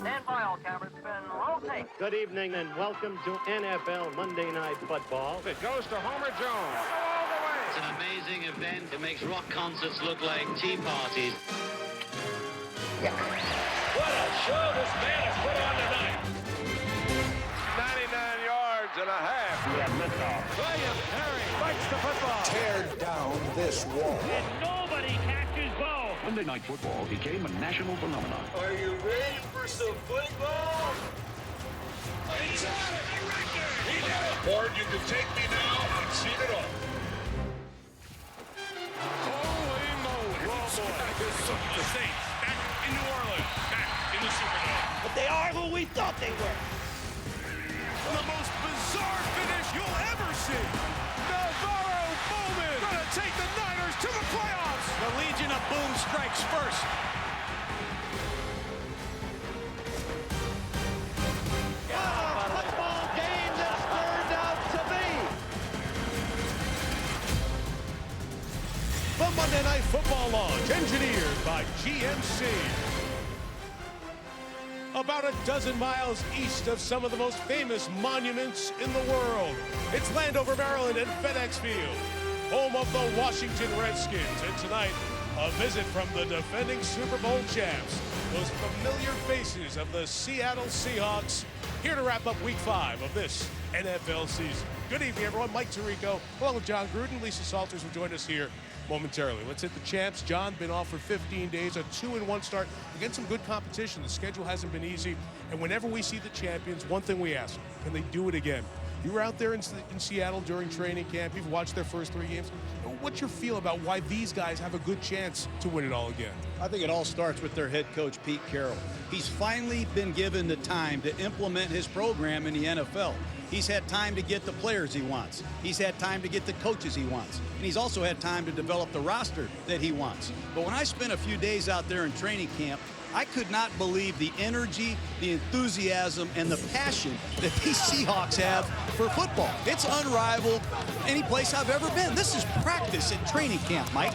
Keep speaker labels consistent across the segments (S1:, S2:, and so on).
S1: Stand by, all cameras. Spin, rotate.
S2: Good evening and welcome to NFL Monday Night Football.
S3: It goes to Homer Jones. All the way.
S4: It's an amazing event. It makes rock concerts look like tea parties.
S5: What a show this man has put on tonight.
S3: 99 yards and a half.
S2: We have liftoff.
S3: William Perry fights the football.
S6: Tear down this wall.
S5: And nobody catches Bo.
S7: Monday Night Football became a national phenomenon.
S8: Are you ready for some football?
S5: He's on it.
S8: He did it. Or you can take me now and see it all.
S3: Holy moly.
S5: Oh, boy. The Saints back in New Orleans, back in the Superdome.
S9: But they are who we thought they were.
S5: The most bizarre finish you'll ever see. Navarro Bowman gonna take the Niners to the playoffs. The Legion of Boom strikes first.
S9: What a football game this turned out to be.
S10: The Monday Night Football launch, engineered by GMC. About a dozen miles east of some of the most famous monuments in the world. It's Landover, Maryland and FedEx Field, home of the Washington Redskins. And tonight, a visit from the defending Super Bowl champs, those familiar faces of the Seattle Seahawks, here to wrap up Week 5 of this NFL season. Good evening, everyone. Mike Tirico, along with John Gruden. Lisa Salters will join us here momentarily. Let's hit the champs. John, been off for 15 days, a 2-1 start against some good competition. The schedule hasn't been easy, and whenever we see the champions, one thing we ask, can they do it again? You were out there in Seattle during training camp. You've watched their first 3 games. What's your feel about why these guys have a good chance to win it all again?
S11: I think it all starts with their head coach, Pete Carroll. He's finally been given the time to implement his program in the NFL. He's had time to get the players he wants. He's had time to get the coaches he wants. And he's also had time to develop the roster that he wants. But when I spent a few days out there in training camp, I could not believe the energy, the enthusiasm, and the passion that these Seahawks have for football. It's unrivaled any place I've ever been. This is practice at training camp, Mike.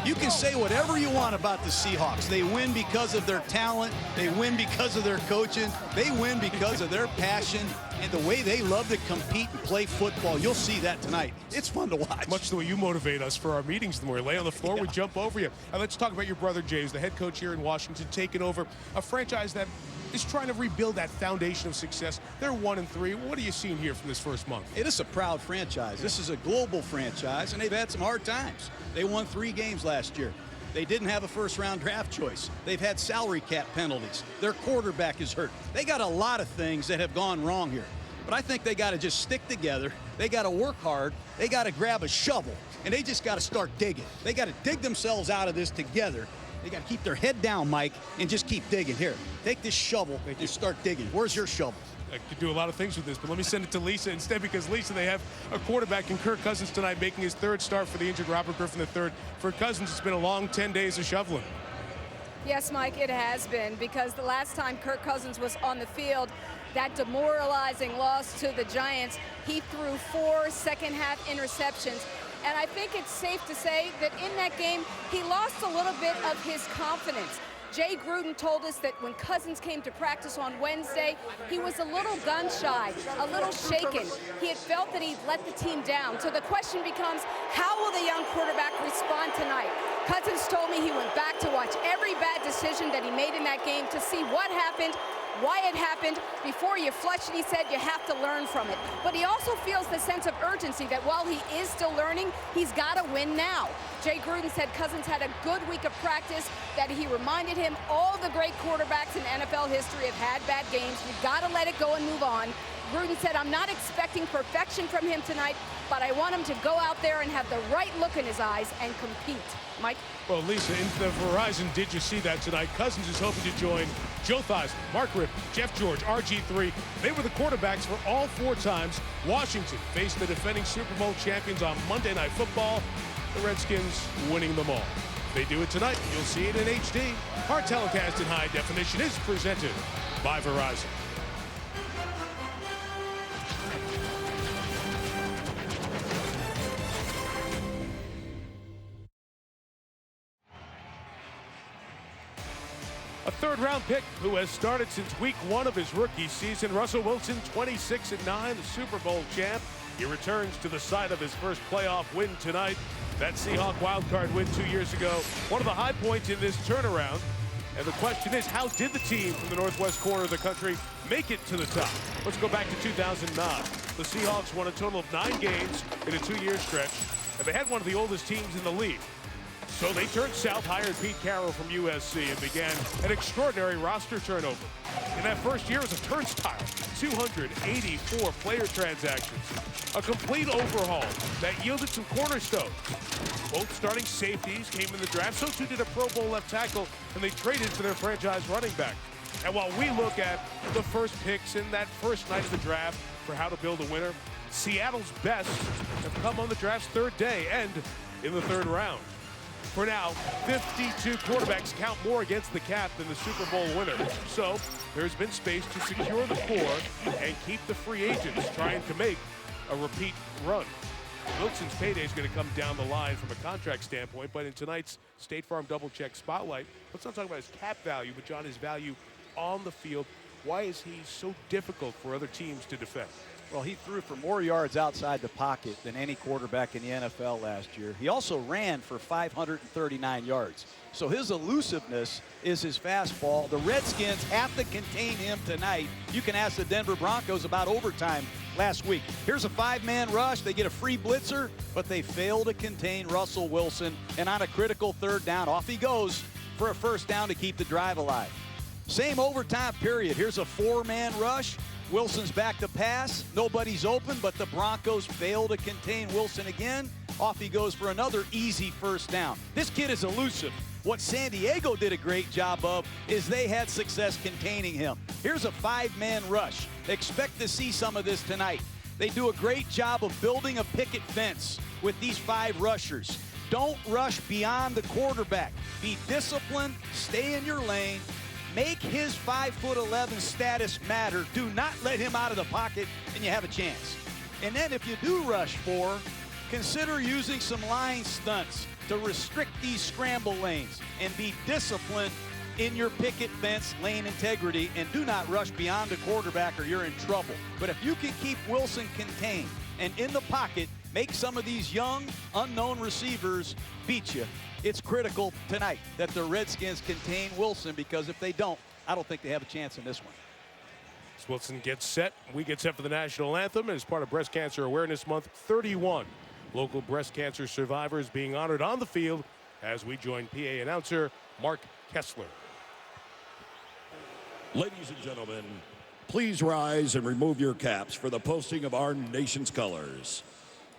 S11: You can say whatever you want about the Seahawks. They win because of their talent. They win because of their coaching. They win because of their passion and the way they love to compete and play football. You'll see that tonight. It's fun to watch.
S10: Much the way you motivate us for our meetings in the morning. Lay on the floor, we jump over you. And let's talk about your brother, James, the head coach here in Washington, taking over a franchise that is trying to rebuild that foundation of success. They're 1-3. What are you seeing here from this first month?
S11: It is a proud franchise. This is a global franchise, and they've had some hard times. They won 3 games last year. They didn't have a first-round draft choice. They've had salary cap penalties. Their quarterback is hurt. They got a lot of things that have gone wrong here. But I think they got to just stick together. They got to work hard. They got to grab a shovel, and they just got to start digging. They got to dig themselves out of this together. They got to keep their head down, Mike, and just keep digging. Here, take this shovel and start digging. Where's your shovel?
S10: I could do a lot of things with this, but let me send it to Lisa instead, because Lisa, they have a quarterback in Kirk Cousins tonight making his 3rd start for the injured Robert Griffin III. For Cousins, it's been a long 10 days of shoveling.
S12: Yes, Mike, it has been, because the last time Kirk Cousins was on the field, that demoralizing loss to the Giants, he threw 4 second-half interceptions. And I think it's safe to say that in that game, he lost a little bit of his confidence. Jay Gruden told us that when Cousins came to practice on Wednesday, he was a little gun-shy, a little shaken. He had felt that he'd let the team down. So the question becomes, how will the young quarterback respond tonight? Cousins told me he went back to watch every bad decision that he made in that game to see what happened, why it happened. Before you flush it, he said, you have to learn from it. But he also feels the sense of urgency that while he is still learning, he's got to win now. Jay Gruden said Cousins had a good week of practice, that he reminded him all the great quarterbacks in NFL history have had bad games. You've got to let it go and move on. Gruden said, I'm not expecting perfection from him tonight, but I want him to go out there and have the right look in his eyes and compete. Mike?
S10: Well, Lisa, in the Verizon, did you see that tonight? Cousins is hoping to join Joe Theismann, Mark Rippon, Jeff George, RG3. They were the quarterbacks for all 4 times Washington faced the defending Super Bowl champions on Monday Night Football. The Redskins winning them all. If they do it tonight, you'll see it in HD. Our telecast in high definition is presented by Verizon. A third-round pick who has started since week 1 of his rookie season. Russell Wilson, 26-9, the Super Bowl champ. He returns to the site of his first playoff win tonight. That Seahawks wildcard win 2 years ago. One of the high points in this turnaround. And the question is, how did the team from the northwest corner of the country make it to the top? Let's go back to 2009. The Seahawks won a total of 9 games in a 2-year stretch, and they had one of the oldest teams in the league. So they turned south, hired Pete Carroll from USC, and began an extraordinary roster turnover. In that first year, it was a turnstile, 284 player transactions, a complete overhaul that yielded some cornerstones. Both starting safeties came in the draft, so too did a Pro Bowl left tackle, and they traded for their franchise running back. And while we look at the first picks in that first night of the draft for how to build a winner, Seattle's best have come on the draft's third day and in the third round. For now, 52 quarterbacks count more against the cap than the Super Bowl winner. So there's been space to secure the core and keep the free agents trying to make a repeat run. Wilson's payday is going to come down the line from a contract standpoint, but in tonight's State Farm Double Check Spotlight, let's not talk about his cap value, but John, his value on the field. Why is he so difficult for other teams to defend?
S11: Well, he threw for more yards outside the pocket than any quarterback in the NFL last year. He also ran for 539 yards. So his elusiveness is his fastball. The Redskins have to contain him tonight. You can ask the Denver Broncos about overtime last week. Here's a 5-man rush. They get a free blitzer, but they fail to contain Russell Wilson. And on a critical third down, off he goes for a first down to keep the drive alive. Same overtime period. Here's a 4-man rush. Wilson's back to pass. Nobody's open, but the Broncos fail to contain Wilson again. Off he goes for another easy first down. This kid is elusive. What San Diego did a great job of is they had success containing him. Here's a 5-man rush. Expect to see some of this tonight. They do a great job of building a picket fence with these 5 rushers. Don't rush beyond the quarterback. Be disciplined, stay in your lane, make his 5'11" status matter. Do not let him out of the pocket, and you have a chance. And then if you do rush 4, consider using some line stunts to restrict these scramble lanes and be disciplined in your picket fence lane integrity, and do not rush beyond the quarterback or you're in trouble. But if you can keep Wilson contained and in the pocket, make some of these young, unknown receivers beat you. It's critical tonight that the Redskins contain Wilson, because if they don't, I don't think they have a chance in this one.
S10: As Wilson gets set, we get set for the national anthem as part of Breast Cancer Awareness Month. 31 local breast cancer survivors being honored on the field as we join PA announcer Mark Kessler.
S8: Ladies and gentlemen, please rise and remove your caps for the posting of our nation's colors.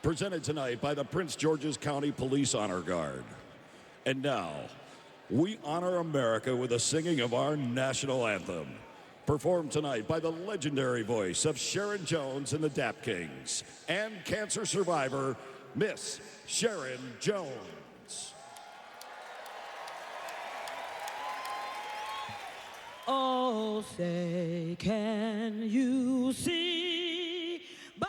S8: Presented tonight by the Prince George's County Police Honor Guard. And now, we honor America with the singing of our national anthem. Performed tonight by the legendary voice of Sharon Jones and the Dap Kings and cancer survivor, Miss Sharon Jones.
S13: Oh, say, can you see by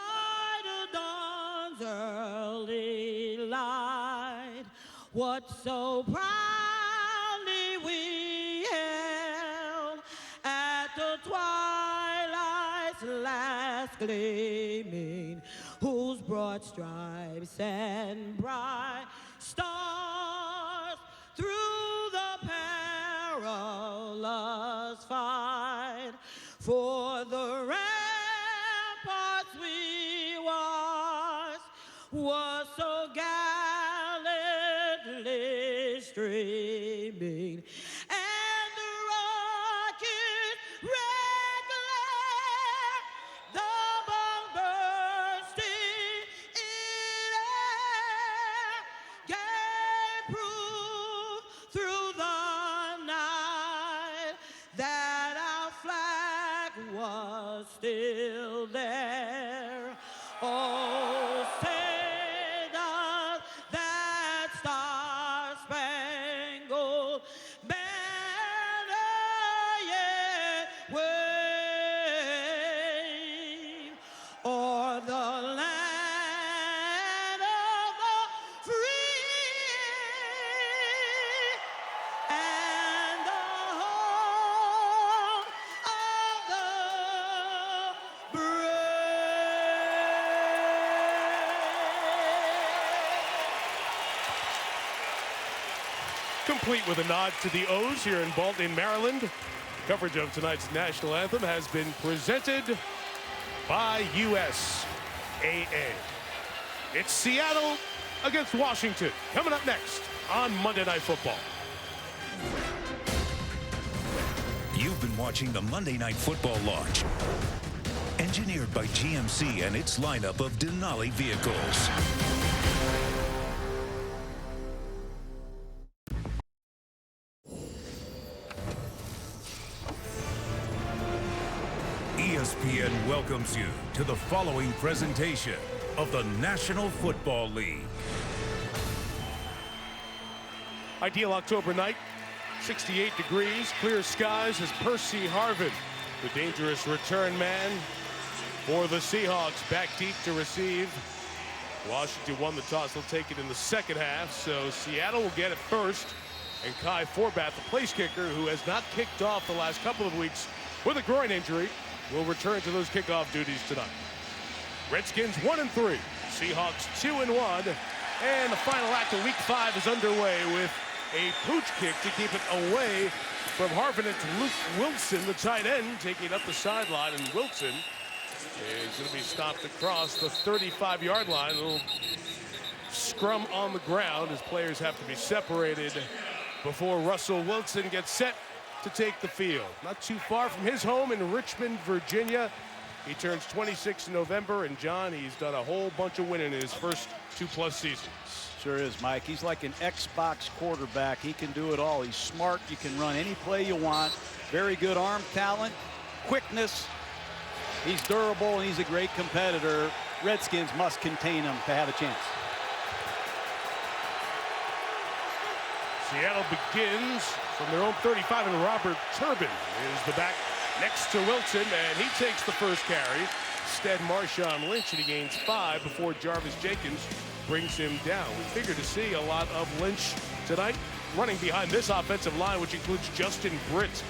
S13: the dawn's early light what so proudly we held at the twilight's last gleaming, whose broad stripes and bright stars through the perilous fight for the ramparts we watched was so gallantly streaming, and the rocket red glare, the bomb bursting in air, gave proof through the night that our flag was still there. Oh, say does that star-spangled banner yet wave o'er the land of the free and the home
S10: Complete with a nod to the O's here in Maryland. Coverage of tonight's national anthem has been presented by USAA. It's Seattle against Washington coming up next on Monday Night Football.
S14: You've been watching the Monday Night Football launch, engineered by GMC and its lineup of Denali vehicles. ESPN welcomes you to the following presentation of the National Football League.
S10: Ideal October night, 68 degrees, clear skies as Percy Harvin, the dangerous return man for the Seahawks, back deep to receive. Washington won the toss. They'll take it in the second half, so Seattle will get it first. And Kai Forbath, the place kicker, who has not kicked off the last couple of weeks with a groin injury, will return to those kickoff duties tonight. Redskins 1-3, Seahawks 2-1, and the final act of Week 5 is underway with a pooch kick to keep it away from Harvin. It's Luke Wilson, the tight end, taking it up the sideline, and Wilson is going to be stopped across the 35-yard line. A little scrum on the ground as players have to be separated before Russell Wilson gets set to take the field. Not too far from his home in Richmond, Virginia. He turns 26 in November, and John, he's done a whole bunch of winning in his first 2+ seasons.
S11: Sure is, Mike. He's like an Xbox quarterback. He can do it all. He's smart. You can run any play you want. Very good arm talent, quickness. He's durable, and he's a great competitor. Redskins must contain him to have a chance.
S10: Seattle begins from their own 35, and Robert Turbin is the back next to Wilson, and he takes the first carry. Instead, Marshawn Lynch, and he gains 5 before Jarvis Jenkins brings him down. We figure to see a lot of Lynch tonight, running behind this offensive line, which includes Justin Britt,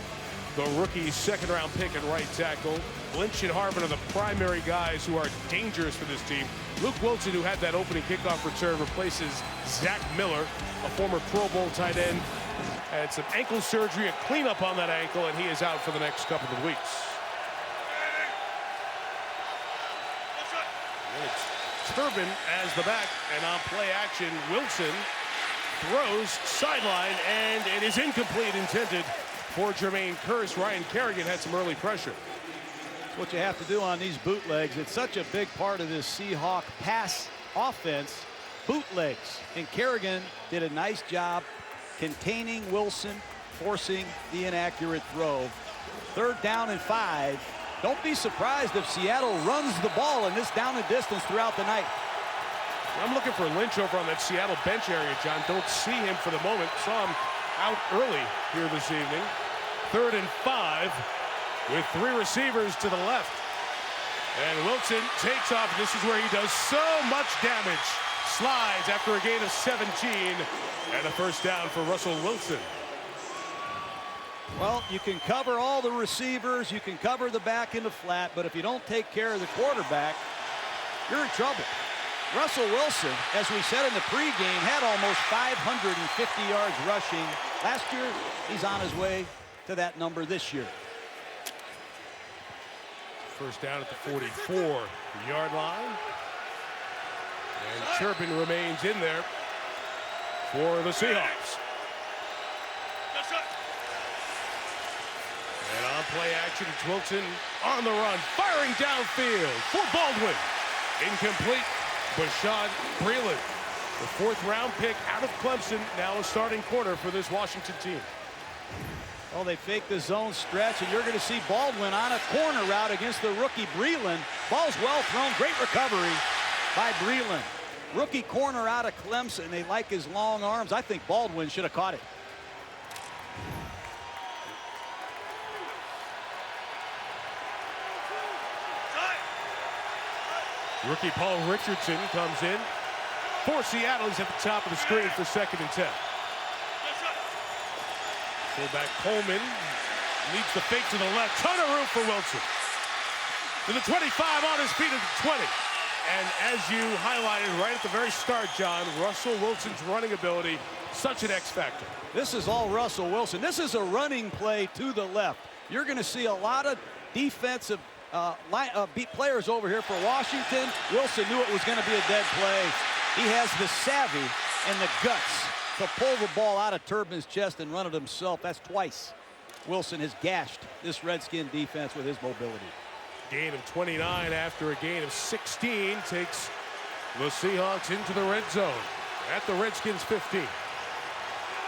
S10: the rookie second-round pick at right tackle. Lynch and Harvin are the primary guys who are dangerous for this team. Luke Wilson, who had that opening kickoff return, replaces Zach Miller, a former Pro Bowl tight end. Had some ankle surgery, a cleanup on that ankle, and he is out for the next couple of weeks. It's Turbin as the back, and on play action, Wilson throws sideline, and it is incomplete, intended for Jermaine Kearse. Ryan Kerrigan had some early pressure.
S11: That's what you have to do on these bootlegs. It's such a big part of this Seahawk pass offense, bootlegs. And Kerrigan did a nice job containing Wilson, forcing the inaccurate throw. 3rd down and 5. Don't be surprised if Seattle runs the ball in this down and distance throughout the night.
S10: I'm looking for Lynch over on that Seattle bench area, John. Don't see him for the moment. Saw him out early here this evening. 3rd and 5 with 3 receivers to the left. And Wilson takes off. This is where he does so much damage. Slides after a gain of 17, and a first down for Russell Wilson.
S11: Well, you can cover all the receivers, you can cover the back in the flat, but if you don't take care of the quarterback, you're in trouble. Russell Wilson, as we said in the pregame, had almost 550 yards rushing last year. He's on his way to that number this year.
S10: First down at the 44-yard line. And Turbin remains in there for the Seahawks. And on play action, it's Wilson on the run, firing downfield for Baldwin. Incomplete. Bashaud Breeland, the 4th-round pick out of Clemson, now a starting corner for this Washington team.
S11: Well, they fake the zone stretch, and you're going to see Baldwin on a corner route against the rookie Breeland. Ball's well thrown. Great recovery by Breeland. Rookie corner out of Clemson. They like his long arms. I think Baldwin should have caught it.
S10: Rookie Paul Richardson comes in for Seattle. He's at the top of the screen for 2nd and 10. Fullback Coleman leads the fake to the left. Ton of room for Wilson. To the 25, on his feet at the 20. And as you highlighted right at the very start, John, Russell Wilson's running ability, such an X factor.
S11: This is all Russell Wilson. This is a running play to the left. You're going to see a lot of defensive players over here for Washington. Wilson knew it was going to be a dead play. He has the savvy and the guts to pull the ball out of Turbin's chest and run it himself. That's twice Wilson has gashed this Redskin defense with his mobility.
S10: Gain of 29 after a gain of 16 takes the Seahawks into the red zone at the Redskins 15.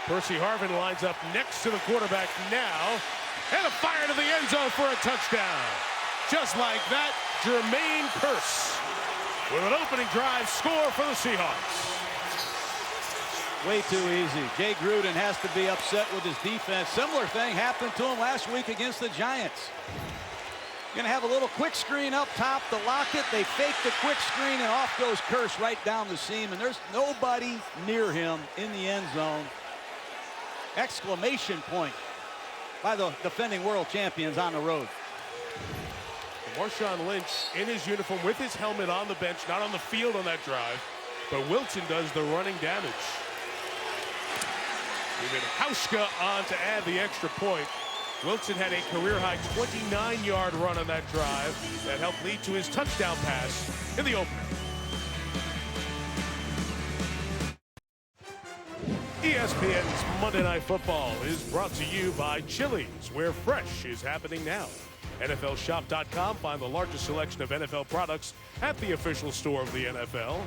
S10: Percy Harvin lines up next to the quarterback now, and a fire to the end zone for a touchdown. Just like that, Jermaine Kearse with an opening drive score for the Seahawks.
S11: Way too easy. Jay Gruden has to be upset with his defense. Similar thing happened to him last week against the Giants. Gonna have a little quick screen up top to lock it. They fake the quick screen, and off goes Kearse right down the seam, and there's nobody near him in the end zone. Exclamation point by the defending world champions on the road.
S10: Marshawn Lynch in his uniform with his helmet on the bench, not on the field on that drive, but Wilson does the running damage. Even Hauschka on to add the extra point. Wilson had a career-high 29-yard run on that drive that helped lead to his touchdown pass in the opener. ESPN's Monday Night Football is brought to you by Chili's, where fresh is happening now. NFLShop.com, find the largest selection of NFL products at the official store of the NFL.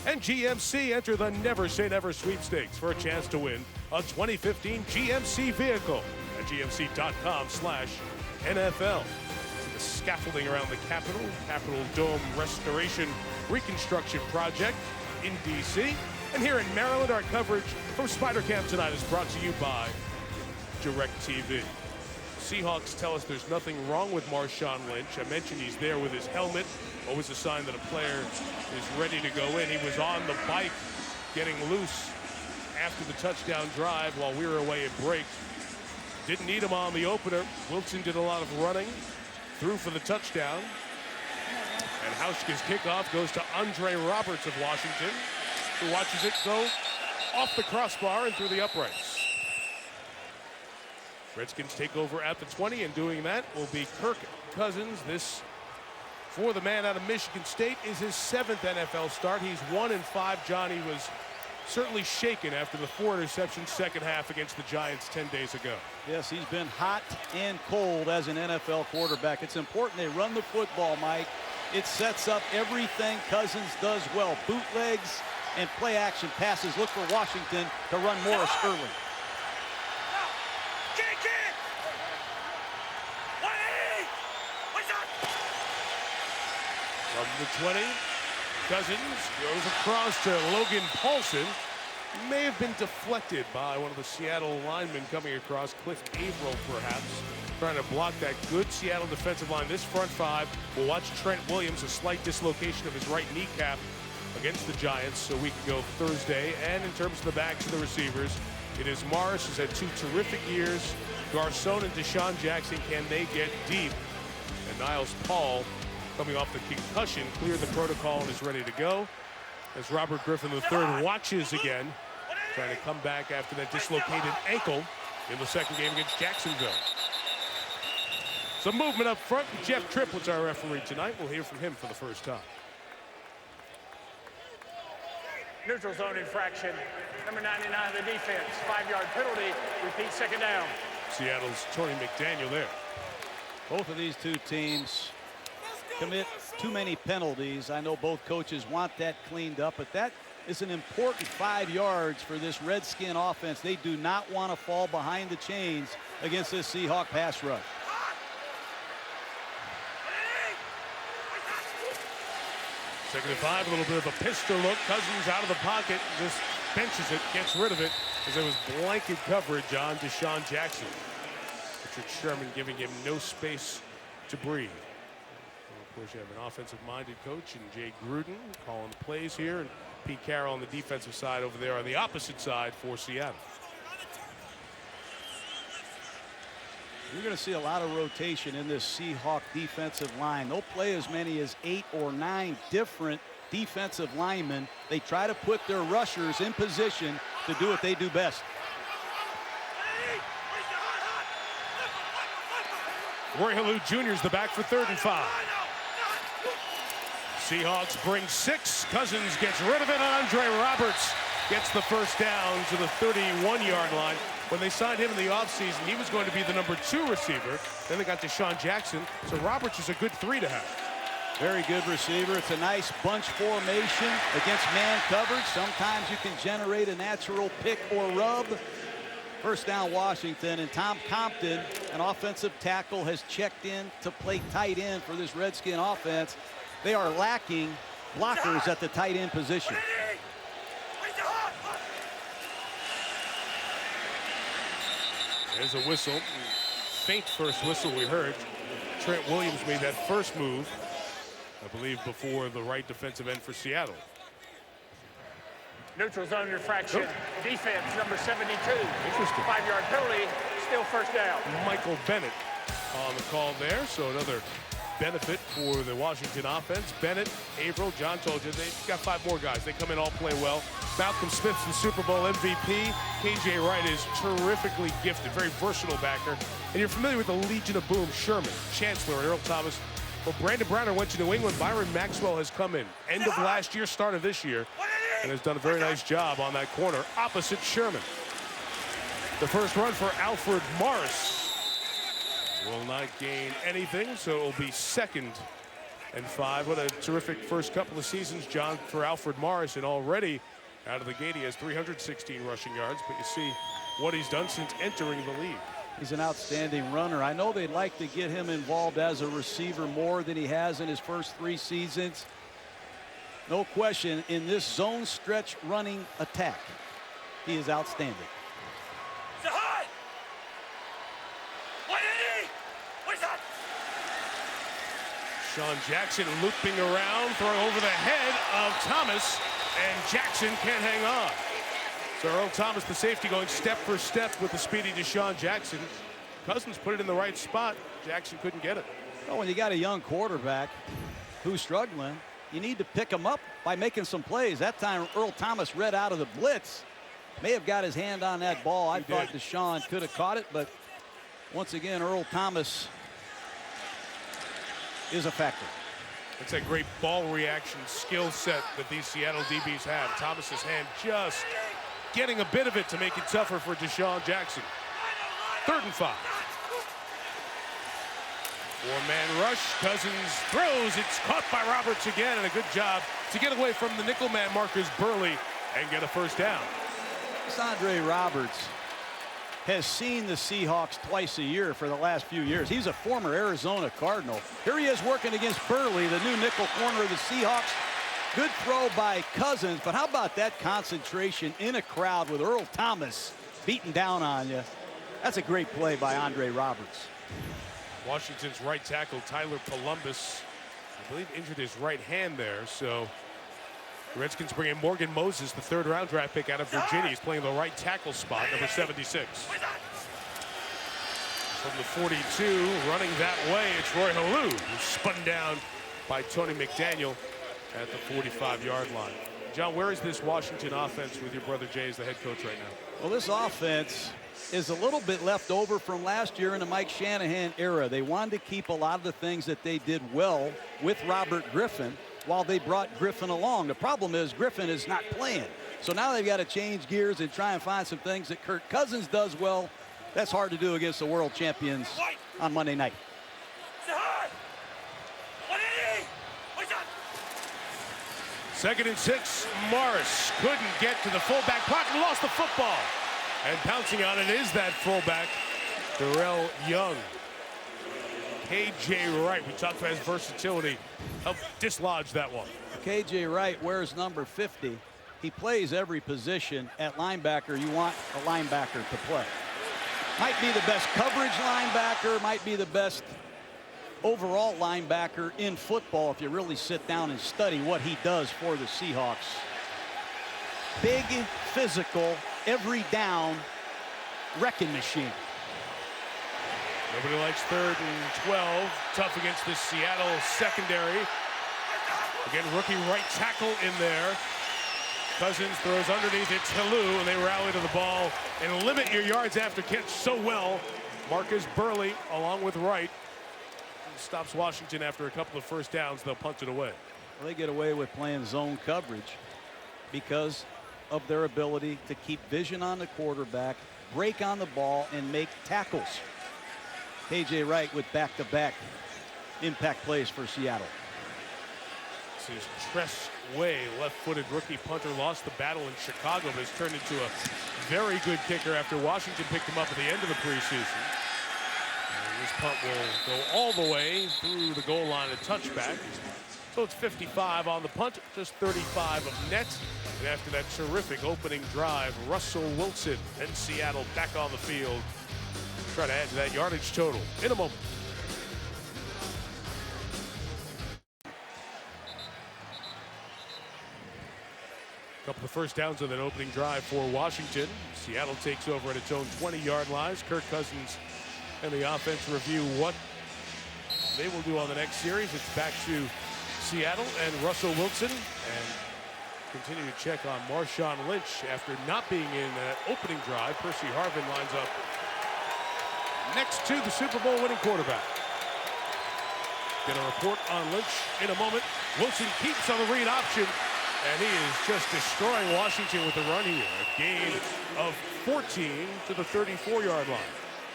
S10: And GMC, enter the Never Say Never sweepstakes for a chance to win a 2015 GMC vehicle at GMC.com/NFL. The scaffolding around the Capitol Dome Restoration Reconstruction Project in D.C. And here in Maryland, our coverage from Spider Camp tonight is brought to you by DirecTV. Seahawks tell us there's nothing wrong with Marshawn Lynch. I mentioned he's there with his helmet. Always a sign that a player is ready to go in. He was on the bike getting loose after the touchdown drive while we were away at break. Didn't need him on the opener. Wilson did a lot of running, threw for the touchdown. And Hauschka's kickoff goes to Andre Roberts of Washington, who watches it go off the crossbar and through the uprights. Redskins take over at the 20, and doing that will be Kirk Cousins. This, for the man out of Michigan State, is his 7th NFL start. He's 1-5. John, he was certainly shaken after the 4-interception second half against the Giants 10 days ago.
S11: Yes, he's been hot and cold as an NFL quarterback. It's important they run the football, Mike. It sets up everything Cousins does well. Bootlegs and play action passes. Look for Washington to run Morris early.
S10: From the 20, Cousins goes across to Logan Paulson. He may have been deflected by one of the Seattle linemen coming across, Cliff Averill perhaps, trying to block that good Seattle defensive line. This front five will watch Trent Williams, a slight dislocation of his right kneecap against the Giants so we can go Thursday. And in terms of the backs and the receivers, it is Morris, who's had 2 terrific years. Garcon and Deshaun Jackson, can they get deep? And Niles Paul, coming off the concussion, cleared the protocol and is ready to go. As Robert Griffin III watches again, trying to come back after that dislocated ankle in the second game against Jacksonville. Some movement up front. Jeff Triplett's our referee tonight. We'll hear from him for the first time.
S1: Neutral zone infraction. Number 99 of the defense. 5-yard penalty. Repeat, second down.
S10: Seattle's Tony McDaniel there.
S11: Both of these two teams commit too many penalties. I know both coaches want that cleaned up, but that is an important 5 yards for this Redskin offense. They do not want to fall behind the chains against this Seahawk pass rush.
S10: Second and 5, a little bit of a pistol look. Cousins out of the pocket, just benches it, gets rid of it, as there was blanket coverage on Deshaun Jackson. Richard Sherman giving him no space to breathe. And of course, you have an offensive-minded coach in Jay Gruden calling the plays here, and Pete Carroll on the defensive side over there on the opposite side for Seattle.
S11: You're going to see a lot of rotation in this Seahawk defensive line. They'll play as many as 8 or 9 different defensive linemen. They try to put their rushers in position to do what they do best.
S10: Roy Halou Jr. is the back for 3rd and 5. Seahawks bring 6. Cousins gets rid of it. Andre Roberts gets the first down to the 31-yard line. When they signed him in the offseason, he was going to be the number 2 receiver. Then they got DeSean Jackson. So Roberts is a good 3 to have.
S11: Very good receiver. It's a nice bunch formation against man coverage. Sometimes you can generate a natural pick or rub. First down, Washington, and Tom Compton, an offensive tackle, has checked in to play tight end for this Redskin offense. They are lacking blockers at the tight end position.
S10: There's a whistle. Faint first whistle we heard. Trent Williams made that first move, I believe, before the right defensive end for Seattle.
S1: Neutral zone infraction. Defense, number 72.
S10: Interesting.
S1: 5-yard penalty, still first down.
S10: Michael Bennett on the call there, so another benefit for the Washington offense. Bennett, Averill, John told you, they've got 5 more guys. They come in, all play well. Malcolm Smith's the Super Bowl MVP. KJ Wright is terrifically gifted, very versatile backer. And you're familiar with the Legion of Boom, Sherman, Chancellor, and Earl Thomas. Well, Brandon Browner went to New England. Byron Maxwell has come in end of last year, start of this year, and has done a very nice job on that corner opposite Sherman. The first run for Alfred Morris will not gain anything, so it will be 2nd and 5. What a terrific first couple of seasons, John, for Alfred Morris, and already out of the gate he has 316 rushing yards, but you see what he's done since entering the league.
S11: He's an outstanding runner. I know they'd like to get him involved as a receiver more than he has in his first 3 seasons. No question, in this zone stretch running attack, he is outstanding.
S10: Sean Jackson looping around, throwing over the head of Thomas, and Jackson can't hang on. So Earl Thomas, the safety, going step for step with the speedy DeSean Jackson. Cousins put it in the right spot. Jackson couldn't get it.
S11: Well, when you got a young quarterback who's struggling, you need to pick him up by making some plays. That time, Earl Thomas read out of the blitz. May have got his hand on that ball. I thought DeSean could have caught it, but once again, Earl Thomas is a factor.
S10: It's a great ball reaction skill set that these Seattle DBs have. Thomas's hand just getting a bit of it to make it tougher for DeSean Jackson. 3rd and 5. 4-man rush. Cousins throws. It's caught by Roberts again, and a good job to get away from the nickel man Marcus Burley and get a first down.
S11: Andre Roberts has seen the Seahawks twice a year for the last few years. He's a former Arizona Cardinal. Here he is working against Burley, the new nickel corner of the Seahawks. Good throw by Cousins, but how about that concentration in a crowd with Earl Thomas beating down on you? That's a great play by Andre Roberts.
S10: Washington's right tackle, Tyler Columbus, I believe injured his right hand there, so the Redskins bring in Morgan Moses, the 3rd-round draft pick out of Virginia. He's playing the right tackle spot, number 76. From the 42, running that way, it's Roy Halou, who's spun down by Tony McDaniel at the 45-yard line. John, where is this Washington offense with your brother Jay as the head coach right now?
S11: Well, this offense is a little bit left over from last year in the Mike Shanahan era. They wanted to keep a lot of the things that they did well with Robert Griffin while they brought Griffin along. The problem is Griffin is not playing. So now they've got to change gears and try and find some things that Kirk Cousins does well. That's hard to do against the world champions on Monday night.
S10: 2nd and 6, Morris couldn't get to the fullback pocket, lost the football. And pouncing on it is that fullback, Darrell Young. KJ Wright, we talked about his versatility, helped dislodge that one.
S11: KJ Wright wears number 50. He plays every position at linebacker you want a linebacker to play. Might be the best coverage linebacker, might be the best overall linebacker in football if you really sit down and study what he does for the Seahawks. Big, physical, every down wrecking machine.
S10: Nobody likes 3rd and 12. Tough against the Seattle secondary. Again, rookie right tackle in there. Cousins throws underneath. It's Helu, and they rally to the ball and limit your yards after catch so well. Marcus Burley, along with Wright, stops Washington after a couple of first downs. They'll punt it away.
S11: Well, they get away with playing zone coverage because of their ability to keep vision on the quarterback, break on the ball, and make tackles. KJ Wright with back-to-back impact plays for Seattle.
S10: This is Tress Way, left-footed rookie punter, lost the battle in Chicago, but has turned into a very good kicker after Washington picked him up at the end of the preseason. And this punt will go all the way through the goal line, a touchback. So it's 55 on the punt, just 35 of net. And after that terrific opening drive, Russell Wilson and Seattle back on the field. Try to add to that yardage total in a moment. A couple of first downs on that opening drive for Washington. Seattle takes over at its own 20-yard lines. Kirk Cousins and the offense review what they will do on the next series. It's back to Seattle and Russell Wilson, and continue to check on Marshawn Lynch after not being in that opening drive. Percy Harvin lines up next to the Super Bowl winning quarterback. Get a report on Lynch in a moment. Wilson keeps on the read option, and he is just destroying Washington with the run here. A gain of 14 to the 34-yard line.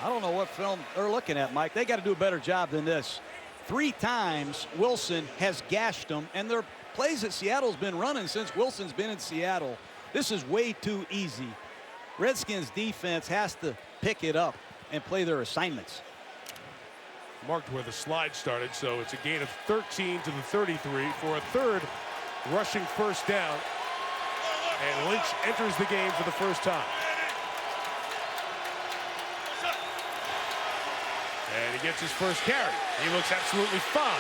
S11: I don't know what film they're looking at, Mike. They got to do a better job than this. 3 times Wilson has gashed them, and their plays that Seattle's been running since Wilson's been in Seattle. This is way too easy. Redskins defense has to pick it up and play their assignments.
S10: Marked where the slide started, so it's a gain of 13 to the 33 for a 3rd rushing first down. And Lynch enters the game for the first time. And he gets his first carry. He looks absolutely fine.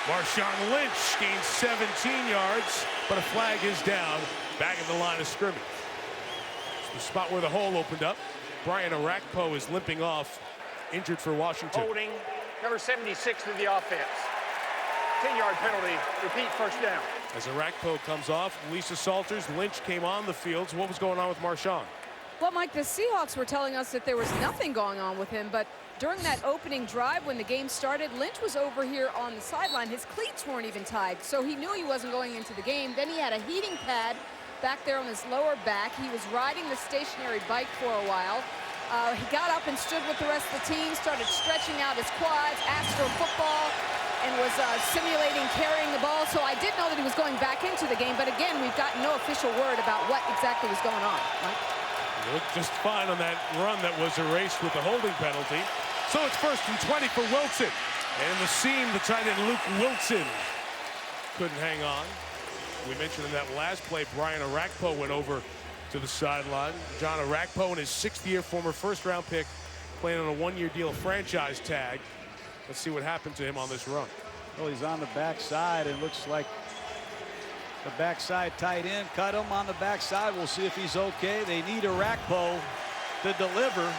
S10: Marshawn Lynch gains 17 yards, but a flag is down back at the line of scrimmage. It's the spot where the hole opened up. Brian Arakpo is limping off, injured for Washington.
S1: Holding number 76 to the offense. 10-yard penalty. Repeat first down.
S10: As Arakpo comes off, Lisa Salters, Lynch came on the field. So what was going on with Marshawn?
S12: Well, Mike, the Seahawks were telling us that there was nothing going on with him, but during that opening drive when the game started, Lynch was over here on the sideline. His cleats weren't even tied, so he knew he wasn't going into the game. Then he had a heating pad back there on his lower back. He was riding the stationary bike for a while. He got up and stood with the rest of the team, started stretching out his quads, asked for football, and was simulating carrying the ball. So I did know that he was going back into the game, but again, we've got no official word about what exactly was going on. Mike?
S10: He looked just fine on that run that was erased with the holding penalty. So it's 1st and 20 for Wilson. And the seam, the tight end Luke Wilson couldn't hang on. We mentioned in that last play, Brian Arakpo went over to the sideline. John Arakpo in his 6th year, former first-round pick, playing on a 1-year deal, franchise tag. Let's see what happened to him on this run.
S11: Well, he's on the backside, and looks like the backside tight end cut him on the backside. We'll see if he's okay. They need Arakpo to deliver.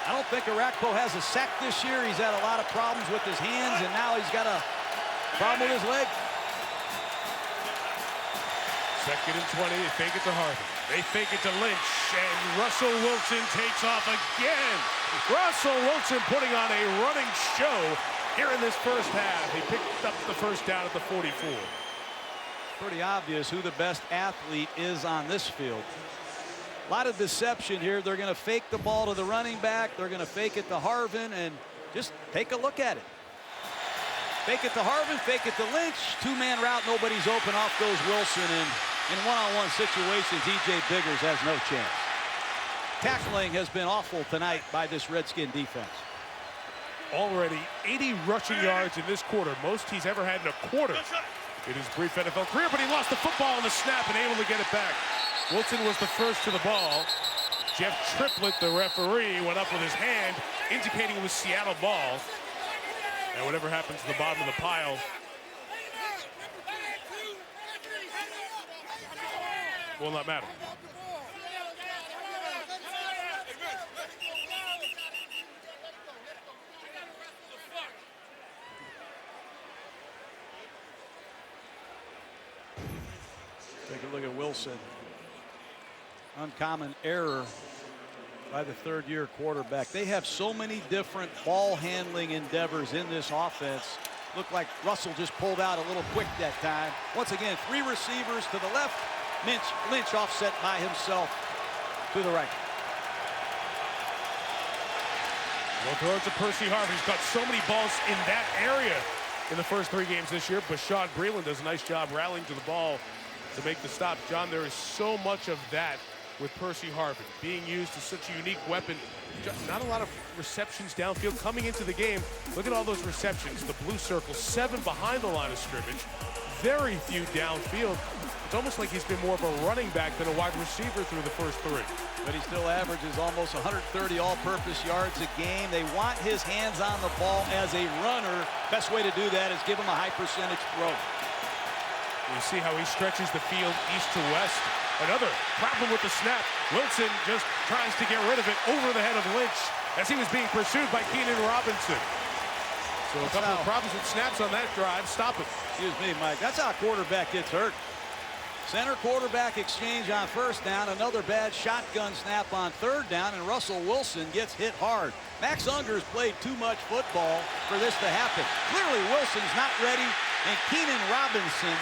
S11: I don't think Arakpo has a sack this year. He's had a lot of problems with his hands, and now he's got a problem with his leg.
S10: 2nd and 20, they fake it to Harvin. They fake it to Lynch, and Russell Wilson takes off again. Russell Wilson putting on a running show here in this first half. He picked up the first down at the 44.
S11: Pretty obvious who the best athlete is on this field. A lot of deception here. They're going to fake the ball to the running back. They're going to fake it to Harvin, and just take a look at it. Fake it to Harvin, fake it to Lynch. 2-man route, nobody's open. Off goes Wilson, and in one-on-one situations, E.J. Biggers has no chance. Tackling has been awful tonight by this Redskin defense.
S10: Already 80 rushing yards in this quarter, most he's ever had in a quarter in his brief NFL career, but he lost the football on the snap and able to get it back. Wilson was the first to the ball. Jeff Triplett, the referee, went up with his hand, indicating it was Seattle ball. And whatever happens to the bottom of the pile will not matter.
S11: look at Wilson. Uncommon error by the third-year quarterback. They have so many different ball handling endeavors in this offense. Looked like Russell just pulled out a little quick that time. Once again, 3 receivers to the left. Lynch offset by himself to the right.
S10: Well, throw it to Percy Harvin. He's got so many balls in that area in the first 3 games this year. Bashaud Breeland does a nice job rallying to the ball to make the stop. John, there is so much of that with Percy Harvin being used as such a unique weapon. Not a lot of receptions downfield coming into the game. Look at all those receptions. The blue circle, 7 behind the line of scrimmage. Very few downfield. It's almost like he's been more of a running back than a wide receiver through the first 3.
S11: But he still averages almost 130 all-purpose yards a game. They want his hands on the ball as a runner. Best way to do that is give him a high percentage throw.
S10: You see how he stretches the field east to west. Another problem with the snap. Wilson just tries to get rid of it over the head of Lynch as he was being pursued by Keenan Robinson. So a couple of problems with snaps on that drive. Stop it.
S11: Excuse me, Mike. That's how a quarterback gets hurt. Center quarterback exchange on first down. Another bad shotgun snap on third down, and Russell Wilson gets hit hard. Max Unger's played too much football for this to happen. Clearly, Wilson's not ready, and Keenan Robinson,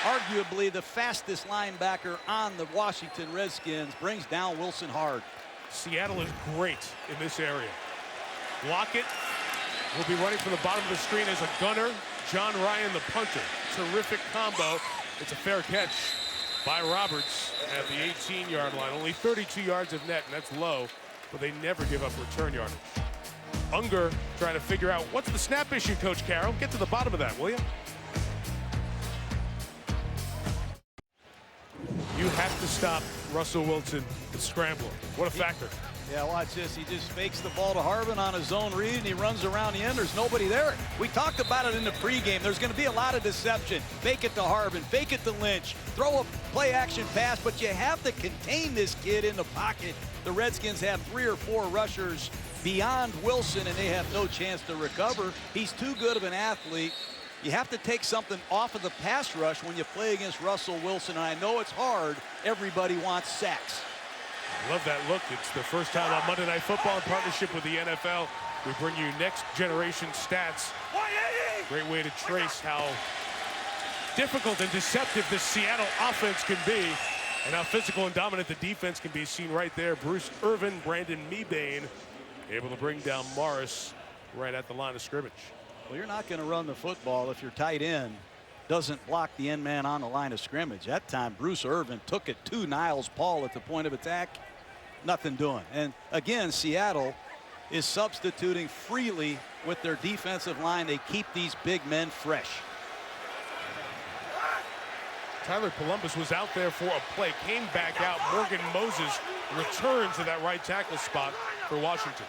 S11: arguably the fastest linebacker on the Washington Redskins, brings down Wilson hard.
S10: Seattle is great in this area. Lockett will be running from the bottom of the screen as a gunner. John Ryan, the punter. Terrific combo. It's a fair catch by Roberts at the 18-yard line. Only 32 yards of net, and that's low, but they never give up return yardage. Unger trying to figure out what's the snap issue, Coach Carroll. Get to the bottom of that, will you? You have to stop Russell Wilson scrambling. What a factor.
S11: Yeah, watch this. He just fakes the ball to Harvin on his own read, and he runs around the end. There's nobody there. We talked about it in the pregame. There's going to be a lot of deception. Fake it to Harvin, fake it to Lynch, throw a play-action pass, but you have to contain this kid in the pocket. The Redskins have 3 or 4 rushers beyond Wilson, and they have no chance to recover. He's too good of an athlete. You have to take something off of the pass rush when you play against Russell Wilson, and I know it's hard. Everybody wants sacks.
S10: Love that look. It's the first time on Monday Night Football in partnership with the NFL. We bring you next generation stats. Great way to trace how difficult and deceptive this Seattle offense can be and how physical and dominant the defense can be seen right there. Bruce Irvin, Brandon Mebane able to bring down Morris right at the line of scrimmage.
S11: Well, you're not going to run the football if your tight end doesn't block the end man on the line of scrimmage. That time, Bruce Irvin took it to Niles Paul at the point of attack. Nothing doing. And again, Seattle is substituting freely with their defensive line. They keep these big men fresh.
S10: Tyler Columbus was out there for a play, came back out. Morgan Moses returned to that right tackle spot for Washington.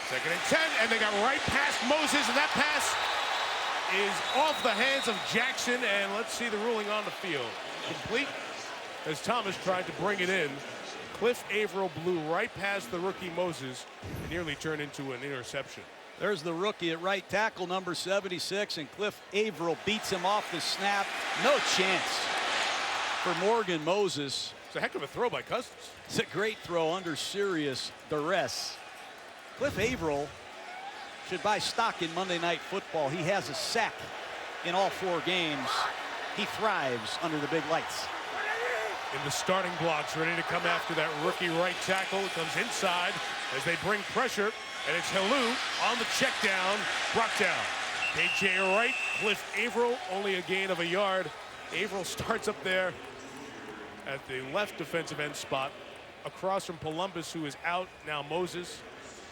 S10: 2nd and 10, and they got right past Moses, and that pass is off the hands of Jackson, and let's see the ruling on the field. Complete as Thomas tried to bring it in. Cliff Averill blew right past the rookie Moses and nearly turned into an interception.
S11: There's the rookie at right tackle, number 76, and Cliff Averill beats him off the snap. No chance for Morgan Moses.
S10: It's a heck of a throw by Cousins.
S11: It's a great throw under serious duress. Cliff Averill should buy stock in Monday Night Football. He has a sack in all 4 games. He thrives under the big lights.
S10: In the starting blocks, ready to come after that rookie right tackle. It comes inside as they bring pressure, and it's Helu on the check down, brought down. KJ Wright, Cliff Averill, only a gain of a yard. Averill starts up there at the left defensive end spot, across from Columbus, who is out. Now Moses.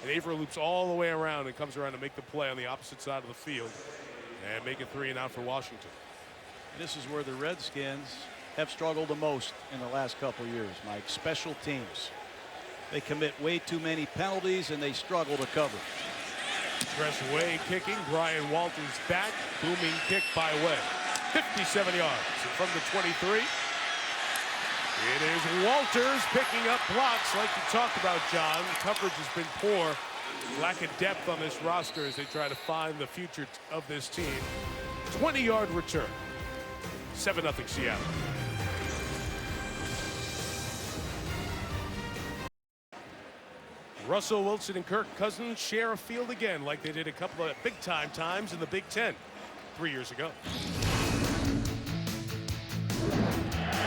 S10: And Averill loops all the way around and comes around to make the play on the opposite side of the field and make it 3 and out for Washington.
S11: This is where the Redskins have struggled the most in the last couple years, Mike. Special teams. They commit way too many penalties and they struggle to cover.
S10: Press Way kicking. Brian Walters back. Booming kick by Way. 57 yards. And from the 23. It is Walters picking up blocks like you talked about, John. Coverage has been poor. Lack of depth on this roster as they try to find the future of this team. 20-yard return. 7-0 Seattle. Russell Wilson and Kirk Cousins share a field again, like they did a couple of big-time times in the Big Ten 3 years ago.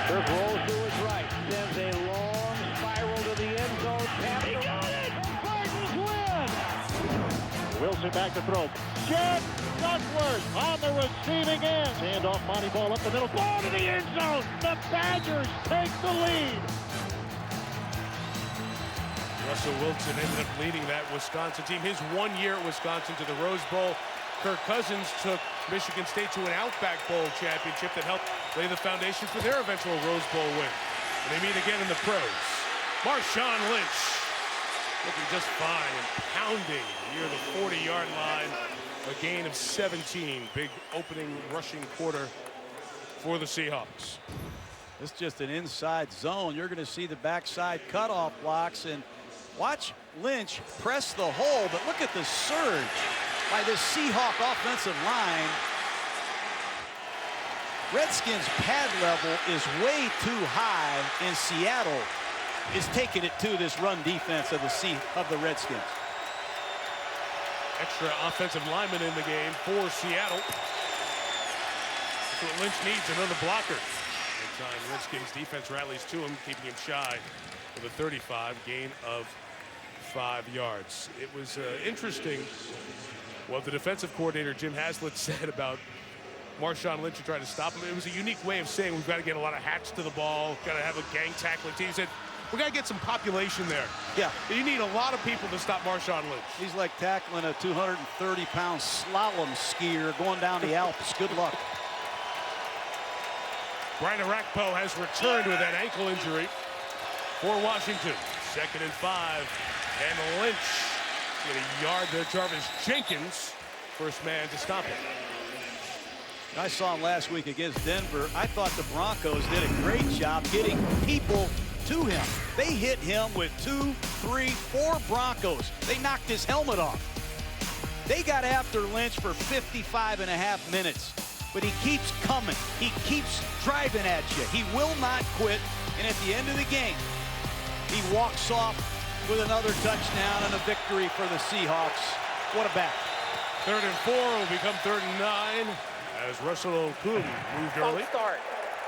S9: Kirk rolls to his right, sends a long spiral to the end zone. He got it! Cardinals win! Wilson back to throw. Jet Duckworth on the receiving end. Hand off, Monty ball up the middle. Ball to the end zone. The Badgers take the lead.
S10: Russell Wilson ended up leading that Wisconsin team his 1 year at Wisconsin to the Rose Bowl. Kirk Cousins took Michigan State to an Outback Bowl championship that helped lay the foundation for their eventual Rose Bowl win. And they meet again in the pros. Marshawn Lynch looking just fine and pounding near the 40-yard line. A gain of 17. Big opening rushing quarter for the Seahawks.
S11: It's just an inside zone. You're going to see the backside cutoff blocks, and watch Lynch press the hole, but look at the surge by this Seahawk offensive line. Redskins pad level is way too high, and Seattle is taking it to this run defense of the Redskins.
S10: Extra offensive lineman in the game for Seattle. That's what Lynch needs, another blocker. Time Redskins defense rallies to him, keeping him shy of a 35, gain of 5 yards. It was interesting what the defensive coordinator Jim Haslett said about Marshawn Lynch and trying to stop him. It was a unique way of saying we've got to get a lot of hacks to the ball, got to have a gang tackling team. He said we got to get some population there.
S11: Yeah,
S10: you need a lot of people to stop Marshawn Lynch.
S11: He's like tackling a 230-pound slalom skier going down the Alps. Good luck.
S10: Brian Arakpo has returned with that ankle injury for Washington. 2nd and 5. And Lynch get a yard there. Jarvis Jenkins, first man to stop it.
S11: I saw him last week against Denver. I thought the Broncos did a great job getting people to him. They hit him with 2, 3, 4 Broncos. They knocked his helmet off. They got after Lynch for 55.5 minutes. But he keeps coming. He keeps driving at you. He will not quit. And at the end of the game, he walks off with another touchdown and a victory for the Seahawks. What a back.
S10: 3rd and 4 will become 3rd and 9 as Russell Okung moved early.
S1: Start.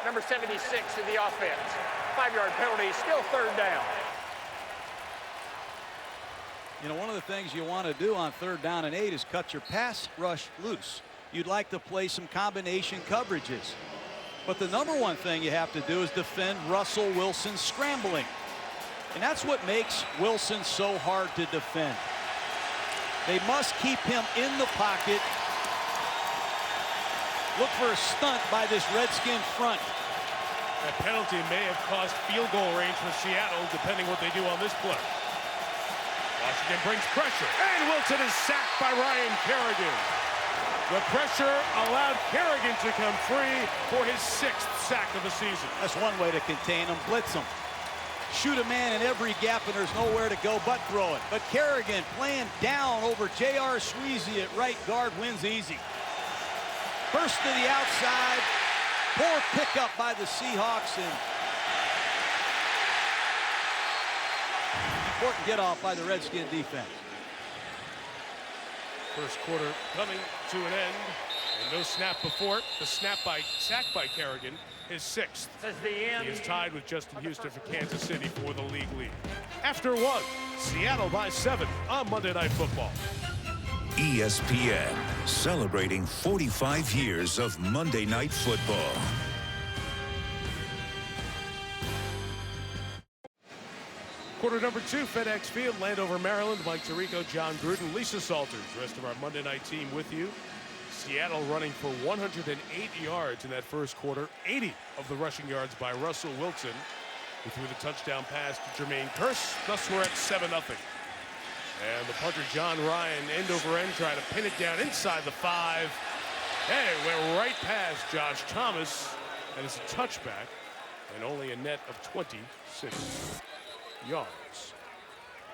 S1: Number 76 in the offense. 5-yard penalty, still 3rd down.
S11: You know, one of the things you want to do on 3rd down and 8 is cut your pass rush loose. You'd like to play some combination coverages. But the number one thing you have to do is defend Russell Wilson scrambling. And that's what makes Wilson so hard to defend. They must keep him in the pocket. Look for a stunt by this Redskin front.
S10: That penalty may have cost field goal range for Seattle, depending what they do on this play. Washington brings pressure, and Wilson is sacked by Ryan Kerrigan. The pressure allowed Kerrigan to come free for his 6th sack of the season.
S11: That's one way to contain him. Blitz him. Shoot a man in every gap, and there's nowhere to go but throw it. But Kerrigan playing down over J.R. Sweezy at right guard wins easy. First to the outside. Poor pickup by the Seahawks, and important get off by the Redskin defense.
S10: First quarter coming to an end, and no snap before it. The sack by Kerrigan, his 6th. He is tied with Justin Houston for Kansas City for the league lead. After 1, Seattle by 7 on Monday Night Football.
S14: ESPN, celebrating 45 years of Monday Night Football.
S10: Quarter number 2, FedEx Field, Landover, Maryland. Mike Tirico, John Gruden, Lisa Salters. Rest of our Monday night team with you. Seattle running for 108 yards in that first quarter. 80 of the rushing yards by Russell Wilson, who threw the touchdown pass to Jermaine Kearse. Thus we're at 7-0. And the punter John Ryan, end over end, trying to pin it down inside the 5. Hey, went right past Josh Thomas, and it's a touchback, and only a net of 26 yards.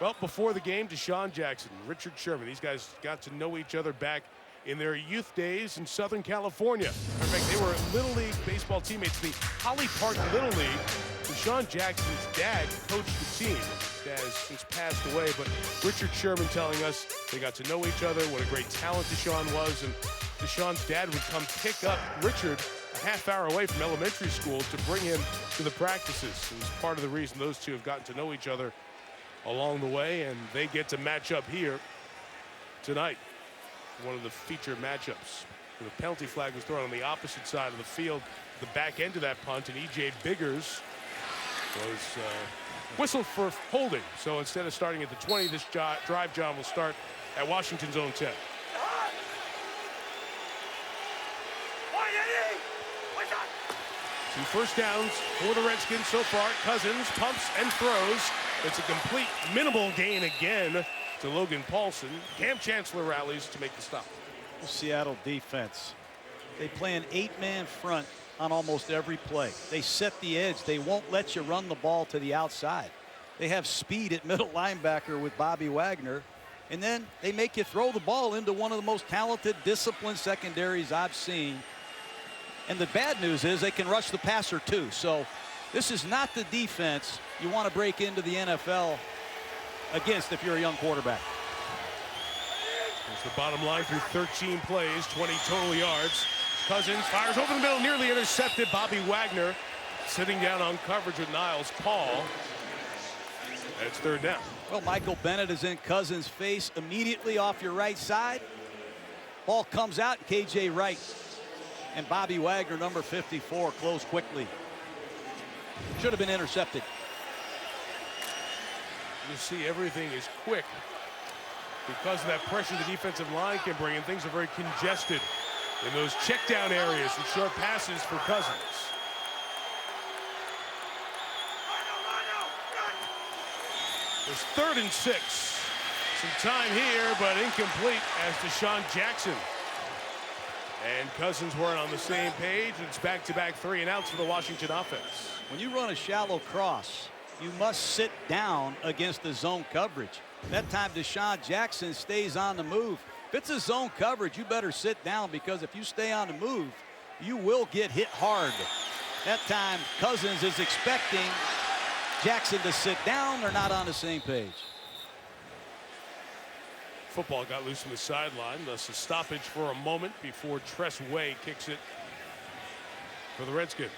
S10: Well, before the game, Deshaun Jackson, Richard Sherman, these guys got to know each other back in their youth days in Southern California. In fact, they were Little League baseball teammates, the Holly Park Little League. Deshaun Jackson's dad coached the team. has since passed away, but Richard Sherman telling us they got to know each other, what a great talent Deshaun was, and Deshaun's dad would come pick up Richard a half hour away from elementary school to bring him to the practices. It was part of the reason those two have gotten to know each other along the way, and they get to match up here tonight. One of the featured matchups. The penalty flag was thrown on the opposite side of the field, the back end of that punt, and E.J. Biggers was whistled for holding. So instead of starting at the 20, this drive, John, will start at Washington's own 10. 2 first downs for the Redskins so far. Cousins pumps and throws. It's a complete minimal gain again to Logan Paulson. Cam Chancellor rallies to make the stop.
S11: Seattle defense. They play an 8-man front on almost every play. They set the edge. They won't let you run the ball to the outside. They have speed at middle linebacker with Bobby Wagner. And then they make you throw the ball into one of the most talented, disciplined secondaries I've seen. And the bad news is they can rush the passer too. So this is not the defense you want to break into the NFL against if you're a young quarterback.
S10: There's the bottom line through 13 plays, 20 total yards. Cousins fires over the middle, nearly intercepted. Bobby Wagner sitting down on coverage with Niles Paul. And it's 3rd down.
S11: Well, Michael Bennett is in Cousins' face immediately off your right side. Ball comes out, KJ Wright. And Bobby Wagner, number 54, closed quickly. Should have been intercepted.
S10: You see everything is quick because of that pressure the defensive line can bring, and things are very congested in those check down areas and short passes for Cousins. It's 3rd and 6. Some time here, but incomplete as Deshaun Jackson and Cousins weren't on the same page. It's back-to-back 3 and outs for the Washington offense.
S11: When you run a shallow cross, you must sit down against the zone coverage. That time Deshaun Jackson stays on the move. If it's a zone coverage, you better sit down, because if you stay on the move, you will get hit hard. That time Cousins is expecting Jackson to sit down. They're not on the same page.
S10: Football got loose from the sideline, thus a stoppage for a moment before Tress Way kicks it for the Redskins.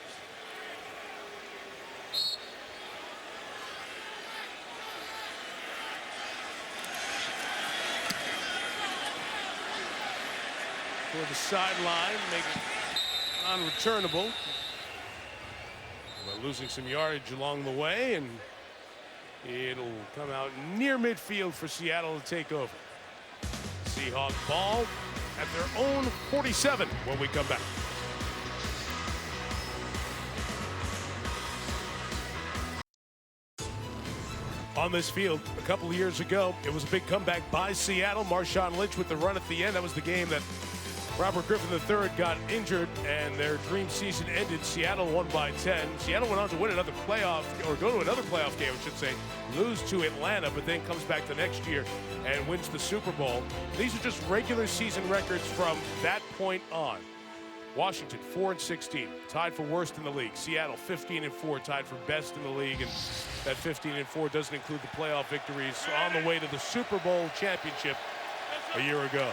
S10: For the sideline, make it unreturnable. But losing some yardage along the way, and it'll come out near midfield for Seattle to take over. Seahawks ball at their own 47 when we come back. On this field a couple of years ago, it was a big comeback by Seattle. Marshawn Lynch with the run at the end. That was the game that Robert Griffin III got injured and their dream season ended. Seattle won by 10. Seattle went on to win another playoff, or go to another playoff game, I should say, lose to Atlanta, but then comes back the next year and wins the Super Bowl. These are just regular season records from that point on. Washington 4-16, tied for worst in the league. Seattle 15-4, tied for best in the league, and that 15-4 doesn't include the playoff victories on the way to the Super Bowl championship a year ago.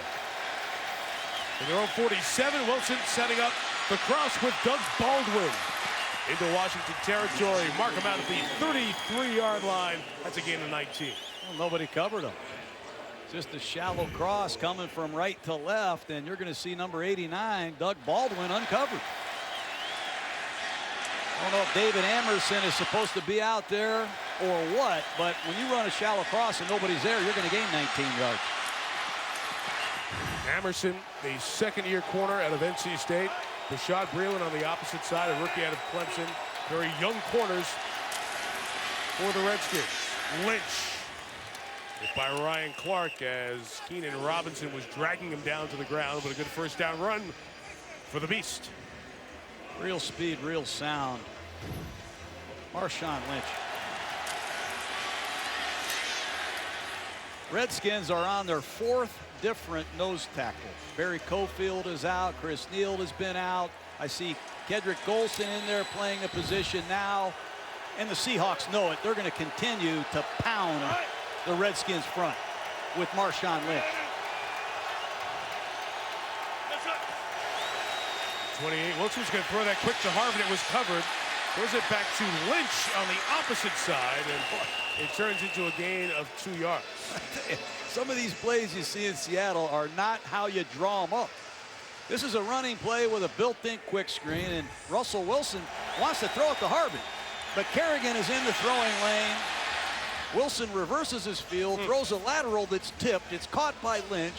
S10: In their own 47, Wilson setting up the cross with Doug Baldwin into Washington territory. Mark him out at the 33-yard line. That's a gain of 19.
S11: Well, nobody covered him. Just a shallow cross coming from right to left, and you're going to see number 89, Doug Baldwin, uncovered. I don't know if David Amerson is supposed to be out there or what, but when you run a shallow cross and nobody's there, you're going to gain 19 yards.
S10: Amerson, the second-year corner out of NC State. Rashad Breeland on the opposite side, a rookie out of Clemson. Very young corners for the Redskins. Lynch hit by Ryan Clark as Keenan Robinson was dragging him down to the ground, but a good first down run for the Beast.
S11: Real speed, real sound. Marshawn Lynch. Redskins are on their 4th different nose tackle. Barry Cofield is out. Chris Neal has been out. I see Kedrick Golson in there playing a position now. And the Seahawks know it. They're going to continue to pound the Redskins front with Marshawn Lynch.
S10: 28. Wilson's going to throw that quick to Harvin. It was covered. Throws it back to Lynch on the opposite side, and it turns into a gain of 2 yards.
S11: Some of these plays you see in Seattle are not how you draw them up. This is a running play with a built-in quick screen, and Russell Wilson wants to throw it to Harvin. But Kerrigan is in the throwing lane. Wilson reverses his field, throws a lateral that's tipped. It's caught by Lynch.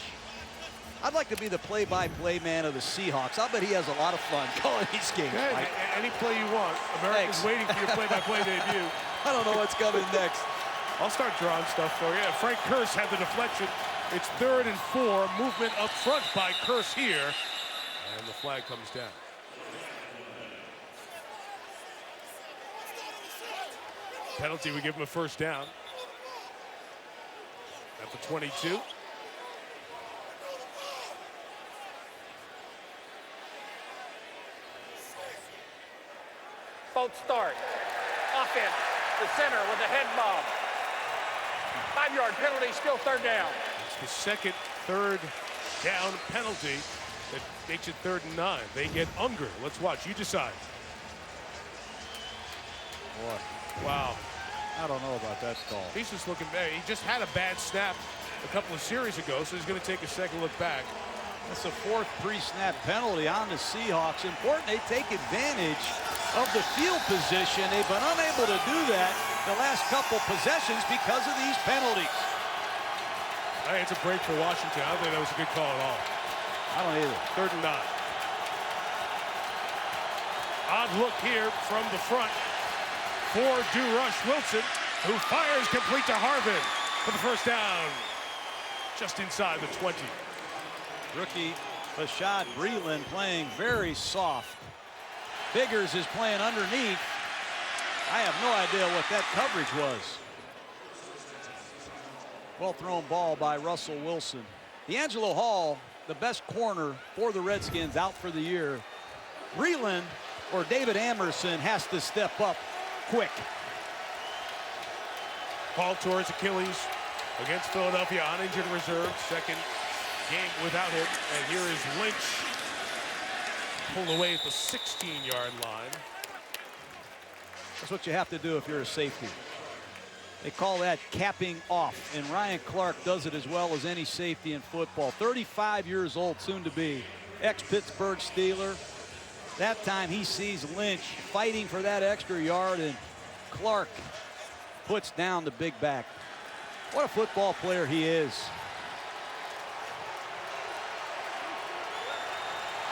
S11: I'd like to be the play-by-play man of the Seahawks. I'll bet he has a lot of fun calling these games.
S10: Yeah, any play you want. America's waiting for your play-by-play debut.
S11: I don't know what's coming next.
S10: I'll start drawing stuff for you. Frank Curse had the deflection. It's 3rd and 4. Movement up front by Curse here. And the flag comes down. Penalty, we give him a first down. At the 22.
S1: Both start. Offense, the center with a head bob. 5-yard penalty, still 3rd down.
S10: It's the second 3rd down penalty that makes it 3rd and 9. They get Unger. Let's watch. You decide.
S11: Boy.
S10: Wow.
S11: I don't know about that call.
S10: He's just looking bad. He just had a bad snap a couple of series ago, so he's going to take a second look back.
S11: That's a 4th pre-snap penalty on the Seahawks. Important they take advantage of the field position. They've been unable to do that the last couple possessions because of these penalties.
S10: Hey, it's a break for Washington. I don't think that was a good call at all.
S11: I don't either.
S10: 3rd and 9. Odd look here from the front for DeRush Wilson, who fires complete to Harvin for the first down, just inside the 20.
S11: Rookie Bashad Breeland playing very soft. Biggers is playing underneath. I have no idea what that coverage was. Well thrown ball by Russell Wilson. D'Angelo Hall, the best corner for the Redskins, out for the year. Breeland or David Amerson has to step up quick.
S10: Hall towards Achilles against Philadelphia on injured reserve. Second game without him. And here is Lynch. Pulled away at the 16-yard line.
S11: That's what you have to do if you're a safety. They call that capping off, and Ryan Clark does it as well as any safety in football. 35 years old, soon to be, ex-Pittsburgh Steeler. That time he sees Lynch fighting for that extra yard, and Clark puts down the big back. What a football player he is.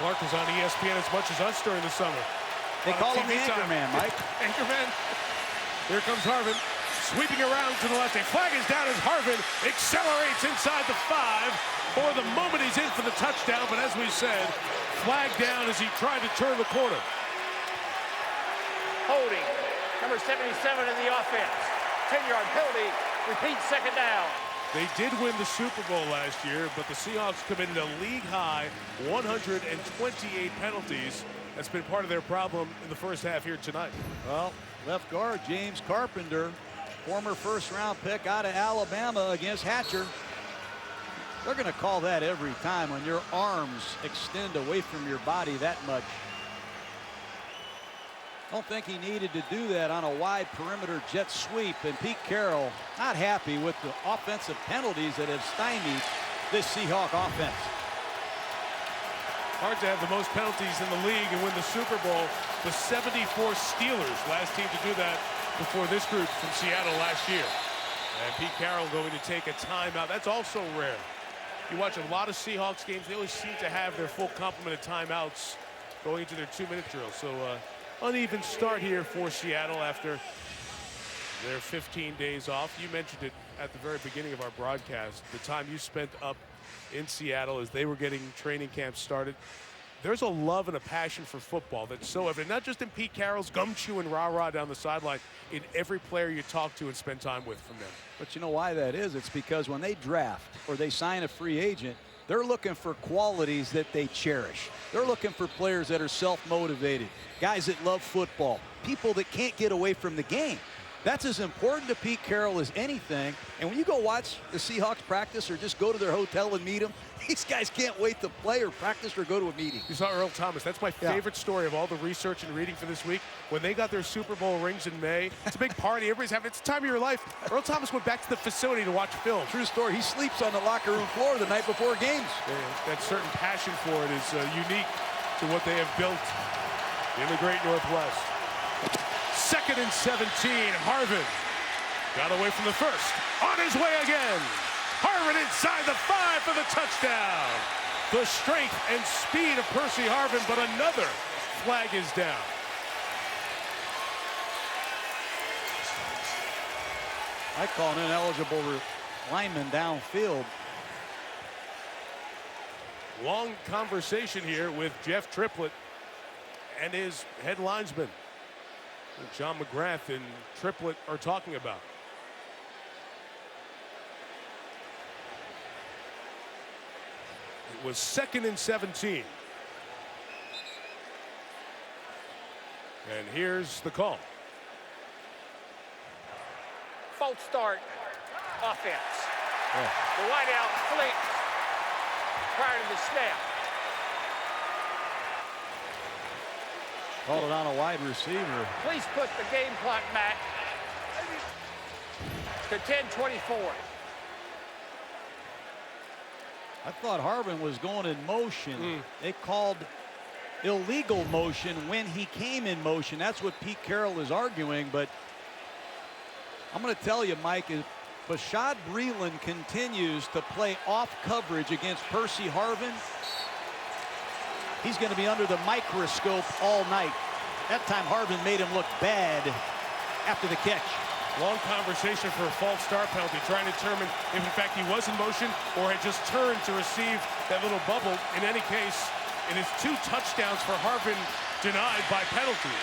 S10: Clark was on ESPN as much as us during the summer.
S11: They call him the Anchorman, Mike.
S10: Anchorman. Here comes Harvin. Sweeping around to the left. A flag is down as Harvin accelerates inside the 5. For the moment, he's in for the touchdown. But as we said, flag down as he tried to turn the corner.
S1: Holding. Number 77 in the offense. 10-yard penalty. Repeat, 2nd down.
S10: They did win the Super Bowl last year, but the Seahawks committed a league-high 128 penalties. That's been part of their problem in the first half here tonight.
S11: Well, left guard James Carpenter, former first-round pick out of Alabama against Hatcher. They're going to call that every time when your arms extend away from your body that much. Don't think he needed to do that on a wide perimeter jet sweep, and Pete Carroll not happy with the offensive penalties that have stymied this Seahawk offense.
S10: Hard to have the most penalties in the league and win the Super Bowl. The 74 Steelers, last team to do that before this group from Seattle last year. And Pete Carroll going to take a timeout. That's also rare. You watch a lot of Seahawks games, they always seem to have their full complement of timeouts going into their 2-minute drill. So uneven start here for Seattle after their 15 days off. You mentioned it at the very beginning of our broadcast, the time you spent up in Seattle as they were getting training camps started. There's a love and a passion for football that's so evident, not just in Pete Carroll's gum-chew and rah-rah down the sideline, in every player you talk to and spend time with from them.
S11: But you know why that is? It's because when they draft or they sign a free agent, They're looking for qualities that they cherish. They're looking for players that are self-motivated, guys that love football, people that can't get away from the game. That's as important to Pete Carroll as anything. And when you go watch the Seahawks practice or just go to their hotel and meet them, these guys can't wait to play or practice or go to a meeting.
S10: You saw Earl Thomas. That's my favorite story of all the research and reading for this week. When they got their Super Bowl rings in May, it's a big party. Everybody's having it's the time of your life. Earl Thomas went back to the facility to watch film.
S11: True story. He sleeps on the locker room floor the night before games.
S10: That certain passion for it is unique to what they have built in the great Northwest. 2nd and 17. Harvin got away from the first. On his way again. Harvin inside the 5 for the touchdown. The strength and speed of Percy Harvin, but another flag is down.
S11: I call an ineligible lineman downfield.
S10: Long conversation here with Jeff Triplett and his head linesman. John McGrath and Triplett are talking about. It was 2nd and 17. And here's the call.
S1: False start offense. The wideout flick prior to the snap.
S11: Called it on a wide receiver.
S1: Please put the game clock back to 10:24.
S11: I thought Harvin was going in motion. They called illegal motion when he came in motion. That's what Pete Carroll is arguing. But I'm going to tell you, Mike, if Bashad Breeland continues to play off coverage against Percy Harvin, he's going to be under the microscope all night. That time Harvin made him look bad after the catch.
S10: Long conversation for a false start penalty, trying to determine if in fact he was in motion or had just turned to receive that little bubble. In any case, it is 2 touchdowns for Harvin denied by penalty.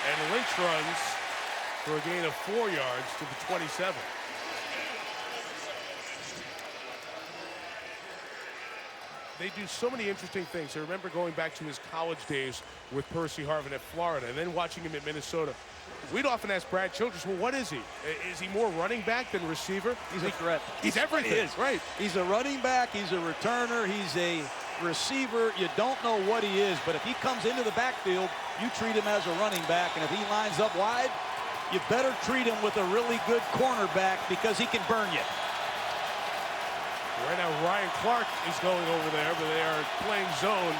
S10: And Lynch runs for a gain of 4 yards to the 27. They do so many interesting things. I remember going back to his college days with Percy Harvin at Florida and then watching him at Minnesota. We'd often ask Brad Childress, well, what is he? Is he more running back than receiver?
S11: He's a threat.
S10: He's everything. He is. Right.
S11: He's a running back. He's a returner. He's a receiver. You don't know what he is, but if he comes into the backfield, you treat him as a running back. And if he lines up wide, you better treat him with a really good cornerback because he can burn you.
S10: Right now, Ryan Clark is going over there, but they are playing zone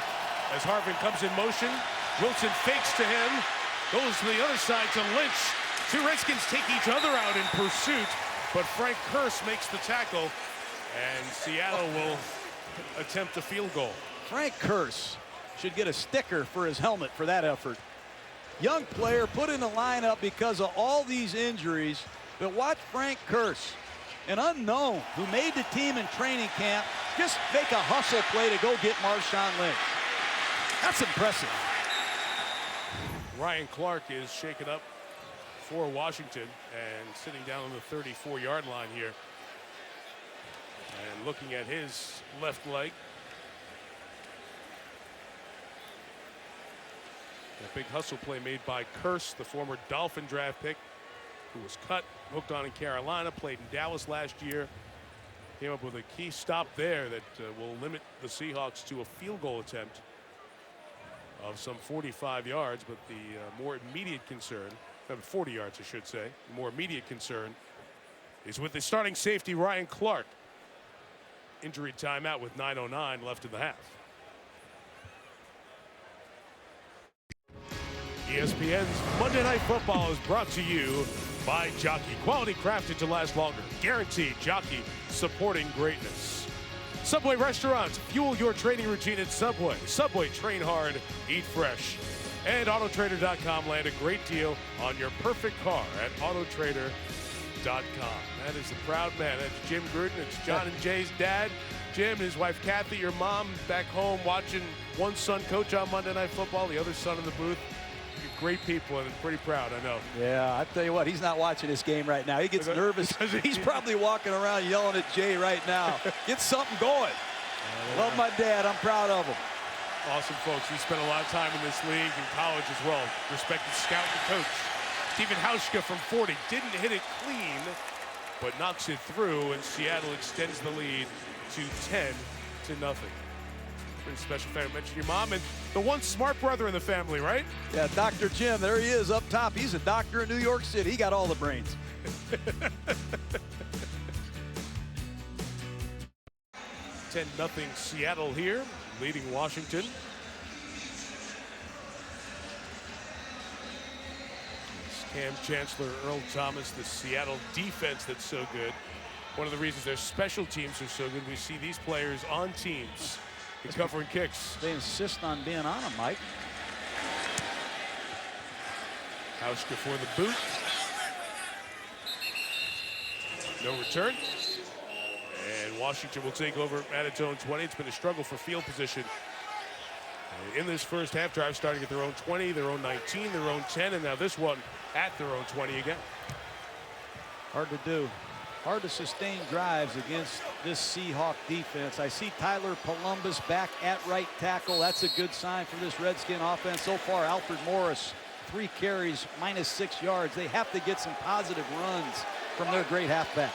S10: as Harvin comes in motion. Wilson fakes to him, goes to the other side to Lynch. 2 Redskins take each other out in pursuit, but Frank Kurse makes the tackle, and Seattle will attempt a field goal.
S11: Frank Kurse should get a sticker for his helmet for that effort. Young player put in the lineup because of all these injuries, but watch Frank Kurse, an unknown who made the team in training camp, just make a hustle play to go get Marshawn Lynch. That's impressive.
S10: Ryan Clark is shaken up for Washington and sitting down on the 34-yard line here. And looking at his left leg. A big hustle play made by Kurse, the former Dolphin draft pick, who was cut, hooked on in Carolina, played in Dallas last year. Came up with a key stop there that will limit the Seahawks to a field goal attempt of some 45 yards, but the more immediate concern, 40 yards I should say, the more immediate concern is with the starting safety Ryan Clark. Injury timeout with 9:09 left in the half. ESPN's Monday Night Football is brought to you by Jockey. Quality crafted to last longer. Guaranteed. Jockey, supporting greatness. Subway restaurants, fuel your training routine at Subway. Subway, train hard, eat fresh. And Autotrader.com, land a great deal on your perfect car at Autotrader.com. That is the proud man. That's Jim Gruden. It's John and Jay's dad. Jim, his wife Kathy, your mom back home watching one son coach on Monday Night Football, the other son in the booth. Great people and pretty proud, I know.
S11: Yeah, I tell you what, he's not watching this game right now. He gets nervous. He's probably walking around yelling at Jay right now. Get something going. Love my dad. I'm proud of him.
S10: Awesome, folks. He spent a lot of time in this league, in college as well. Respected scout and coach. Stephen Hauschka from 40 didn't hit it clean, but knocks it through, and Seattle extends the lead to 10-0. Pretty special family. Mention your mom and the one smart brother in the family, right?
S11: Yeah, Dr. Jim. There he is up top. He's a doctor in New York City. He got all the brains.
S10: 10-0 Seattle here, leading Washington. Cam Chancellor, Earl Thomas, the Seattle defense that's so good. One of the reasons their special teams are so good, we see these players on teams covering kicks.
S11: They insist on being on them, Mike.
S10: Hauschka for the boot. No return. And Washington will take over at its own 20. It's been a struggle for field position in this first half drive, starting at their own 20, their own 19, their own 10, and now this one at their own 20 again.
S11: Hard to do. Hard to sustain drives against this Seahawk defense. I see Tyler Columbus back at right tackle. That's a good sign for this Redskin offense. So far, Alfred Morris, 3 carries, -6 yards. They have to get some positive runs from their great halfback.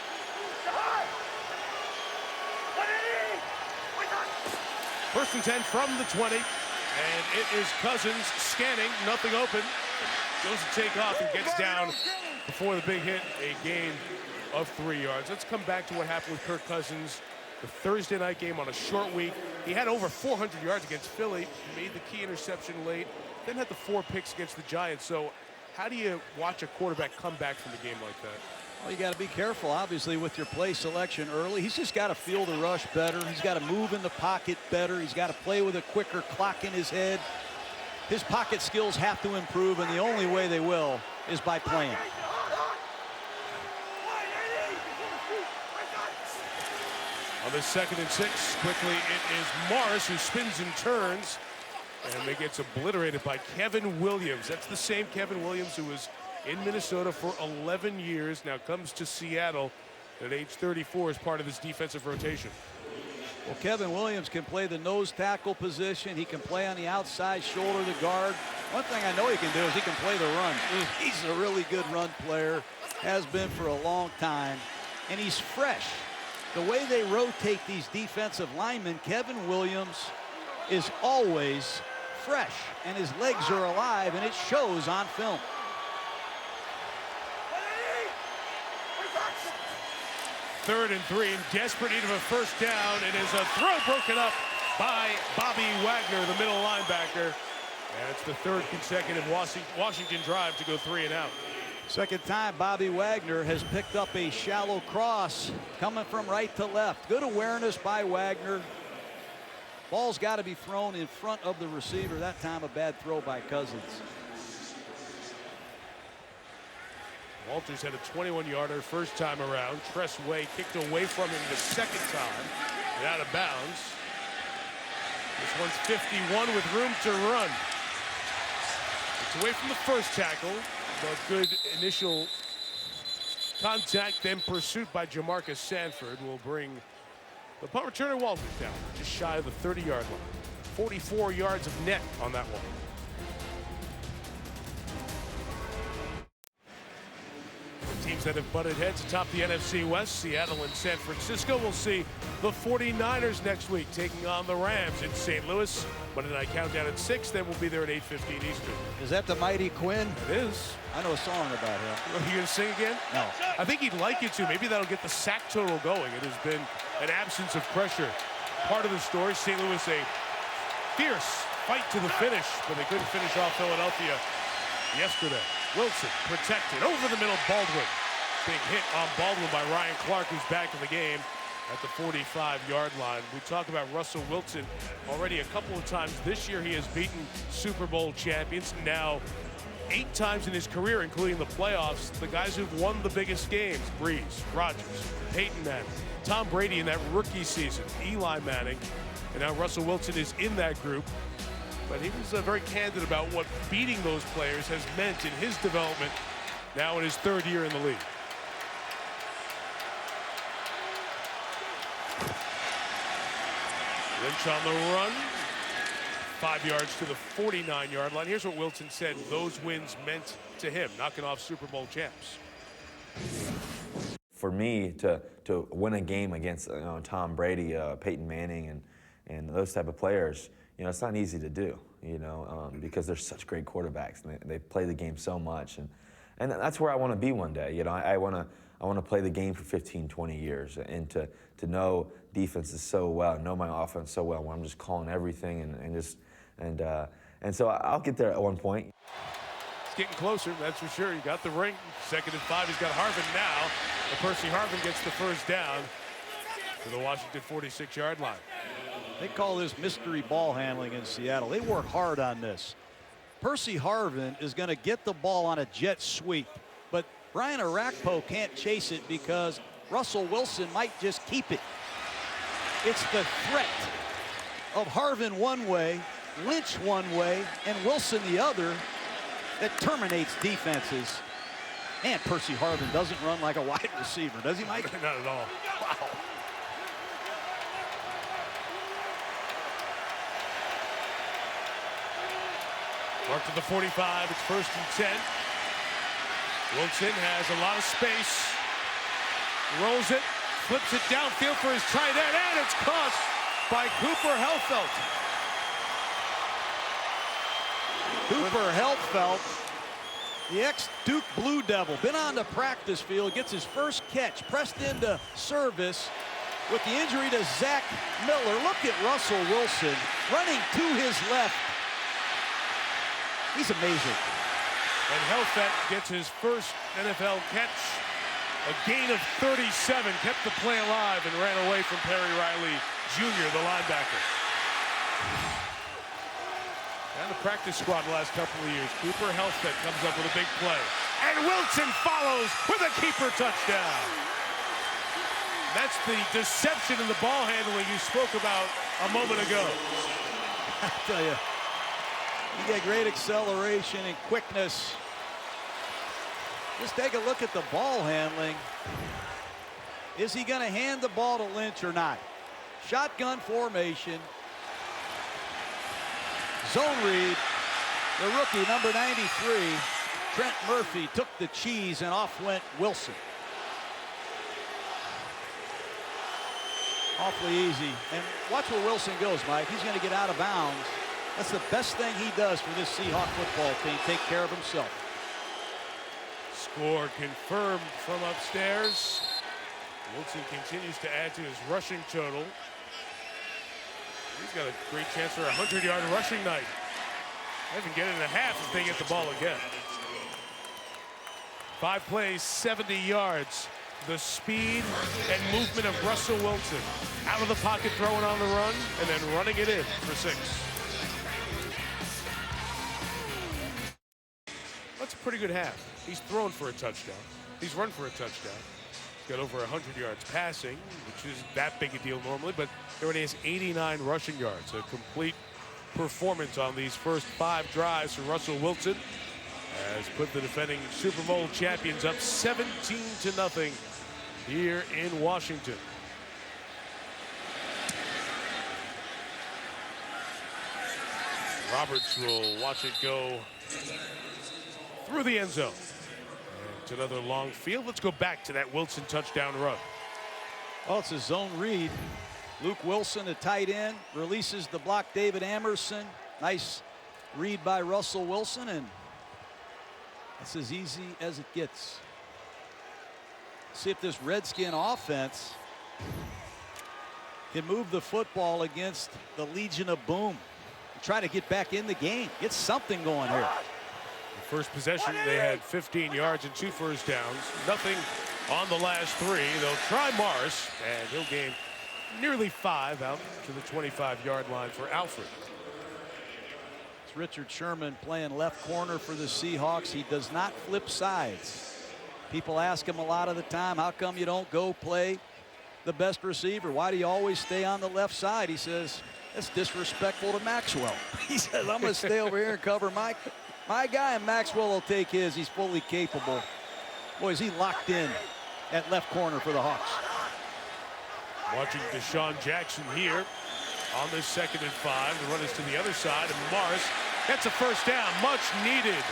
S10: First and 10 from the 20, and it is Cousins scanning, nothing open. Goes to take off and gets down before the big hit, a gain of 3 yards. Let's come back to what happened with Kirk Cousins, the Thursday night game on a short week. He had over 400 yards against Philly, made the key interception late, then had the 4 picks against the Giants. So how do you watch a quarterback come back from a game like that?
S11: Well, you got to be careful, obviously, with your play selection early. He's just got to feel the rush better. He's got to move in the pocket better. He's got to play with a quicker clock in his head. His pocket skills have to improve, and the only way they will is by playing.
S10: On this 2nd and 6, quickly it is Morris who spins and turns, and they gets obliterated by Kevin Williams. That's the same Kevin Williams who was in Minnesota for 11 years, now comes to Seattle at age 34 as part of this defensive rotation.
S11: Well, Kevin Williams can play the nose tackle position. He can play on the outside shoulder, the guard. One thing I know he can do is he can play the run. He's a really good run player, has been for a long time, and he's fresh. The way they rotate these defensive linemen, Kevin Williams is always fresh, and his legs are alive, and it shows on film.
S10: Third and 3, in desperate need of a first down. It is a throw broken up by Bobby Wagner, the middle linebacker. And it's the 3rd consecutive Washington drive to go 3 and out.
S11: Second time Bobby Wagner has picked up a shallow cross coming from right to left. Good awareness by Wagner. Ball's got to be thrown in front of the receiver. That time a bad throw by Cousins.
S10: Walters had a 21-yarder first time around. Tress Way kicked away from him the second time and out of bounds. This one's 51 with room to run. It's away from the first tackle, but good initial contact, then pursuit by Jamarcus Sanford will bring the punt returner Walters down just shy of the 30-yard line. 44 yards of net on that one. Teams that have butted heads atop the NFC West, Seattle and San Francisco. We'll see the 49ers next week taking on the Rams in St. Louis. Monday night countdown at 6, then we'll be there at 8:15 Eastern.
S11: Is that the Mighty Quinn?
S10: It is.
S11: I know a song about him.
S10: Are you going to sing again?
S11: No.
S10: I think he'd like you to. Maybe that'll get the sack total going. It has been an absence of pressure. Part of the story, St. Louis a fierce fight to the finish, but they couldn't finish off Philadelphia yesterday. Wilson protected over the middle. Baldwin being hit on Baldwin by Ryan Clark, who's back in the game at the 45-yard line. We talk about Russell Wilson already a couple of times this year. He has beaten Super Bowl champions now 8 times in his career, including the playoffs. The guys who've won the biggest games: Breeze, Rodgers, Peyton Manning, Tom Brady in that rookie season, Eli Manning, and now Russell Wilson is in that group. But he was very candid about what beating those players has meant in his development now in his 3rd year in the league. Lynch on the run. 5 yards to the 49-yard line. Here's what Wilson said those wins meant to him, knocking off Super Bowl champs.
S15: For me to win a game against Tom Brady, Peyton Manning, and those type of players, it's not easy to do, because they're such great quarterbacks and they play the game so much, and that's where I want to be one day. I want to play the game for 15, 20 years, and to know defenses so well, know my offense so well, where I'm just calling everything and so I'll get there at one point.
S10: It's getting closer, that's for sure. You got the ring. 2nd and 5. He's got Harvin now. And Percy Harvin gets the first down to the Washington 46-yard line.
S11: They call this mystery ball handling in Seattle. They work hard on this. Percy Harvin is going to get the ball on a jet sweep, but Brian Arakpo can't chase it because Russell Wilson might just keep it. It's the threat of Harvin one way, Lynch one way, and Wilson the other that terminates defenses. And Percy Harvin doesn't run like a wide receiver, does he, Mike?
S10: Not at all. Wow. Mark to the 45. It's 1st and 10. Wilson has a lot of space. Rolls it, flips it downfield for his tight end, and it's caught by Cooper Helfelt.
S11: Cooper Helfelt, the ex-Duke Blue Devil, been on the practice field, gets his first catch, pressed into service with the injury to Zach Miller. Look at Russell Wilson running to his left. He's amazing.
S10: And Helfelt gets his first NFL catch. A gain of 37, kept the play alive and ran away from Perry Riley Jr., the linebacker. And the practice squad the last couple of years. Cooper Helfelt comes up with a big play. And Wilson follows with a keeper touchdown. That's the deception in the ball handling you spoke about a moment ago.
S11: I tell you, you get great acceleration and quickness. Just take a look at the ball handling. Is he going to hand the ball to Lynch or not? Shotgun formation. Zone read. The rookie, number 93, Trent Murphy, took the cheese and off went Wilson. Awfully easy. And watch where Wilson goes, Mike. He's going to get out of bounds. That's the best thing he does for this Seahawks football team, take care of himself.
S10: Score confirmed from upstairs. Wilson continues to add to his rushing total. He's got a great chance for a 100-yard rushing night. They can get it in a half if they get the ball again. 5 plays, 70 yards. The speed and movement of Russell Wilson. Out of the pocket, throwing on the run, and then running it in for 6. That's a pretty good half. He's thrown for a touchdown. He's run for a touchdown. He's got over 100 yards passing, which is that big a deal normally, but he already has 89 rushing yards. A complete performance on these first 5 drives for Russell Wilson has put the defending Super Bowl champions up 17-0 here in Washington. Roberts will watch it go through the end zone. And it's another long field. Let's go back to that Wilson touchdown run.
S11: Well, it's a zone read. Luke Wilson, a tight end, releases the block David Amerson. Nice read by Russell Wilson, and that's as easy as it gets. See if this Redskin offense can move the football against the Legion of Boom. Try to get back in the game. Get something going here.
S10: The first possession, they had 15 yards and 2 first downs. Nothing on the last 3. They'll try Morris, and he'll gain nearly 5 out to the 25-yard line for Alfred.
S11: It's Richard Sherman playing left corner for the Seahawks. He does not flip sides. People ask him a lot of the time, how come you don't go play the best receiver? Why do you always stay on the left side? He says, that's disrespectful to Maxwell. He says, I'm going to stay over here and cover my guy, and Maxwell will take his. He's fully capable. Boy, is he locked in at left corner for the Hawks.
S10: Watching Deshaun Jackson here. on this 2nd and 5. The run is to the other side, and Morris gets a first down, much needed.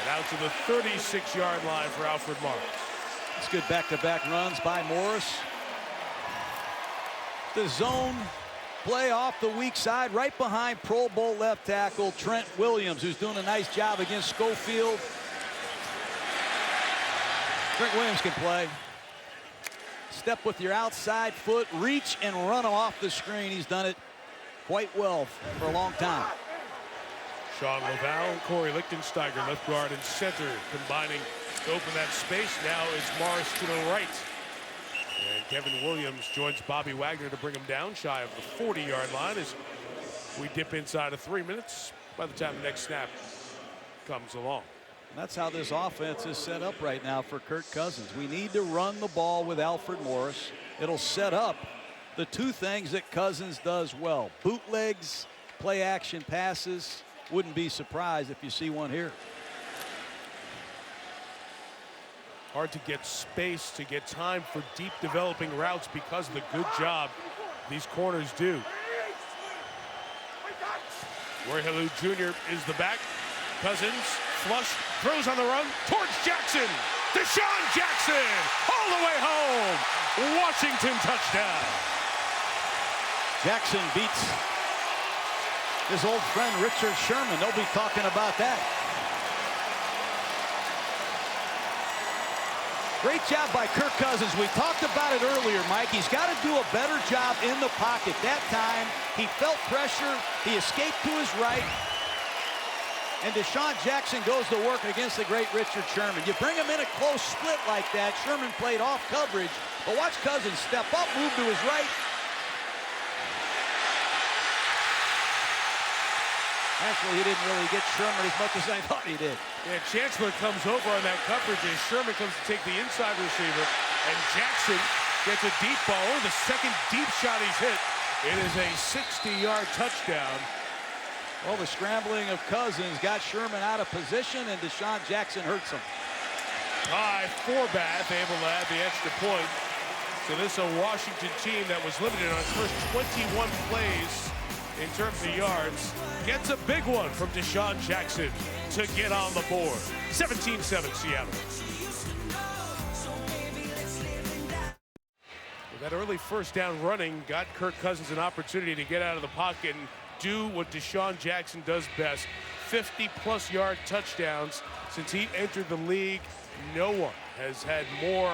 S10: And out to the 36-yard line for Alfred Morris.
S11: It's good back-to-back runs by Morris. The zone play off the weak side, right behind Pro Bowl left tackle Trent Williams, who's doing a nice job against Schofield. Trent Williams can play. Step with your outside foot, reach and run him off the screen. He's done it quite well for a long time.
S10: Sean Laval, Corey Lichtensteiger, left guard and center, combining to open that space. Now it's Morris to the right. And Kevin Williams joins Bobby Wagner to bring him down shy of the 40-yard line as we dip inside of 3 minutes by the time the next snap comes along.
S11: That's how this offense is set up right now for Kirk Cousins. We need to run the ball with Alfred Morris. It'll set up the two things that Cousins does well: bootlegs, play action passes. Wouldn't be surprised if you see one here.
S10: Hard to get space, to get time for deep developing routes because of the good job these corners do. Roy Halou Jr. is the back. Cousins flush, throws on the run towards Jackson. Deshaun Jackson all the way home. Washington touchdown.
S11: Jackson beats his old friend Richard Sherman. They'll be talking about that. Great job by Kirk Cousins. We talked about it earlier, Mike. He's got to do a better job in the pocket. That time, he felt pressure. He escaped to his right. And Deshaun Jackson goes to work against the great Richard Sherman. You bring him in a close split like that. Sherman played off coverage. But watch Cousins step up, move to his right. Actually, he didn't really get Sherman as much as I thought he did.
S10: Yeah, Chancellor comes over on that coverage as Sherman comes to take the inside receiver. And Jackson gets a deep ball, only the second deep shot he's hit. It is a 60-yard touchdown.
S11: Well, the scrambling of Cousins got Sherman out of position, and Deshaun Jackson hurts him.
S10: High Forbath able to add the extra point. So this is a Washington team that was limited on its first 21 plays in terms of yards. Gets a big one from Deshaun Jackson to get on the board. 17-7 Seattle. With that early first down running got Kirk Cousins an opportunity to get out of the pocket and do what Deshaun Jackson does best. 50-plus yard touchdowns since he entered the league. No one has had more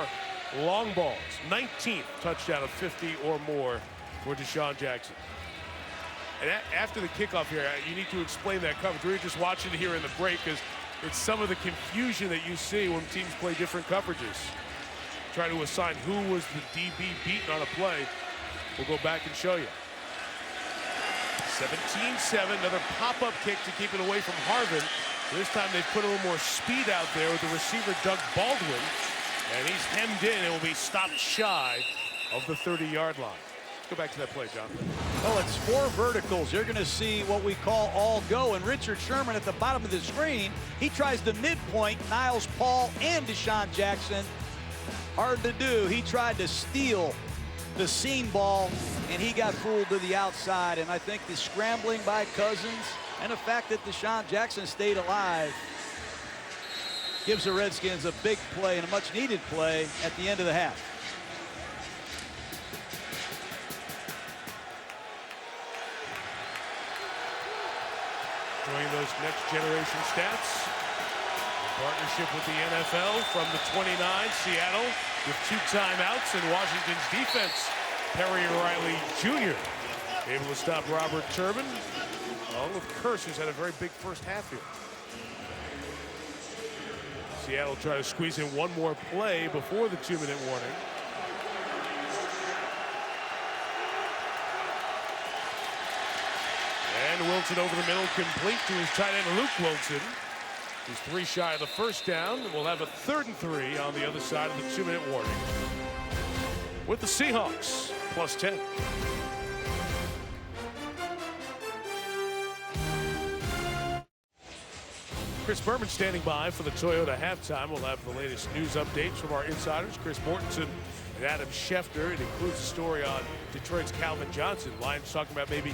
S10: long balls. 19th touchdown of 50 or more for Deshaun Jackson. And after the kickoff here, you need to explain that coverage. We were just watching it here in the break because it's some of the confusion that you see when teams play different coverages. Try to assign who was the DB beaten on a play. We'll go back and show you. 17-7, another pop-up kick to keep it away from Harvin. This time they've put a little more speed out there with the receiver Doug Baldwin. And he's hemmed in and will be stopped shy of the 30-yard line. Let's go back to that play, John.
S11: Well, it's 4 verticals. You're going to see what we call all go. And Richard Sherman at the bottom of the screen, he tries the midpoint, Niles Paul and Deshaun Jackson. Hard to do. He tried to steal the seam ball, and he got fooled to the outside. And I think the scrambling by Cousins and the fact that Deshaun Jackson stayed alive gives the Redskins a big play and a much-needed play at the end of the half.
S10: Enjoying those next generation stats. In partnership with the NFL from the 29, Seattle with 2 timeouts, and Washington's defense, Perry Riley Jr. able to stop Robert Turbin, along with Kearse, who's had a very big first half here. Seattle try to squeeze in one more play before the 2-minute warning. And Wilson over the middle, complete to his tight end Luke Wilson. He's 3 shy of the first down. We'll have a 3rd and 3 on the other side of the 2-minute warning. With the Seahawks, plus 10. Chris Berman standing by for the Toyota halftime. We'll have the latest news updates from our insiders, Chris Mortensen and Adam Schefter. It includes a story on Detroit's Calvin Johnson. Lions talking about maybe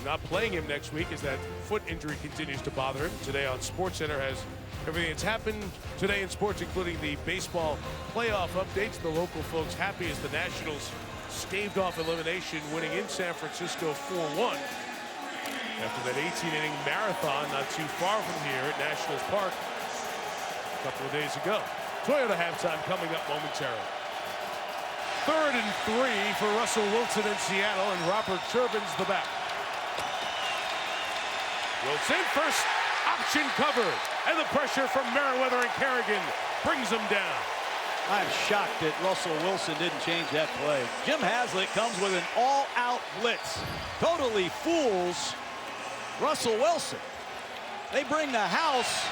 S10: not playing him next week as that foot injury continues to bother him. Today on SportsCenter has everything that's happened today in sports, including the baseball playoff updates. The local folks happy as the Nationals staved off elimination, winning in San Francisco 4-1. After that 18-inning marathon not too far from here at Nationals Park a couple of days ago. Toyota halftime coming up momentarily. 3rd and 3 for Russell Wilson in Seattle, and Robert Turbin's the back. Wilson, first option cover, and the pressure from Merriweather and Kerrigan brings him down.
S11: I'm shocked that Russell Wilson didn't change that play. Jim Haslett comes with an all-out blitz. Totally fools Russell Wilson. They bring the house.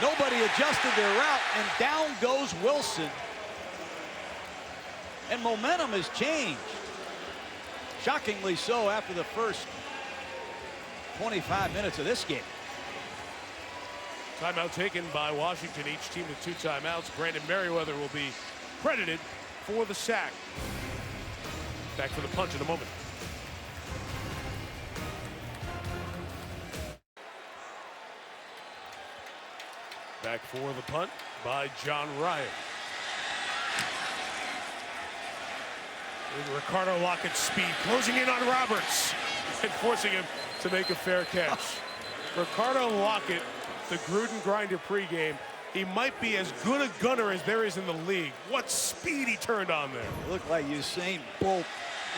S11: Nobody adjusted their route, and down goes Wilson. And momentum has changed. Shockingly so after the first 25 minutes of this game.
S10: Timeout taken by Washington, each team with 2 timeouts. Brandon Merriweather will be credited for the sack. Back for the punch in a moment. Back for the punt by John Ryan. And Ricardo Lockett's speed closing in on Roberts and forcing him to make a fair catch. Ricardo Lockett, the Gruden grinder pregame, he might be as good a gunner as there is in the league. What speed he turned on there.
S11: Looked like Usain Bolt.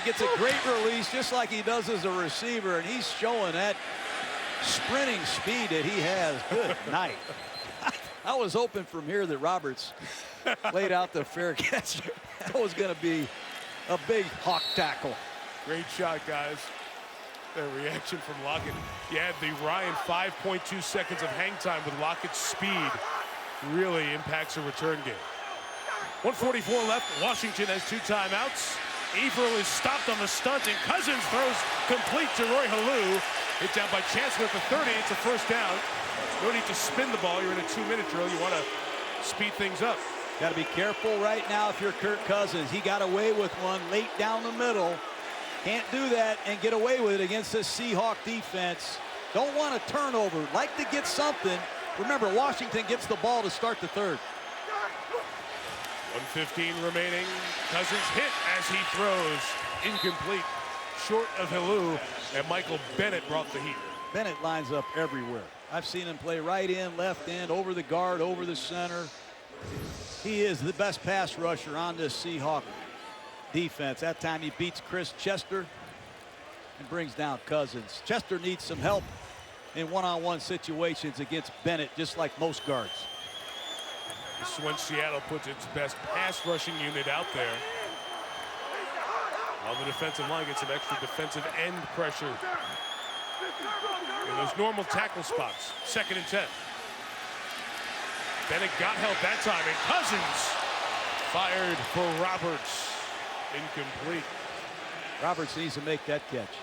S11: He gets a great release just like he does as a receiver, and he's showing that sprinting speed that he has. Good night. I was hoping from here that Roberts laid out the fair catch. That was going to be a big hawk tackle.
S10: Great shot, guys. The reaction from Lockett. You had the Ryan 5.2 seconds of hang time with Lockett's speed. Really impacts a return game. 1:44 left. Washington has 2 timeouts. Averill is stopped on the stunt, and Cousins throws complete to Roy Halou. Hit down by Chancellor at the 30. It's a first down. No need to spin the ball. You're in a 2-minute drill. You want to speed things up.
S11: Got to be careful right now if you're Kirk Cousins. He got away with one late down the middle. Can't do that and get away with it against this Seahawk defense. Don't want a turnover. Like to get something. Remember, Washington gets the ball to start the 3rd.
S10: 1:15 remaining. Cousins hit as he throws. Incomplete. Short of Halou, and Michael Bennett brought the heat.
S11: Bennett lines up everywhere. I've seen him play right in, left end, over the guard, over the center. He is the best pass rusher on this Seahawk defense. That time he beats Chris Chester and brings down Cousins. Chester needs some help in one-on-one situations against Bennett, just like most guards.
S10: This is when Seattle puts its best pass rushing unit out there. On the defensive line, gets some extra defensive end pressure in those normal tackle spots. 2nd and 10. Bennett got help that time, and Cousins fired for Roberts. Incomplete.
S11: Roberts needs to make that catch.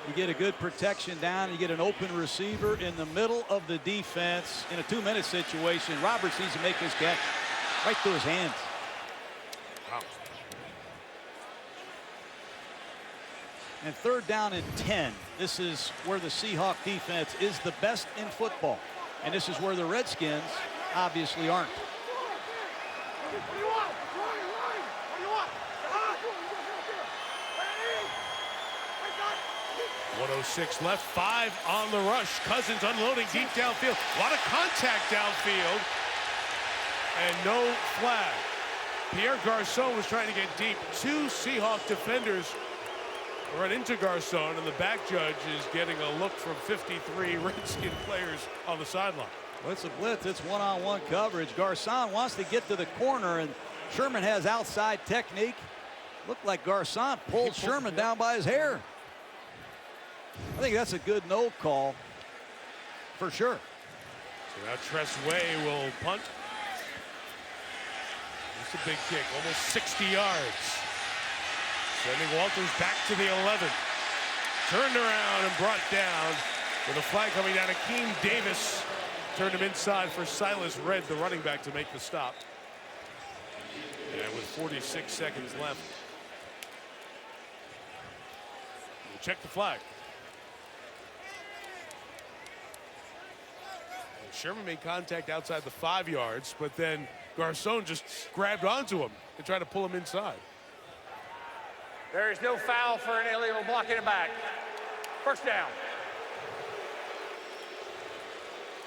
S11: You get a good protection down. You get an open receiver in the middle of the defense in a 2-minute situation. Roberts needs to make his catch right through his hands.
S10: Wow.
S11: And 3rd down and 10. This is where the Seahawk defense is the best in football. And this is where the Redskins obviously aren't.
S10: 1:06 left, 5 on the rush. Cousins unloading deep downfield. A lot of contact downfield, and no flag. Pierre Garçon was trying to get deep. 2 Seahawk defenders run into Garçon, and the back judge is getting a look from 53 Redskin players on the sideline.
S11: Well, it's a blitz. It's one-on-one coverage. Garçon wants to get to the corner, and Sherman has outside technique. Looked like Garçon pulled Sherman down by his hair. I think that's a good no call for sure.
S10: So now Tress Way will punt. It's a big kick, almost 60 yards. Sending Walters back to the 11. Turned around and brought down with a flag coming down. Akeem Davis turned him inside for Silas Redd, the running back, to make the stop. And And with 46 seconds left, we'll check the flag. And Sherman made contact outside the 5 yards, but then Garcon just grabbed onto him and tried to pull him inside.
S1: There is no foul for an illegal blocking it back. First down.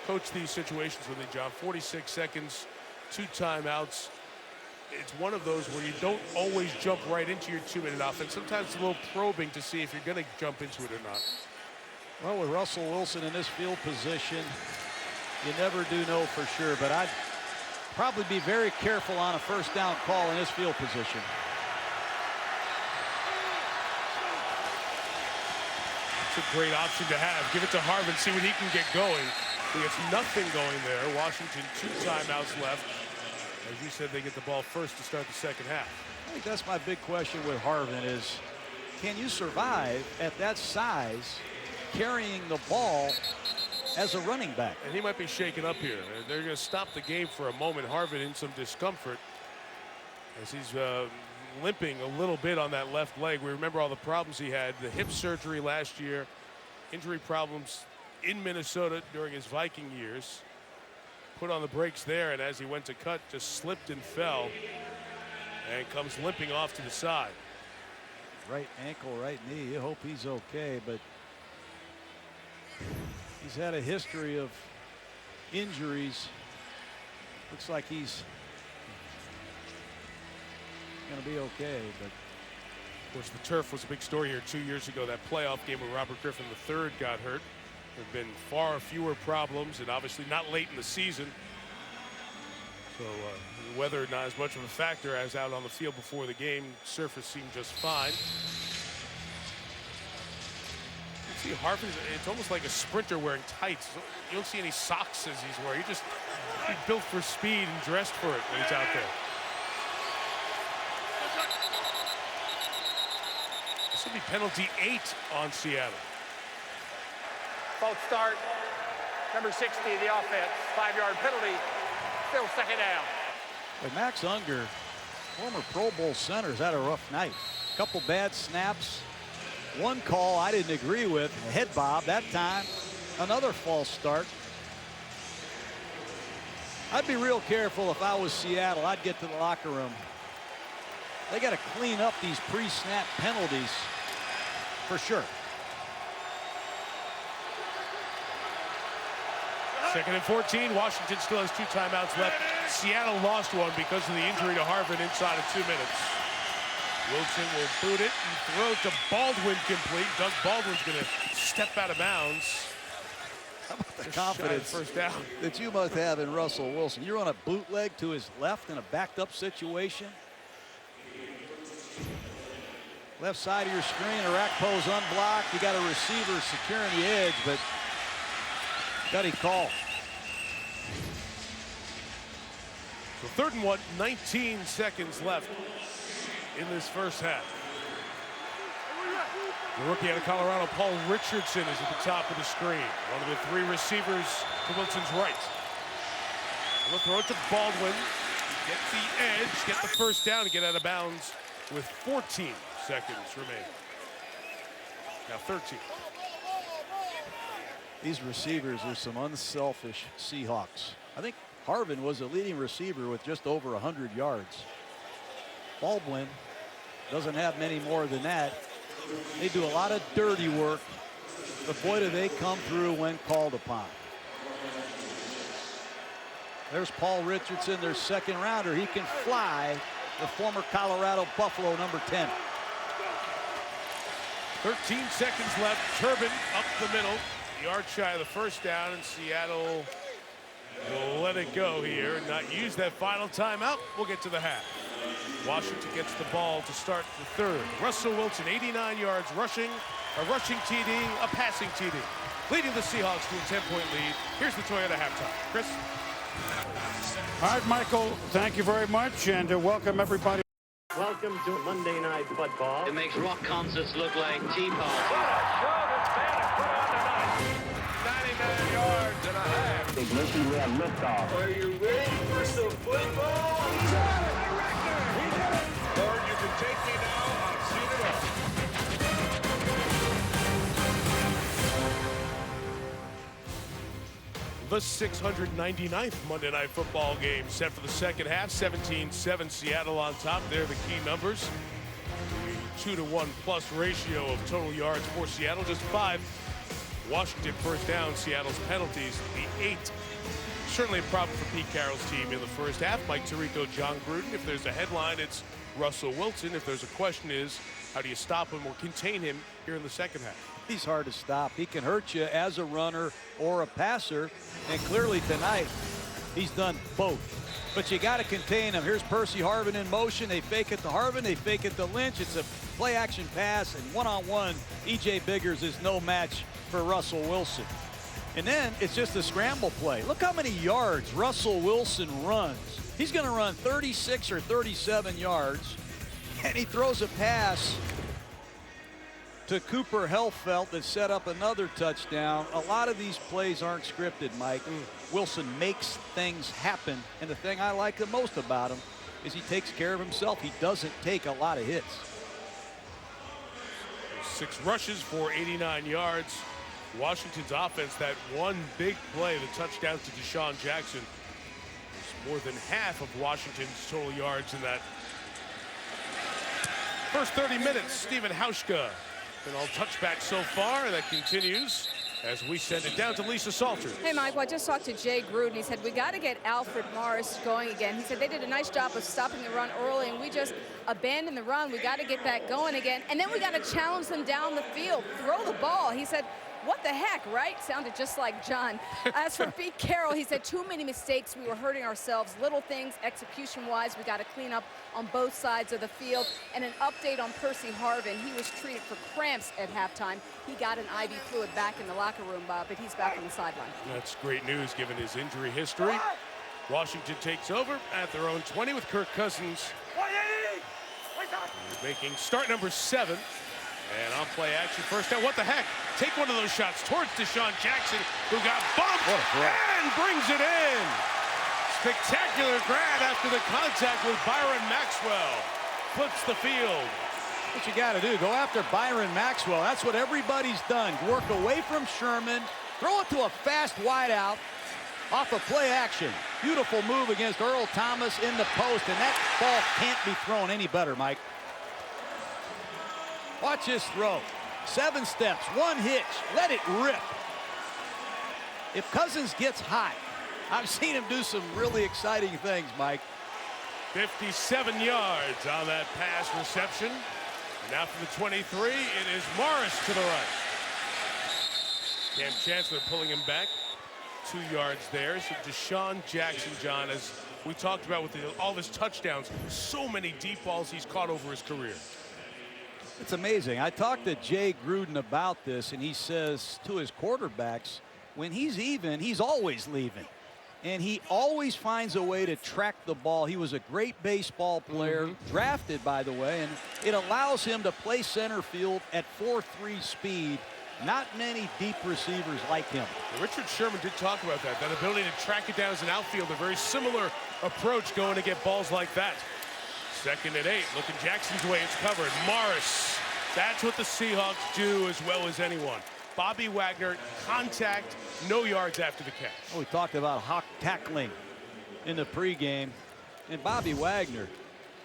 S10: Coach these situations with me, John. 46 seconds, 2 timeouts. It's one of those where you don't always jump right into your 2-minute offense. Sometimes it's a little probing to see if you're going to jump into it or not.
S11: Well, with Russell Wilson in this field position, you never do know for sure, but I'd probably be very careful on a first down call in his field position.
S10: It's a great option to have. Give it to Harvin, see what he can get going. He gets nothing going there. Washington 2 timeouts left. As you said, they get the ball first to start the second half.
S11: I think that's my big question with Harvin is, can you survive at that size carrying the ball as a running back?
S10: And he might be shaken up here. They're going to stop the game for a moment. Harvin in some discomfort as he's limping a little bit on that left leg. We remember all the problems he had, the hip surgery last year, injury problems in Minnesota during his Viking years. Put on the brakes there, and as he went to cut, just slipped and fell and comes limping off to the side.
S11: Right ankle, right knee. You hope he's okay, but he's had a history of injuries. Looks like he's going to be okay, but
S10: of course the turf was a big story here 2 years ago. That playoff game where Robert Griffin III got hurt. There have been far fewer problems, and obviously not late in the season. So weather not as much of a factor as out on the field before the game. Surface seemed just fine. You see Harvin, it's almost like a sprinter wearing tights. You don't see any socks as he's wearing. He's built for speed and dressed for it when he's out there. This will be penalty 8 on Seattle.
S1: False start. Number 60, the offense. 5-yard penalty. Still second down.
S11: But Max Unger, former Pro Bowl center, has had a rough night. A couple bad snaps. One call I didn't agree with, a head bob that time. Another false start. I'd be real careful if I was Seattle. I'd get to the locker room. They got to clean up these pre-snap penalties for sure.
S10: Second and 14. Washington still has 2 timeouts left. Seattle lost one because of the injury to Harvin inside of 2 minutes. Wilson will boot it and throw it to Baldwin complete. Doug Baldwin's going to step out of bounds.
S11: How about the confidence
S10: first down
S11: that you must have in Russell Wilson? You're on a bootleg to his left in a backed up situation. Left side of your screen, Arakpo's unblocked. You got a receiver securing the edge, but gutty call.
S10: So 3rd and 1, 19 seconds left in this first half. The rookie out of Colorado, Paul Richardson, is at the top of the screen. One of the 3 receivers to Wilson's right. We'll throw it to Baldwin. Get the edge, get the first down, and get out of bounds with 14 seconds remaining. Now 13.
S11: These receivers are some unselfish Seahawks. I think Harvin was a leading receiver with just over 100 yards. Baldwin doesn't have many more than that. They do a lot of dirty work, but boy, do they come through when called upon. There's Paul Richardson, their 2nd rounder. He can fly, the former Colorado Buffalo number 10.
S10: 13 seconds left. Turbin up the middle. Yard shy of the first down, and Seattle will let it go here and not use that final timeout. We'll get to the half. Washington gets the ball to start the 3rd. Russell Wilson, 89 yards rushing, a rushing TD, a passing TD, leading the Seahawks to a 10-point lead. Here's the Toyota halftime. Chris?
S16: All right, Michael, thank you very much, and welcome everybody.
S2: Welcome to Monday Night Football.
S4: It makes rock concerts look like tea parties.
S3: 99 yards and a half.
S9: Ignition, we have liftoff.
S3: Are you ready for some football? He's got it. You can take me now. I've seen it all.
S10: The 699th Monday Night Football game set for the second half. 17-7 Seattle on top. There are the key numbers. The 2-to-1 plus ratio of total yards for Seattle. Just 5 Washington first down. Seattle's penalties, the 8. Certainly a problem for Pete Carroll's team in the first half. Mike Tirico, John Gruden. If there's a headline, it's Russell Wilson. If there's a question is, how do you stop him or contain him here in the second half?
S17: He's hard to stop. He can hurt you as a runner or a passer. And clearly tonight, he's done both. But you got to contain him. Here's Percy Harvin in motion. They fake it to Harvin. They fake it to Lynch. It's a play-action pass. And one-on-one, E.J. Biggers is no match for Russell Wilson. And then it's just a scramble play. Look how many yards Russell Wilson runs. He's going to run 36 or 37 yards. And he throws a pass to Cooper Helfelt that set up another touchdown. A lot of these plays aren't scripted, Mike. Wilson makes things happen. And the thing I like the most about him is he takes care of himself. He doesn't take a lot of hits.
S10: 6 rushes for 89 yards. Washington's offense, that one big play, the touchdown to Deshaun Jackson, is more than half of Washington's total yards in that first 30 minutes. Stephen Hauschka been all touchbacks so far, and that continues as we send it down to Lisa Salter.
S12: Hey, Mike, well, I just talked to Jay Gruden. He said, we got to get Alfred Morris going again. He said they did a nice job of stopping the run early, and we just abandoned the run. We got to get that going again. And then we got to challenge them down the field, throw the ball. He said, what the heck, right? Sounded just like John. As for Pete Carroll, he said too many mistakes. We were hurting ourselves. Little things, execution-wise, we got to clean up on both sides of the field. And an update on Percy Harvin. He was treated for cramps at halftime. He got an IV fluid back in the locker room, but he's back on the sideline.
S10: That's great news given his injury history. Washington takes over at their own 20 with Kirk Cousins making start number 7. And on play action, first down. What the heck? Take one of those shots towards Deshaun Jackson, who got bumped and brings it in. Spectacular grab after the contact with Byron Maxwell. Flips the field.
S17: What you got to do, go after Byron Maxwell. That's what everybody's done. Work away from Sherman, throw it to a fast wideout off of play action. Beautiful move against Earl Thomas in the post, and that ball can't be thrown any better, Mike. Watch his throw. 7 steps, 1 hitch, let it rip. If Cousins gets hot, I've seen him do some really exciting things, Mike.
S10: 57 yards on that pass reception. Now from the 23, it is Morris to the right. Cam Chancellor pulling him back 2 yards there. So Deshaun Jackson, John, as we talked about with all his touchdowns, so many deep balls he's caught over his career.
S17: It's amazing. I talked to Jay Gruden about this, and he says to his quarterbacks, when he's even, he's always leaving. And he always finds a way to track the ball. He was a great baseball player, drafted, by the way, and it allows him to play center field at 4.3 speed. Not many deep receivers like him.
S10: Richard Sherman did talk about that ability to track it down as an outfielder. Very similar approach going to get balls like that. 2nd and 8, looking Jackson's way, it's covered. Morris, that's what the Seahawks do as well as anyone. Bobby Wagner, contact, no yards after the catch.
S17: We talked about hawk tackling in the pregame. And Bobby Wagner,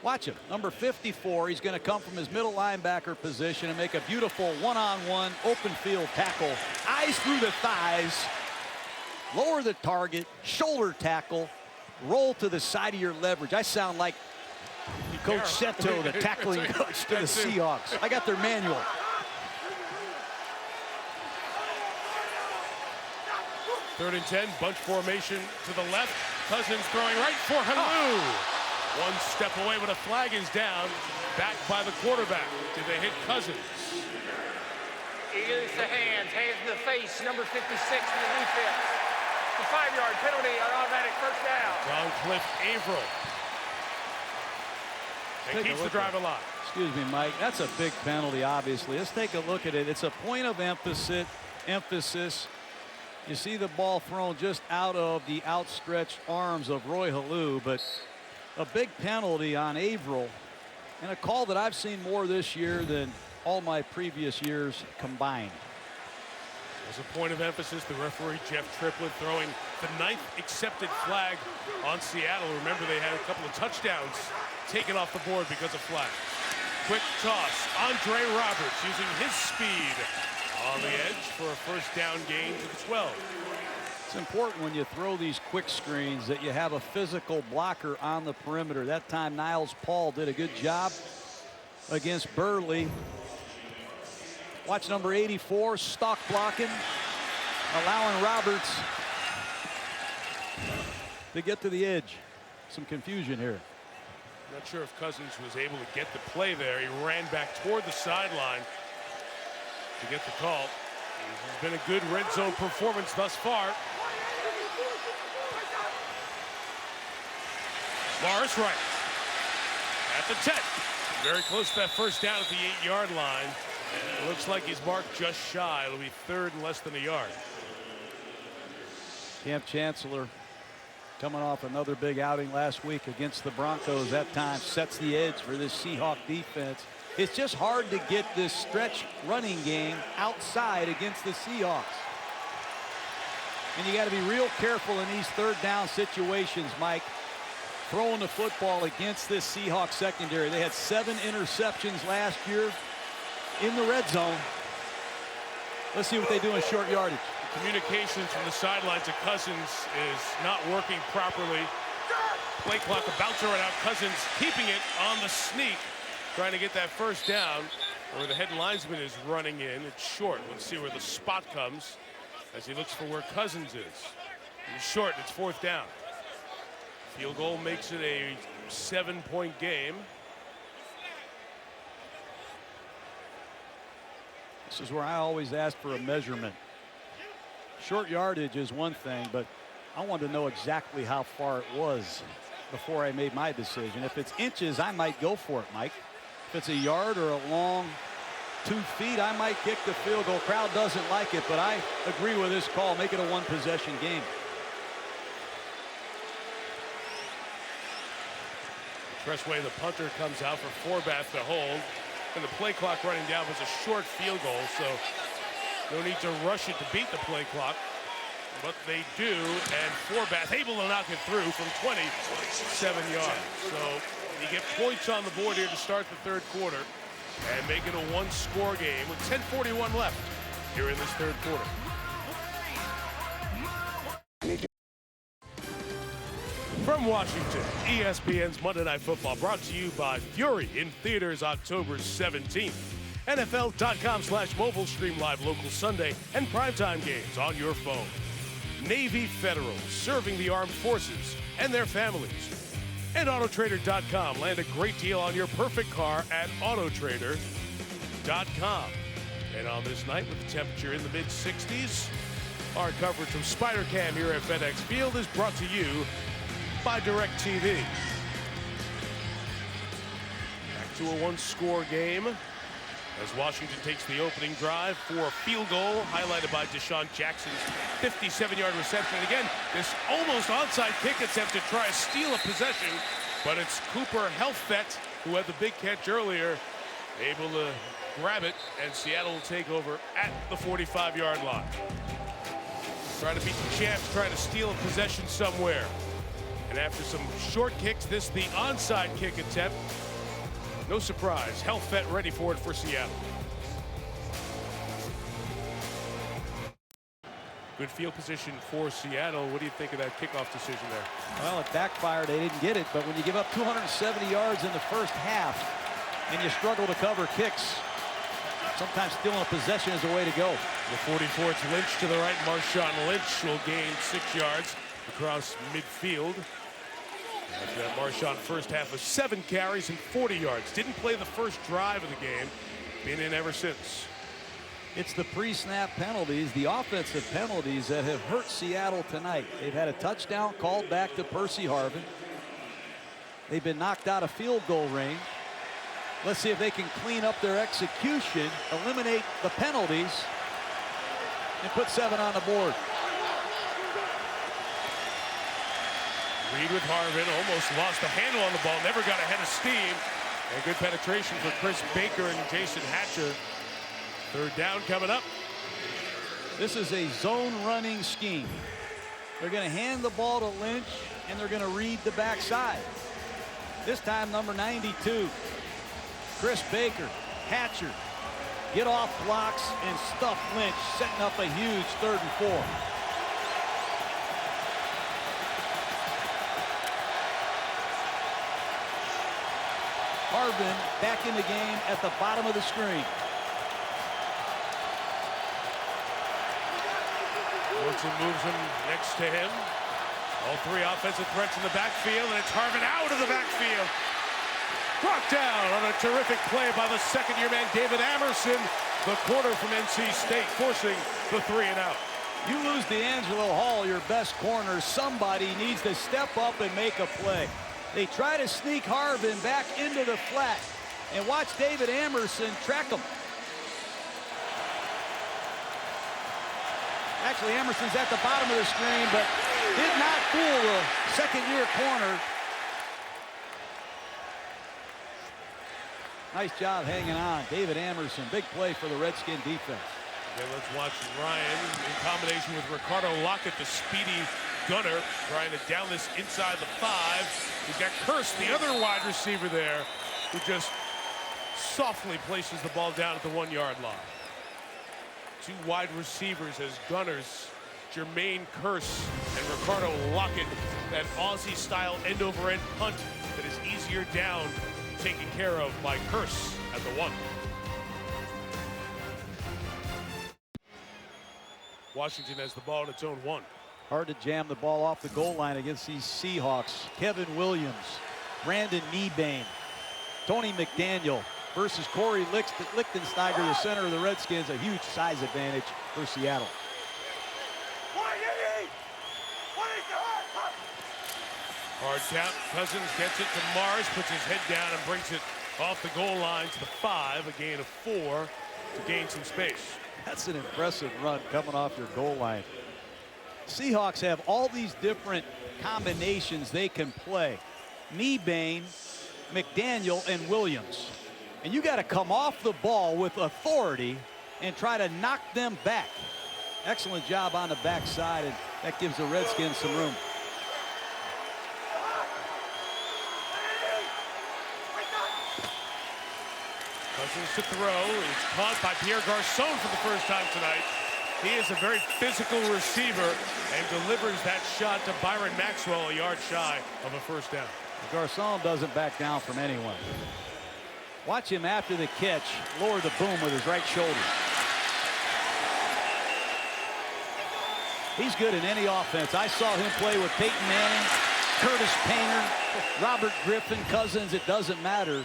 S17: watch him, number 54, he's going to come from his middle linebacker position and make a beautiful one-on-one open field tackle. Eyes through the thighs, lower the target, shoulder tackle, roll to the side of your leverage. I sound like Coach Seto, the tackling coach to the Seahawks. I got their manual.
S10: Third and 10, bunch formation to the left. Cousins throwing right for Halou. 1 step away, but a flag is down. Backed by the quarterback. Did they hit Cousins?
S1: He uses the hands to the face, number 56 in the defense. The 5-yard penalty on automatic first down.
S10: John Cliff Averill. And keeps the drive alive.
S17: Excuse me, Mike. That's a big penalty, obviously. Let's take a look at it. It's a point of emphasis. You see the ball thrown just out of the outstretched arms of Roy Halou, but a big penalty on Averill. And a call that I've seen more this year than all my previous years combined.
S10: As a point of emphasis, the referee, Jeff Triplett, throwing the 9th accepted flag on Seattle. Remember, they had a couple of touchdowns taken off the board because of flags. Quick toss. Andre Roberts using his speed on the edge for a first down gain to the 12.
S17: It's important when you throw these quick screens that you have a physical blocker on the perimeter. That time, Niles Paul did a good job against Burley. Watch number 84, stock blocking, allowing Roberts to get to the edge. Some confusion here.
S10: Not sure if Cousins was able to get the play there. He ran back toward the sideline to get the call. It's been a good red zone performance thus far. Morris right at the 10. Very close to that first down at the 8-yard line. It looks like he's marked just shy. It'll be third and less than a yard.
S17: Camp Chancellor coming off another big outing last week against the Broncos. That time sets the edge for this Seahawk defense. It's just hard to get this stretch running game outside against the Seahawks. And you got to be real careful in these third down situations, Mike. Throwing the football against this Seahawks secondary. They had 7 interceptions last year in the red zone. Let's see what they do in short yardage.
S10: Communications from the sideline to Cousins is not working properly. Play clock about to run out. Cousins keeping it on the sneak, trying to get that first down. Where the head linesman is running in. It's short. Let's see where the spot comes as he looks for where Cousins is. It's short. It's 4th down. Field goal makes it a 7-point game.
S17: This is where I always ask for a measurement. Short yardage is one thing, but I want to know exactly how far it was before I made my decision. If it's inches, I might go for it, Mike. If it's a yard or a long 2 feet, I might kick the field goal. Crowd doesn't like it, but I agree with this call. Make it a 1-possession game.
S10: Tressway, the punter, comes out for Forbath to hold. And the play clock running down was a short field goal, so no need to rush it to beat the play clock. But they do, and Forbath able to knock it through from 27 yards. So you get points on the board here to start the third quarter and make it a 1-score game with 10:41 left here in this third quarter. From Washington, ESPN's Monday Night Football brought to you by Fury in theaters October 17th. NFL.com/mobile stream live local Sunday and primetime games on your phone. Navy Federal, serving the armed forces and their families. And Autotrader.com. Land a great deal on your perfect car at Autotrader.com. And on this night with the temperature in the mid-60s, our coverage from Spider Cam here at FedEx Field is brought to you by DirecTV. Back to a 1-score game as Washington takes the opening drive for a field goal, highlighted by Deshaun Jackson's 57-yard reception. And again, this almost onside kick attempt to try to steal a possession, but it's Cooper Helfet, who had the big catch earlier, able to grab it, and Seattle will take over at the 45-yard line. Trying to beat the champs, trying to steal a possession somewhere. And after some short kicks, this the onside kick attempt. No surprise, Helfet ready for it for Seattle. Good field position for Seattle. What do you think of that kickoff decision there?
S17: Well, it backfired. They didn't get it, but when you give up 270 yards in the first half and you struggle to cover kicks, sometimes stealing a possession is the way to go.
S10: The 44th Lynch to the right. Marshawn Lynch will gain 6 yards across midfield. After that, Marshawn first half of 7 carries and 40 yards. Didn't play the first drive of the game. Been in ever since.
S17: It's the pre-snap penalties, the offensive penalties that have hurt Seattle tonight. They've had a touchdown called back to Percy Harvin. They've been knocked out of field goal range. Let's see if they can clean up their execution, eliminate the penalties, and put 7 on the board.
S10: Reed with Harvin, almost lost the handle on the ball, never got ahead of steam. And good penetration for Chris Baker and Jason Hatcher. Third down coming up.
S17: This is a zone running scheme. They're going to hand the ball to Lynch, and they're going to read the backside. This time, number 92, Chris Baker, Hatcher, get off blocks and stuff Lynch, setting up a huge 3rd and 4. Harbin back in the game at the bottom of the screen.
S10: Wilson moves him next to him. All three offensive threats in the backfield, and it's Harbin out of the backfield. Brought down on a terrific play by the second-year man, David Amerson, the corner from NC State, forcing the 3 and out.
S17: You lose D'Angelo Hall, your best corner. Somebody needs to step up and make a play. They try to sneak Harbin back into the flat, and watch David Amerson track him. Actually, Emerson's at the bottom of the screen, but did not fool the second-year corner. Nice job hanging on. David Amerson, big play for the Redskin defense.
S10: Okay, let's watch Ryan in combination with Ricardo Lockett, the speedy gunner, trying to down this inside the 5. He's got Curse, the other wide receiver there, who just softly places the ball down at the 1-yard line. 2 wide receivers as gunners, Jermaine Curse and Ricardo Lockett, that Aussie-style end-over-end punt that is easier down, taken care of by Curse at the 1. Washington has the ball at its own 1.
S17: Hard to jam the ball off the goal line against these Seahawks. Kevin Williams, Brandon Mebane, Tony McDaniel versus Corey Lichtensteiger, the center of the Redskins. A huge size advantage for Seattle.
S10: Hard count. Cousins gets it to Morris, puts his head down and brings it off the goal line to the 5, a gain of 4 to gain some space.
S17: That's an impressive run coming off your goal line. Seahawks have all these different combinations they can play. Mebane, McDaniel, and Williams. And you got to come off the ball with authority and try to knock them back. Excellent job on the backside, and that gives the Redskins some room.
S10: Cousins to throw. It's caught by Pierre Garçon for the first time tonight. He is a very physical receiver and delivers that shot to Byron Maxwell, a yard shy of a first down.
S17: Garçon doesn't back down from anyone. Watch him after the catch lower the boom with his right shoulder. He's good in any offense. I saw him play with Peyton Manning, Curtis Painter, Robert Griffin, Cousins. It doesn't matter.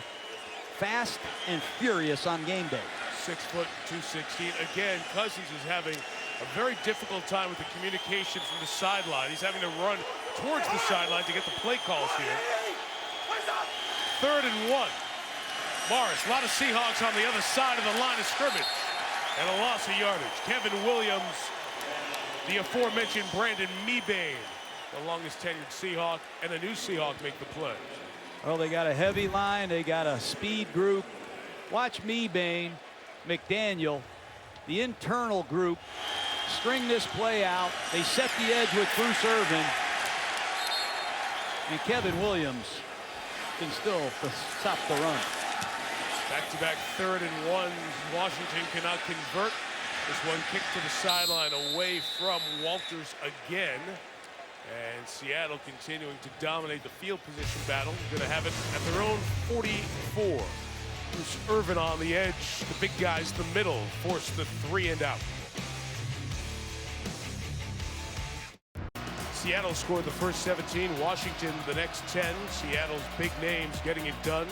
S17: Fast and furious on game day.
S10: 6 foot 216. Again, Cousins is having a very difficult time with the communication from the sideline. He's having to run towards the sideline to get the play calls here. 3rd and 1. Morris, a lot of Seahawks on the other side of the line of scrimmage. And a loss of yardage. Kevin Williams, the aforementioned Brandon Mebane, the longest tenured Seahawk, and a new Seahawk make the play.
S17: Well, they got a heavy line. They got a speed group. Watch Mebane, McDaniel, the internal group, string this play out. They set the edge with Bruce Irvin. And Kevin Williams can still stop the run.
S10: Back-to-back 3rd and 1. Washington cannot convert. This one kicked to the sideline away from Walters again. And Seattle continuing to dominate the field position battle. Going to have it at their own 44. Bruce Irvin on the edge. The big guys in the middle force the 3 and out. Seattle scored the first 17. Washington the next 10. Seattle's big names getting it done.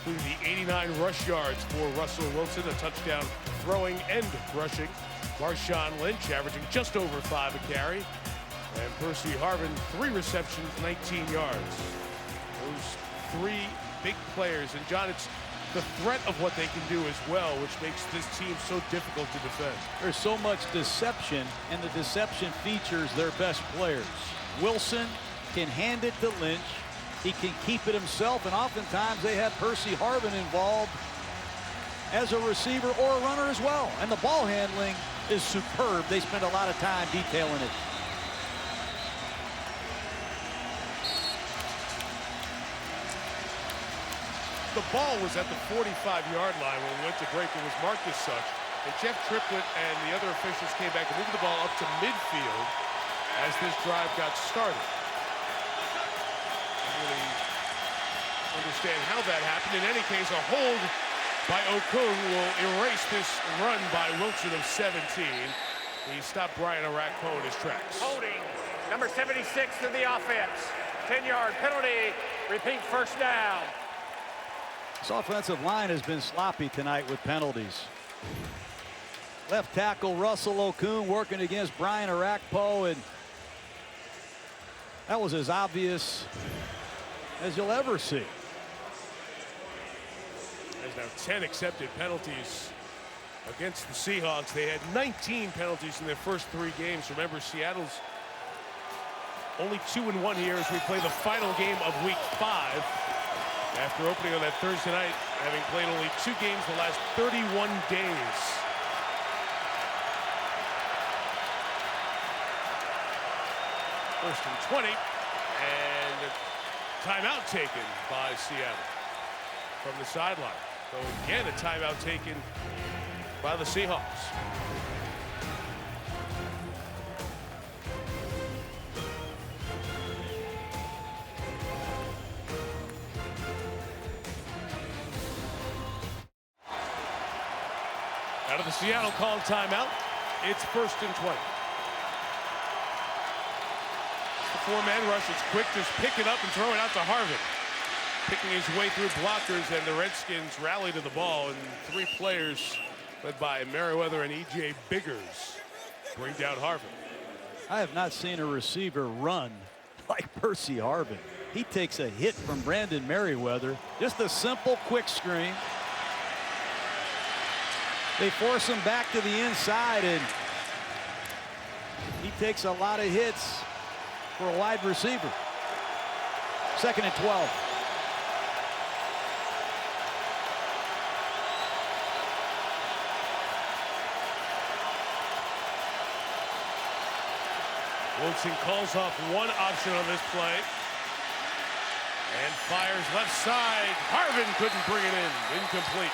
S10: Including the 89 rush yards for Russell Wilson. A touchdown throwing and rushing. Marshawn Lynch averaging just over 5 a carry. And Percy Harvin, 3 receptions, 19 yards. Those 3 big players. And John, it's the threat of what they can do as well, which makes this team so difficult to defend.
S17: There's so much deception, and the deception features their best players. Wilson can hand it to Lynch. He can keep it himself, and oftentimes they have Percy Harvin involved as a receiver or a runner as well. And the ball handling is superb. They spend a lot of time detailing it.
S10: The ball was at the 45-yard line when we went to break. It was marked as such. And Jeff Triplett and the other officials came back and moved the ball up to midfield as this drive got started. I really understand how that happened. In any case, a hold by Okung will erase this run by Wilson of 17. He stopped Brian Arakpo in his tracks.
S1: Holding, number 76 to the offense. 10-yard penalty, repeat first down.
S17: This offensive line has been sloppy tonight with penalties. Left tackle Russell Okung working against Brian Arakpo, and that was as obvious as you'll ever see.
S10: There's now 10 accepted penalties against the Seahawks. They had 19 penalties in their first 3 games. Remember, Seattle's only 2-1 here as we play the final game of Week 5. After opening on that Thursday night, having played only 2 games the last 31 days. First and 20, and a timeout taken by Seattle from the sideline. So again, a timeout taken by the Seahawks. Out of the Seattle called timeout, it's first and 20. The 4-man rush, it's quick, just pick it up and throw it out to Harvin. Picking his way through blockers, and the Redskins rally to the ball, and 3 players led by Merriweather and E.J. Biggers bring down Harvin.
S17: I have not seen a receiver run like Percy Harvin. He takes a hit from Brandon Merriweather. Just a simple quick screen. They force him back to the inside, and he takes a lot of hits for a wide receiver. Second and 12.
S10: Wilson calls off one option on this play and fires left side. Harvin couldn't bring it in. Incomplete.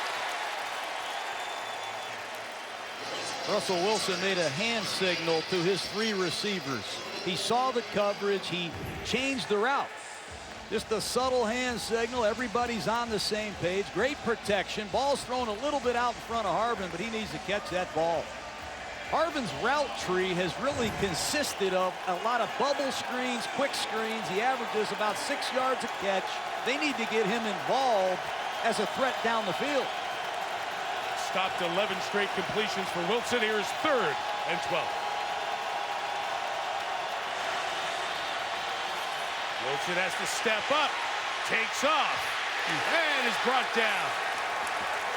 S17: Russell Wilson made a hand signal to his 3 receivers. He saw the coverage. He changed the route. Just a subtle hand signal. Everybody's on the same page. Great protection. Ball's thrown a little bit out in front of Harvin, but he needs to catch that ball. Harvin's route tree has really consisted of a lot of bubble screens, quick screens. He averages about 6 yards a catch. They need to get him involved as a threat down the field.
S10: Stopped 11 straight completions for Wilson. Here's third and 12. Wilson has to step up, takes off, and is brought down.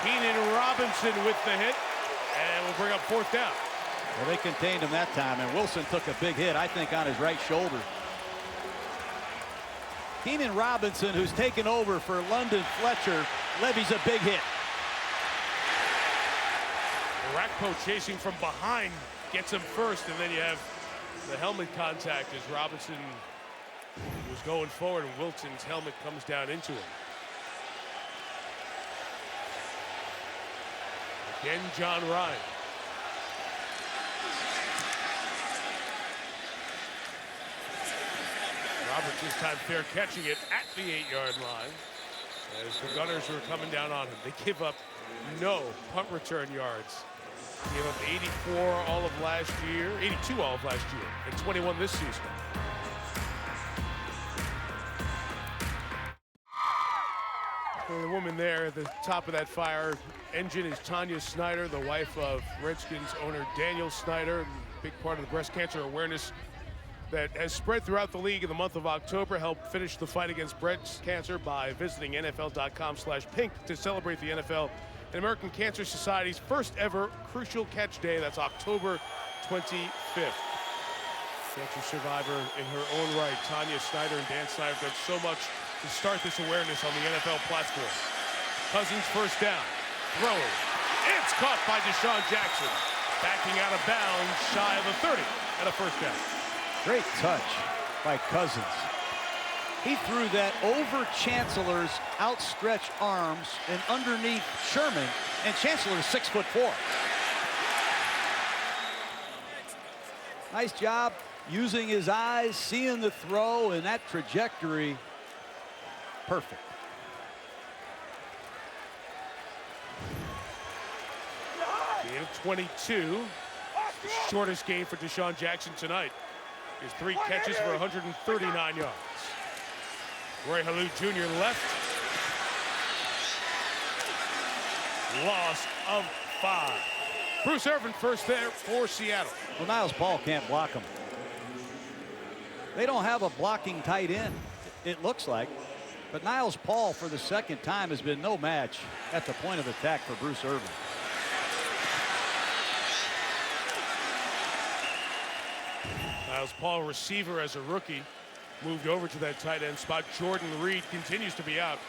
S10: Keenan Robinson with the hit, and will bring up 4th down.
S17: Well, they contained him that time, and Wilson took a big hit, I think, on his right shoulder. Keenan Robinson, who's taken over for London Fletcher, levies a big hit.
S10: Arakpo chasing from behind, gets him first, and then you have the helmet contact as Robinson was going forward, and Wilson's helmet comes down into him. Again, John Ryan. Roberts this time fair catching it at the 8-yard line as the Gunners were coming down on him. They give up no punt return yards. Gave up 84 all of last year, 82 all of last year, and 21 this season. And the woman there at the top of that fire engine is Tanya Snyder, the wife of Redskins owner Daniel Snyder. Big part of the breast cancer awareness that has spread throughout the league in the month of October. Helped finish the fight against breast cancer by visiting NFL.com/pink to celebrate the NFL and American Cancer Society's first ever Crucial Catch Day. That's October 25th. Cancer survivor in her own right, Tanya Snyder and Dan Snyder have done so much to start this awareness on the NFL platform. Cousins first down. Throwing. It's caught by Deshaun Jackson. Backing out of bounds, shy of the 30, and a first down.
S17: Great touch by Cousins. He threw that over Chancellor's outstretched arms and underneath Sherman, and Chancellor is 6'4". Nice job using his eyes, seeing the throw, and that trajectory. Perfect.
S10: Gain of 22. The shortest game for Deshaun Jackson tonight. His 3 catches for 139 yards. Roy Halou Jr. left. Loss of 5. Bruce Irvin first there for Seattle.
S17: Well, Niles Paul can't block him. They don't have a blocking tight end, it looks like. But Niles Paul, for the second time, has been no match at the point of attack for Bruce Irvin.
S10: Niles Paul, receiver as a rookie, moved over to that tight end spot. Jordan Reed continues to be out.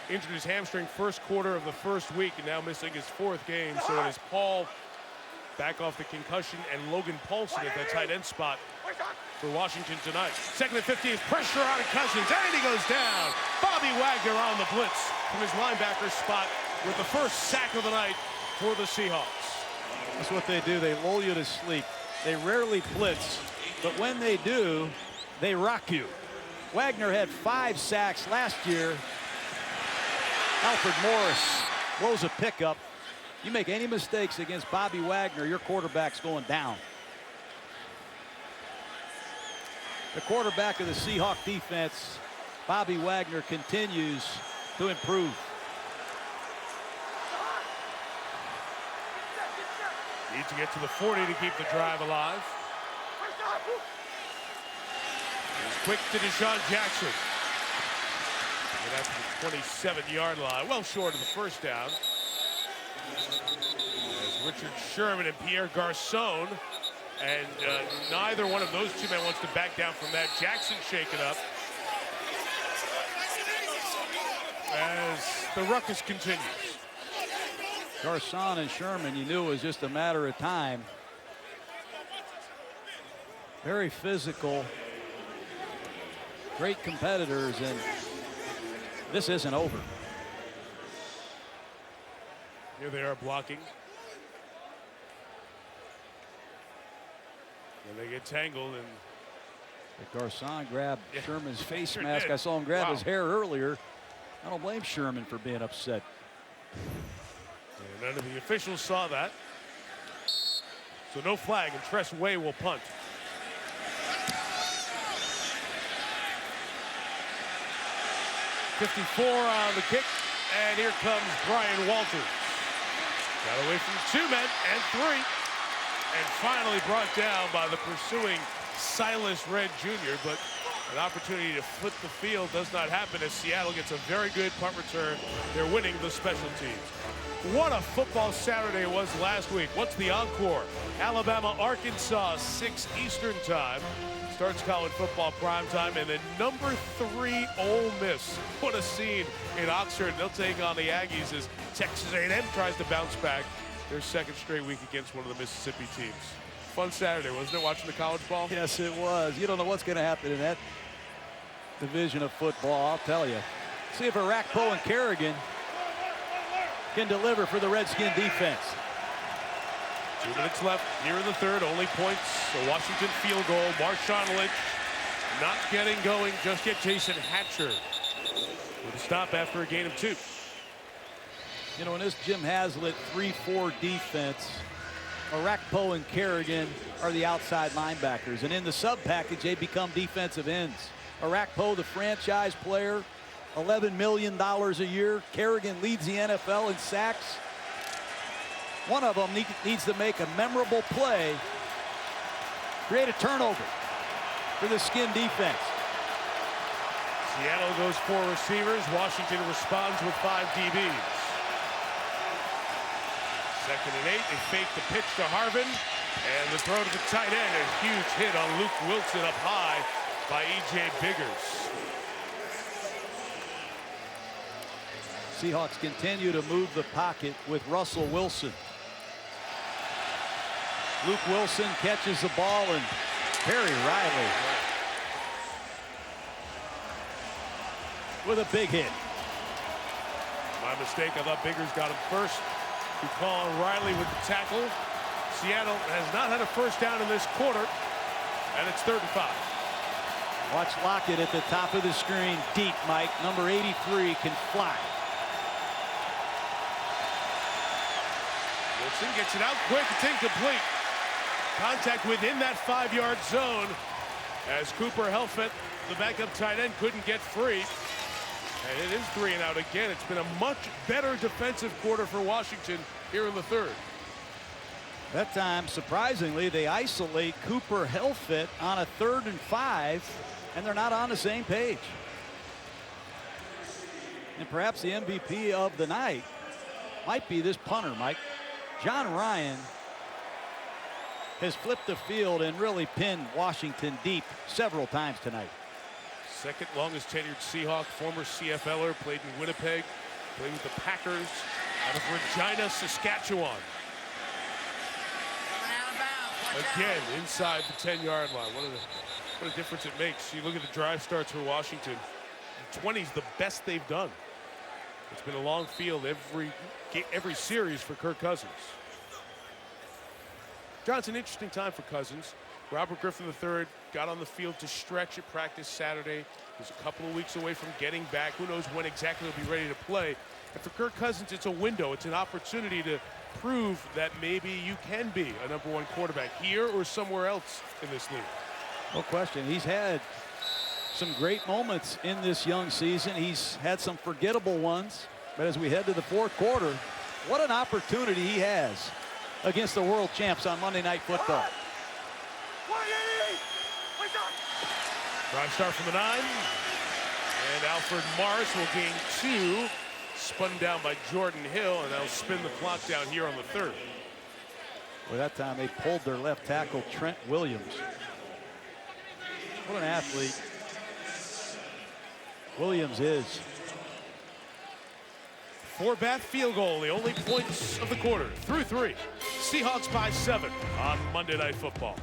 S10: Injured his hamstring first quarter of the first week and now missing his 4th game. So it is Paul back off the concussion and Logan Paulson at that tight end spot for Washington tonight. 2nd and 15, pressure on Cousins, and he goes down. Bobby Wagner on the blitz from his linebacker spot with the first sack of the night for the Seahawks.
S17: That's what they do. They lull you to sleep. They rarely blitz, but when they do, they rock you. Wagner had 5 sacks last year. Alfred Morris blows a pickup. You make any mistakes against Bobby Wagner, your quarterback's going down. The quarterback of the Seahawk defense, Bobby Wagner, continues to improve.
S10: Need to get to the 40 to keep the drive alive. He's quick to Deshaun Jackson. Get after the 27-yard line, well short of the first down. As Richard Sherman and Pierre Garçon, and neither one of those 2 men wants to back down from that. Jackson shaken up as the ruckus continues.
S17: Garçon and Sherman, you knew it was just a matter of time. Very physical, great competitors, and this isn't over.
S10: Here they are blocking. And they get tangled, and
S17: Garçon grabbed Sherman's face mask. I saw him grab his hair earlier. I don't blame Sherman for being upset.
S10: And none of the officials saw that. So no flag, and Tress Way will punt. .54 on the kick, and here comes Brian Walters. Got away from 2 men and 3, and finally brought down by the pursuing Silas Redd Jr., but an opportunity to flip the field does not happen as Seattle gets a very good punt return. They're winning the special teams. What a football Saturday it was last week. What's the encore? Alabama, Arkansas, 6 Eastern time. Starts college football prime time, and then number 3 Ole Miss. What a scene in Oxford. They'll take on the Aggies as Texas A&M tries to bounce back their 2nd straight week against one of the Mississippi teams. Fun Saturday, wasn't it, watching the college ball?
S17: Yes, it was. You don't know what's going to happen in that division of football, I'll tell you. See if Arakpo and Kerrigan can deliver for the Redskin defense.
S10: 2 minutes left here in the 3rd. Only points, a Washington field goal. Marshawn Lynch not getting going just yet. Jason Hatcher with a stop after a gain of 2.
S17: You know, in this Jim Haslett 3-4 defense, Arakpo and Kerrigan are the outside linebackers. And in the sub package, they become defensive ends. Arakpo, the franchise player, $11 million a year. Kerrigan leads the NFL in sacks. One of them needs to make a memorable play, create a turnover for the Skin defense.
S10: Seattle goes 4 receivers. Washington responds with 5 DBs. 2nd and 8. They fake the pitch to Harvin. And the throw to the tight end. A huge hit on Luke Wilson up high by E.J. Biggers.
S17: Seahawks continue to move the pocket with Russell Wilson. Luke Wilson catches the ball, and Perry Riley with a big hit.
S10: My mistake. I thought Biggers got him first. We call Riley with the tackle. Seattle has not had a first down in this quarter, and it's 3rd and 5.
S17: Watch Lockett at the top of the screen. Deep, Mike. Number 83 can fly.
S10: Wilson gets it out quick. It's incomplete. Contact within that 5-yard zone as Cooper Helfet, the backup tight end, couldn't get free. And it is 3 and out again. It's been a much better defensive quarter for Washington here in the 3rd.
S17: That time, surprisingly, they isolate Cooper Helfet on a 3rd and 5, and they're not on the same page. And perhaps the MVP of the night might be this punter, Mike. John Ryan has flipped the field and really pinned Washington deep several times tonight.
S10: Second longest tenured Seahawk, former CFLer, played in Winnipeg, played with the Packers out of Regina, Saskatchewan. Again, inside the 10-yard line. What a difference it makes. You look at the drive starts for Washington. The 20's the best they've done. It's been a long field every series for Kirk Cousins. John's an interesting time for Cousins. Robert Griffin III got on the field to stretch at practice Saturday. He's a couple of weeks away from getting back. Who knows when exactly he'll be ready to play. And for Kirk Cousins, it's a window. It's an opportunity to prove that maybe you can be a #1 quarterback here or somewhere else in this league.
S17: No question. He's had some great moments in this young season. He's had some forgettable ones. But as we head to the 4th quarter, what an opportunity he has against the world champs on Monday Night Football.
S10: Drive start from the 9. And Alfred Morris will gain 2. Spun down by Jordan Hill, and they'll spin the clock down here on the 3rd.
S17: Well, that time they pulled their left tackle, Trent Williams. What an athlete Williams is.
S10: 4-bath field goal, the only points of the quarter. Through 3. Seahawks by 7 on Monday Night Football.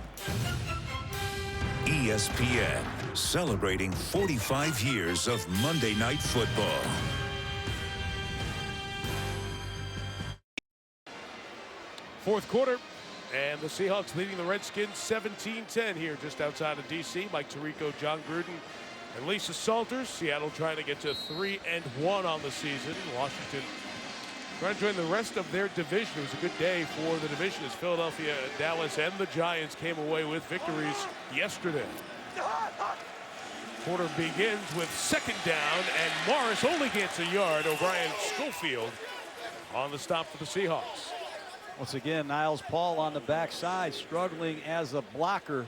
S14: ESPN celebrating 45 years of Monday Night Football.
S10: Fourth quarter, and the Seahawks leading the Redskins 17-10 here just outside of D.C. Mike Tirico, John Gruden, and Lisa Salters. Seattle trying to get to 3-1 on the season. Washington trying to join the rest of their division. It was a good day for the division as Philadelphia, Dallas, and the Giants came away with victories yesterday. Quarter begins with 2nd down, and Morris only gets a yard. O'Brien Schofield on the stop for the Seahawks.
S17: Once again, Niles Paul on the backside, struggling as a blocker.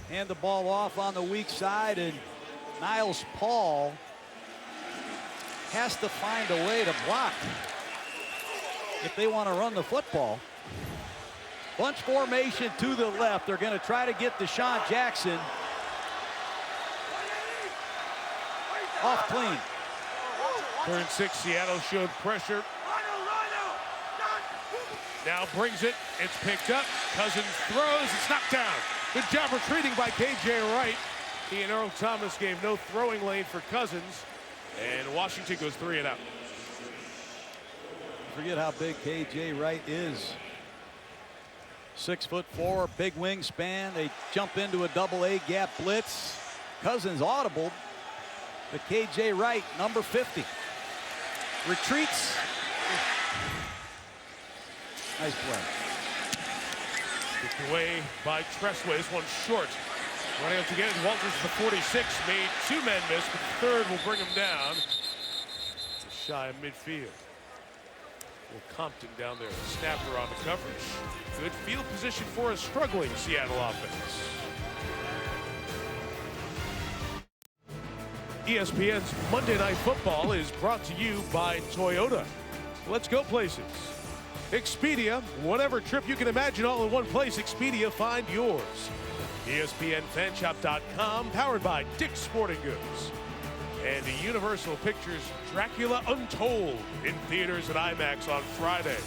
S17: Hand the ball off on the weak side, and Niles Paul has to find a way to block if they want to run the football. Bunch formation to the left. They're going to try to get Deshaun Jackson off clean.
S10: 3rd and 6, Seattle showed pressure. Now brings it. It's picked up. Cousins throws. It's knocked down. Good job retreating by K.J. Wright. He and Earl Thomas gave no throwing lane for Cousins. And Washington goes 3 and out.
S17: Forget how big K.J. Wright is. 6'4", big wingspan. They jump into a double-A gap blitz. Cousins audible. But K.J. Wright, number 50, retreats. Nice play.
S10: Kicked away by Tressway. This one's short. Running up to get it. Walters the 46 made 2 men miss, but the 3rd will bring him down. It's shy of midfield. Will Compton down there. Snapper on the coverage. Good field position for a struggling Seattle offense. ESPN's Monday Night Football is brought to you by Toyota. Let's go places. Expedia, whatever trip you can imagine all in one place, Expedia, find yours. ESPNFanshop.com, powered by Dick's Sporting Goods. and the Universal Pictures Dracula Untold in theaters and IMAX on Friday.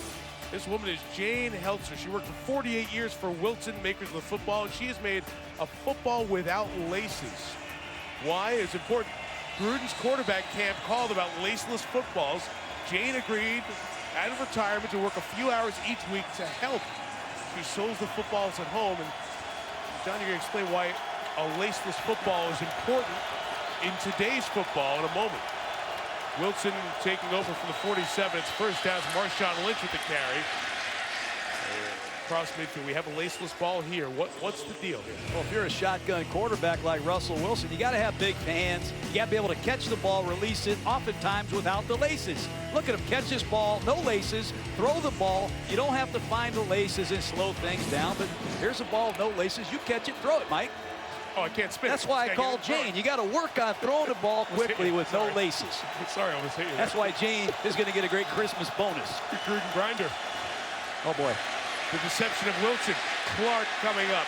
S10: This woman is Jane Heltzer. She worked for 48 years for Wilson, makers of the football, and she has made a football without laces. Why? It's important. Gruden's quarterback camp called about laceless footballs. Jane agreed out of retirement to work a few hours each week to help. She sews the footballs at home, and John, you're going to explain why a laceless football is important in today's football in a moment. Wilson taking over from the 47. It's first down. Marshawn Lynch with the carry. Cross midfield. We have a laceless ball here. What's the deal here?
S17: Well, if you're a shotgun quarterback like Russell Wilson, you got to have big hands. You got to be able to catch the ball, release it, oftentimes without the laces. Look at him catch this ball, no laces, throw the ball. You don't have to find the laces and slow things down, but here's a ball, no laces. You catch it, throw it, Mike.
S10: Oh, I can't spin.
S17: That's why I called Jane. You got to work on throwing the ball quickly with no laces.
S10: Sorry, I was hitting.
S17: That's why Jane is going to get a great Christmas bonus.
S10: Gruden grinder.
S17: Oh, boy.
S10: The deception of Wilson. Clark coming up.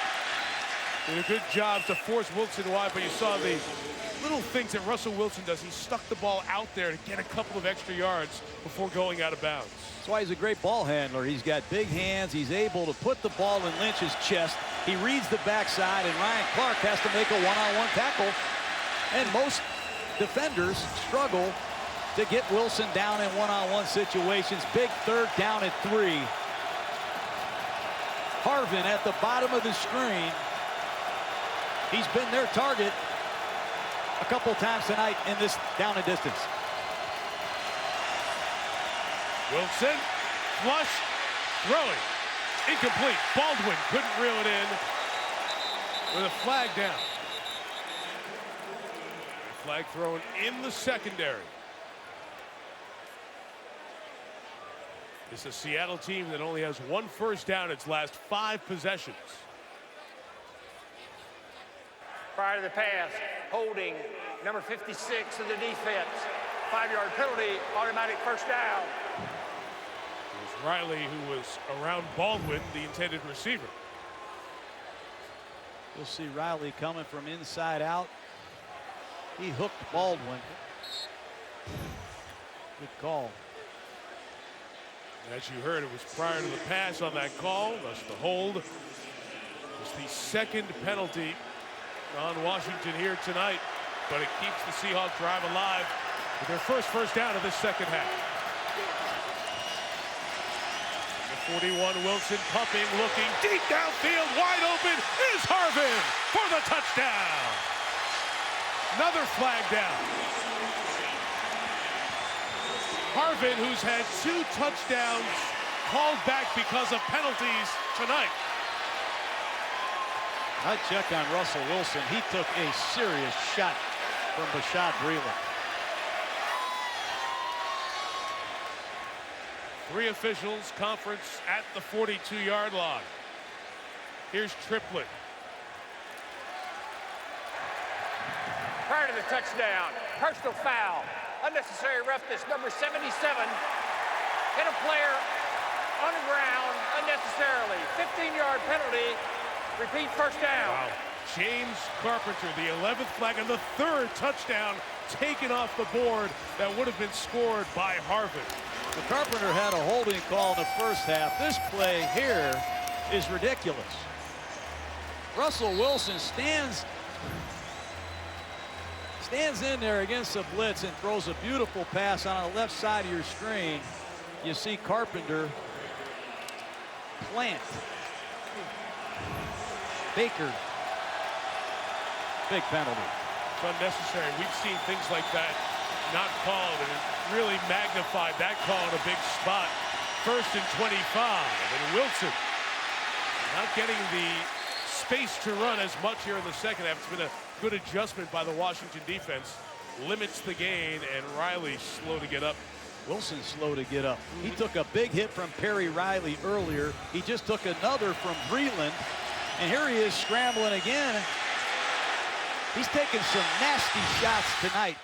S10: Did a good job to force Wilson wide, but you saw the little things that Russell Wilson does. He stuck the ball out there to get a couple of extra yards before going out of bounds.
S17: That's why he's a great ball handler. He's got big hands. He's able to put the ball in Lynch's chest. He reads the backside, and Ryan Clark has to make a one-on-one tackle. And most defenders struggle to get Wilson down in one-on-one situations. Big third down at 3. Harvin at the bottom of the screen. He's been their target a couple times tonight in this down and distance.
S10: Wilson, flush, throwing, incomplete. Baldwin couldn't reel it in with a flag down. Flag thrown in the secondary. It's a Seattle team that only has 1 first down its last 5 possessions.
S1: Prior to the pass, holding number 56 of the defense. 5-yard penalty, automatic first down.
S10: It was Riley who was around Baldwin, the intended receiver.
S17: You'll see Riley coming from inside out. He hooked Baldwin. Good call.
S10: As you heard, it was prior to the pass on that call. Thus the hold. It's the second penalty on Washington here tonight, but it keeps the Seahawks drive alive with their first down of this second half. The 41, Wilson pumping, looking deep downfield, wide open is Harvin for the touchdown. Another flag down. Harvin, who's had 2 touchdowns called back because of penalties tonight.
S17: I check on Russell Wilson. He took a serious shot from Bashaud Breeland.
S10: 3 officials, conference at the 42-yard line. Here's Triplett.
S1: Prior to the touchdown, personal foul. Unnecessary roughness, number 77. Hit a player on the ground unnecessarily. 15-yard penalty. Repeat first down.
S10: Wow. James Carpenter, the 11th flag and the 3rd touchdown taken off the board that would have been scored by Harvin.
S17: The Carpenter had a holding call in the first half. This play here is ridiculous. Russell Wilson stands in there against the blitz and throws a beautiful pass on the left side of your screen. You see Carpenter plant. Baker. Big penalty.
S10: It's unnecessary. We've seen things like that not called, and it really magnified that call in a big spot. 1st and 25, and Wilson not getting the space to run as much here in the second half. It's been a good adjustment by the Washington defense. Limits the gain, and Riley slow to get up.
S17: Wilson slow to get up. He took a big hit from Perry Riley earlier. He just took another from Breeland. And here he is scrambling again. He's taking some nasty shots tonight.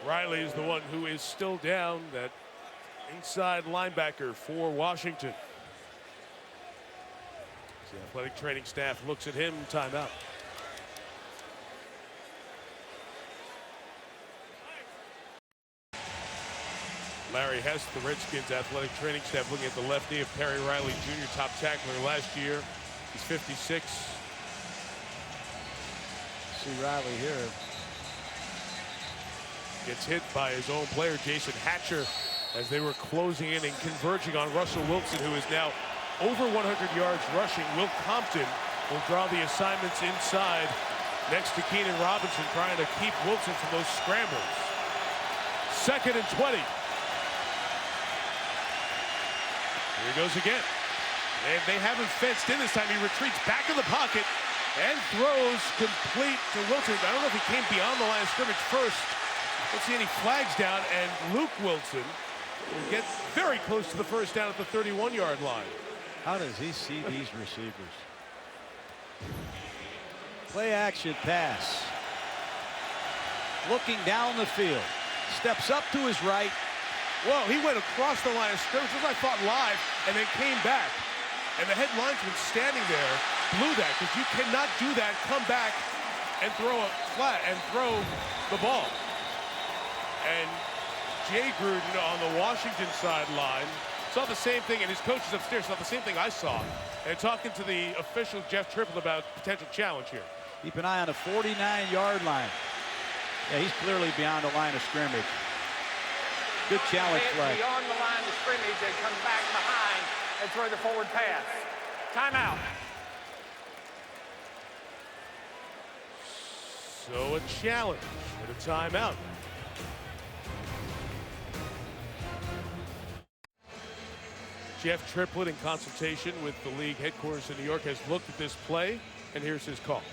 S10: Riley is the one who is still down, that inside linebacker for Washington. The athletic training staff looks at him, timeout. Larry Hess, the Redskins athletic training staff, looking at the left knee of Perry Riley Jr., top tackler last year. He's 56.
S17: See Riley here.
S10: Gets hit by his own player, Jason Hatcher, as they were closing in and converging on Russell Wilson, who is now over 100 yards rushing. Will Compton will draw the assignments inside next to Keenan Robinson, trying to keep Wilson from those scrambles. 2nd and 20. Here he goes again. They haven't fenced in this time. He retreats back in the pocket and throws complete to Wilson. I don't know if he came beyond the line of scrimmage first. Don't see any flags down, and Luke Wilson will get very close to the first down at the 31-yard line.
S17: How does he see these receivers? Play action pass. Looking down the field. Steps up to his right.
S10: Well, he went across the line of scrimmage, as I thought, live, and then came back. And the head linesman standing there blew that, because you cannot do that, come back and throw a flat and throw the ball. And Jay Gruden on the Washington sideline saw the same thing, and his coaches upstairs saw the same thing I saw. And talking to the official, Jeff Triplett, about potential challenge here.
S17: Keep an eye on the 49-yard line. Yeah, he's clearly beyond the line of scrimmage. Good challenge flag.
S1: Beyond the line of scrimmage and come back behind and throw the forward pass. Timeout.
S10: So a challenge and a timeout. Jeff Triplett, in consultation with the league headquarters in New York, has looked at this play, and here's his call.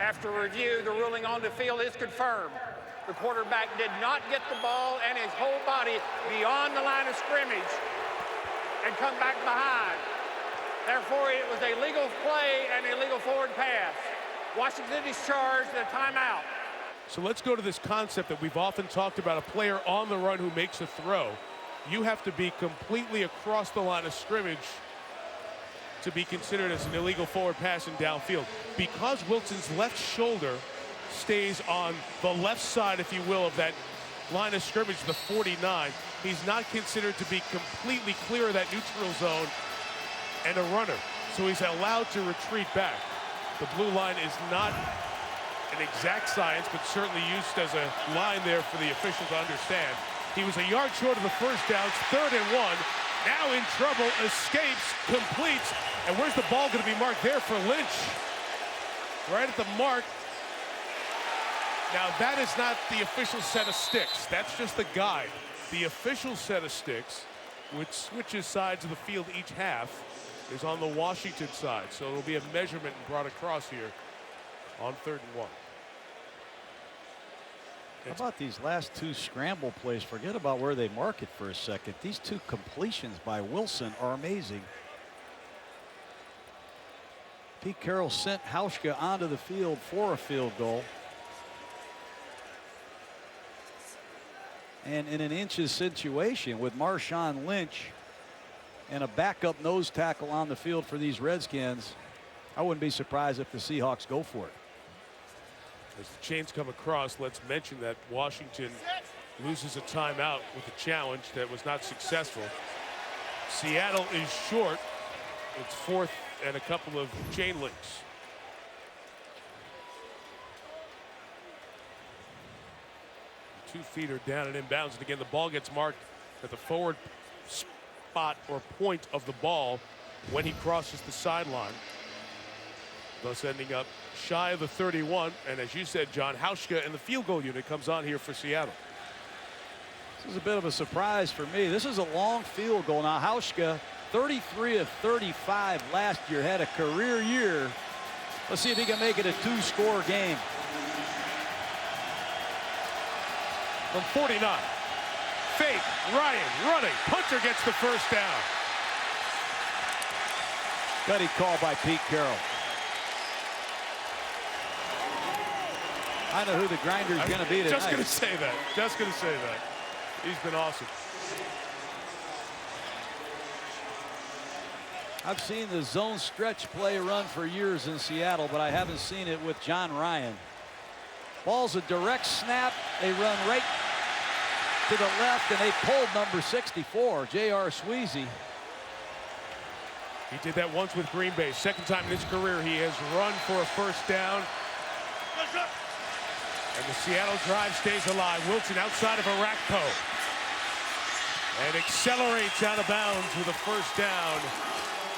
S1: After review, the ruling on the field is confirmed. The quarterback did not get the ball and his whole body beyond the line of scrimmage and come back behind. Therefore, it was a legal play and a legal forward pass. Washington is charged a timeout.
S10: So let's go to this concept that we've often talked about, a player on the run who makes a throw. You have to be completely across the line of scrimmage to be considered as an illegal forward pass in downfield. Because Wilson's left shoulder stays on the left side, if you will, of that line of scrimmage, the 49, he's not considered to be completely clear of that neutral zone and a runner. So he's allowed to retreat back. The blue line is not an exact science, but certainly used as a line there for the official to understand. He was a yard short of the first down, 3rd and 1. Now in trouble, escapes, completes. And where's the ball going to be marked there for Lynch? Right at the mark. Now that is not the official set of sticks. That's just the guide. The official set of sticks, which switches sides of the field each half, is on the Washington side. So it'll be a measurement brought across here on 3rd and 1.
S17: How about these last two scramble plays? Forget about where they mark it for a second. These two completions by Wilson are amazing. Pete Carroll sent Hauschka onto the field for a field goal. And in an inches situation with Marshawn Lynch and a backup nose tackle on the field for these Redskins, I wouldn't be surprised if the Seahawks go for it.
S10: As the chains come across, let's mention that Washington loses a timeout with a challenge that was not successful. Seattle is short. It's 4th and a couple of chain links. Two feet are down and inbounds, and again the ball gets marked at the forward spot or point of the ball when he crosses the sideline, thus ending up shy of the 31. And as you said, John, Hauschka and the field goal unit comes on here for Seattle.
S17: This is a bit of a surprise for me. This is a long field goal. Now Hauschka, 33 of 35 last year, had a career year. Let's see if he can make it a 2-score game.
S10: From 49, fake, Ryan running, punter gets the first down.
S17: Gutty call by Pete Carroll. I know who the grinder is going to be tonight.
S10: Just going to say that. Just going to say that. He's been awesome.
S17: I've seen the zone stretch play run for years in Seattle, but I haven't seen it with John Ryan. Ball's a direct snap. They run right to the left, and they pulled number 64, J.R. Sweezy.
S10: He did that once with Green Bay. Second time in his career he has run for a first down. And the Seattle drive stays alive. Wilson outside of Arakpo. And accelerates out of bounds with a first down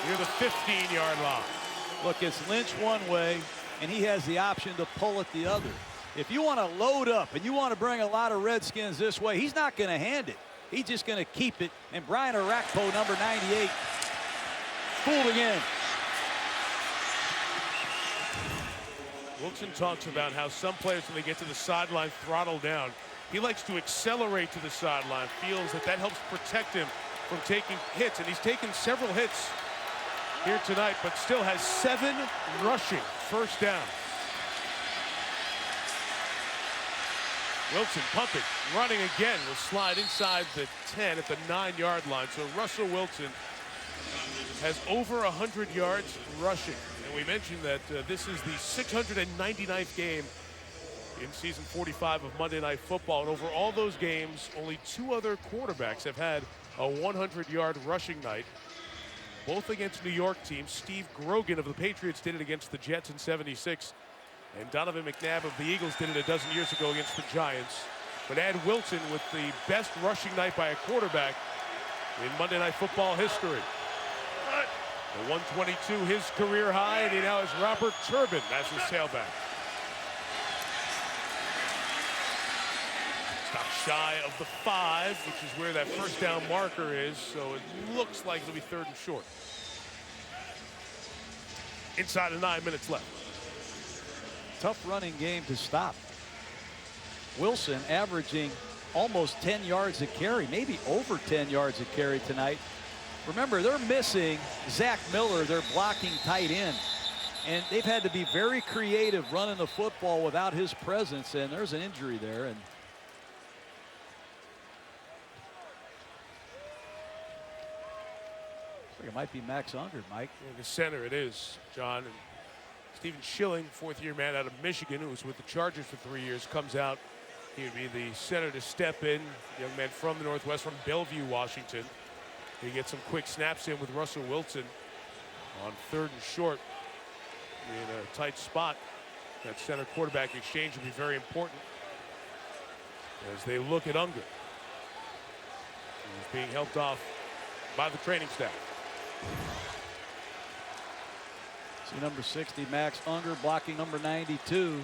S10: near the 15-yard line.
S17: Look, it's Lynch one way, and he has the option to pull it the other. If you want to load up and you want to bring a lot of Redskins this way, he's not going to hand it. He's just going to keep it. And Brian Arakpo, number 98, fooled again.
S10: Wilson talks about how some players, when they get to the sideline, throttle down. He likes to accelerate to the sideline, feels that that helps protect him from taking hits. And he's taken several hits here tonight, but still has 7 rushing first down. Wilson pumping, running again, will slide inside the 10 at the 9-yard line. So Russell Wilson has over 100 yards rushing. And we mentioned that this is the 699th game in season 45 of Monday Night Football. And over all those games, only 2 other quarterbacks have had a 100-yard rushing night, both against New York teams. Steve Grogan of the Patriots did it against the Jets in '76. And Donovan McNabb of the Eagles did it a dozen years ago against the Giants. But add Wilson with the best rushing night by a quarterback in Monday Night Football history. The 122, his career high, and he now has Robert Turbin as his tailback. Stop shy of the 5, which is where that first down marker is, so it looks like it'll be 3rd and short. Inside of 9 minutes left.
S17: Tough running game to stop. Wilson averaging almost 10 yards a carry, maybe over 10 yards a carry tonight. Remember, they're missing Zach Miller, their blocking tight end. And they've had to be very creative running the football without his presence, and there's an injury there. And I think it might be Max Unger, Mike.
S10: In the center it is, John. And Stephen Schilling, 4th-year man out of Michigan, who was with the Chargers for 3 years, comes out. He would be the center to step in. Young man from the Northwest, from Bellevue, Washington. He gets some quick snaps in with Russell Wilson on 3rd and short in a tight spot. That center quarterback exchange will be very important as they look at Unger. He's being helped off by the training staff.
S17: See number 60, Max Unger, blocking number 92,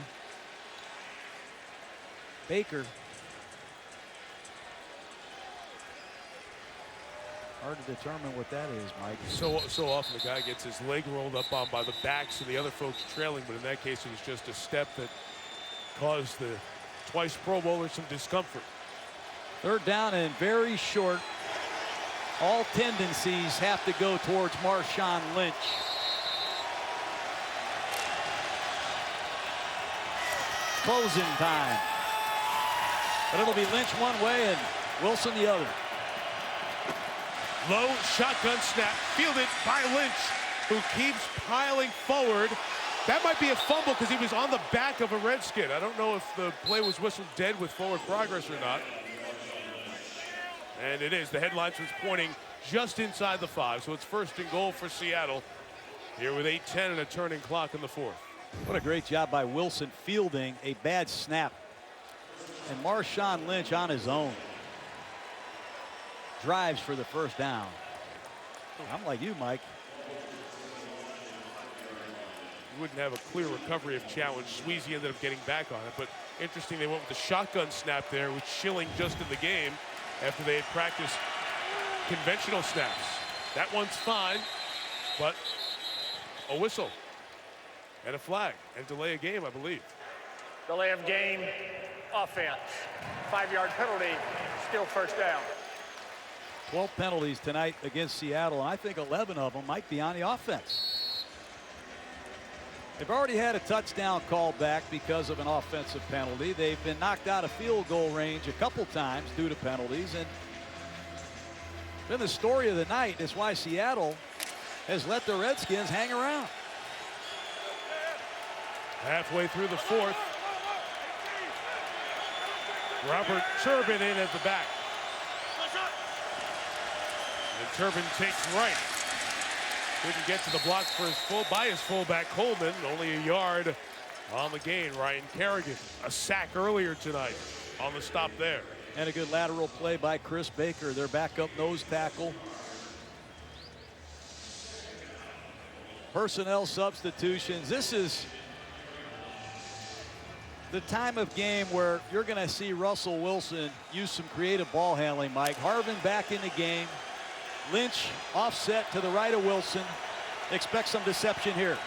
S17: Baker. Hard to determine what that is, Mike.
S10: So often the guy gets his leg rolled up on by the backs and the other folks trailing, but in that case it was just a step that caused the twice Pro Bowler some discomfort.
S17: 3rd down and very short. All tendencies have to go towards Marshawn Lynch. Closing time. But it'll be Lynch one way and Wilson the other.
S10: Low shotgun snap, fielded by Lynch, who keeps piling forward. That might be a fumble because he was on the back of a Redskin. I don't know if the play was whistled dead with forward progress or not. And it is. The headlines was pointing just inside the 5, so it's 1st and goal for Seattle here with 8:10 and a turning clock in the 4th.
S17: What a great job by Wilson fielding a bad snap. And Marshawn Lynch on his own drives for the 1st down. I'm like you, Mike.
S10: You wouldn't have a clear recovery if challenged. Sweezy ended up getting back on it, but interesting they went with the shotgun snap there with Schilling just in the game after they had practiced conventional snaps. That one's fine, but a whistle and a flag and delay a game, I believe.
S1: Delay of game, offense. 5-yard penalty, still 1st down.
S17: 12 penalties tonight against Seattle, and I think 11 of them might be on the offense. They've already had a touchdown called back because of an offensive penalty. They've been knocked out of field goal range a couple times due to penalties, and been the story of the night. That's why Seattle has let the Redskins hang around.
S10: Halfway through the 4th. Robert Turbin in at the back. And Turbin takes right. Couldn't get to the block for his fullback Coleman. Only a yard on the gain. Ryan Kerrigan, a sack earlier tonight on the stop there.
S17: And a good lateral play by Chris Baker, their backup nose tackle. Personnel substitutions. This is the time of game where you're going to see Russell Wilson use some creative ball handling, Mike. Harvin back in the game. Lynch offset to the right of Wilson. Expect some deception here.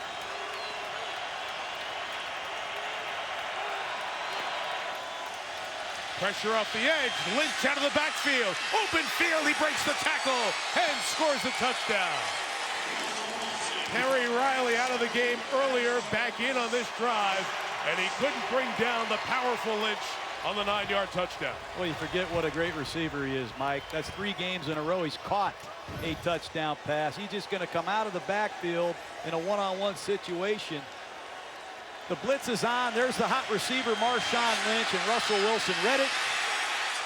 S10: Pressure off the edge. Lynch out of the backfield. Open field. He breaks the tackle and scores the touchdown. Terry Riley out of the game earlier, back in on this drive, and he couldn't bring down the powerful Lynch on the 9-yard touchdown.
S17: Well, you forget what a great receiver he is, Mike. That's 3 games in a row he's caught a touchdown pass. He's just going to come out of the backfield in a one-on-one situation. The blitz is on. There's the hot receiver, Marshawn Lynch, and Russell Wilson read it.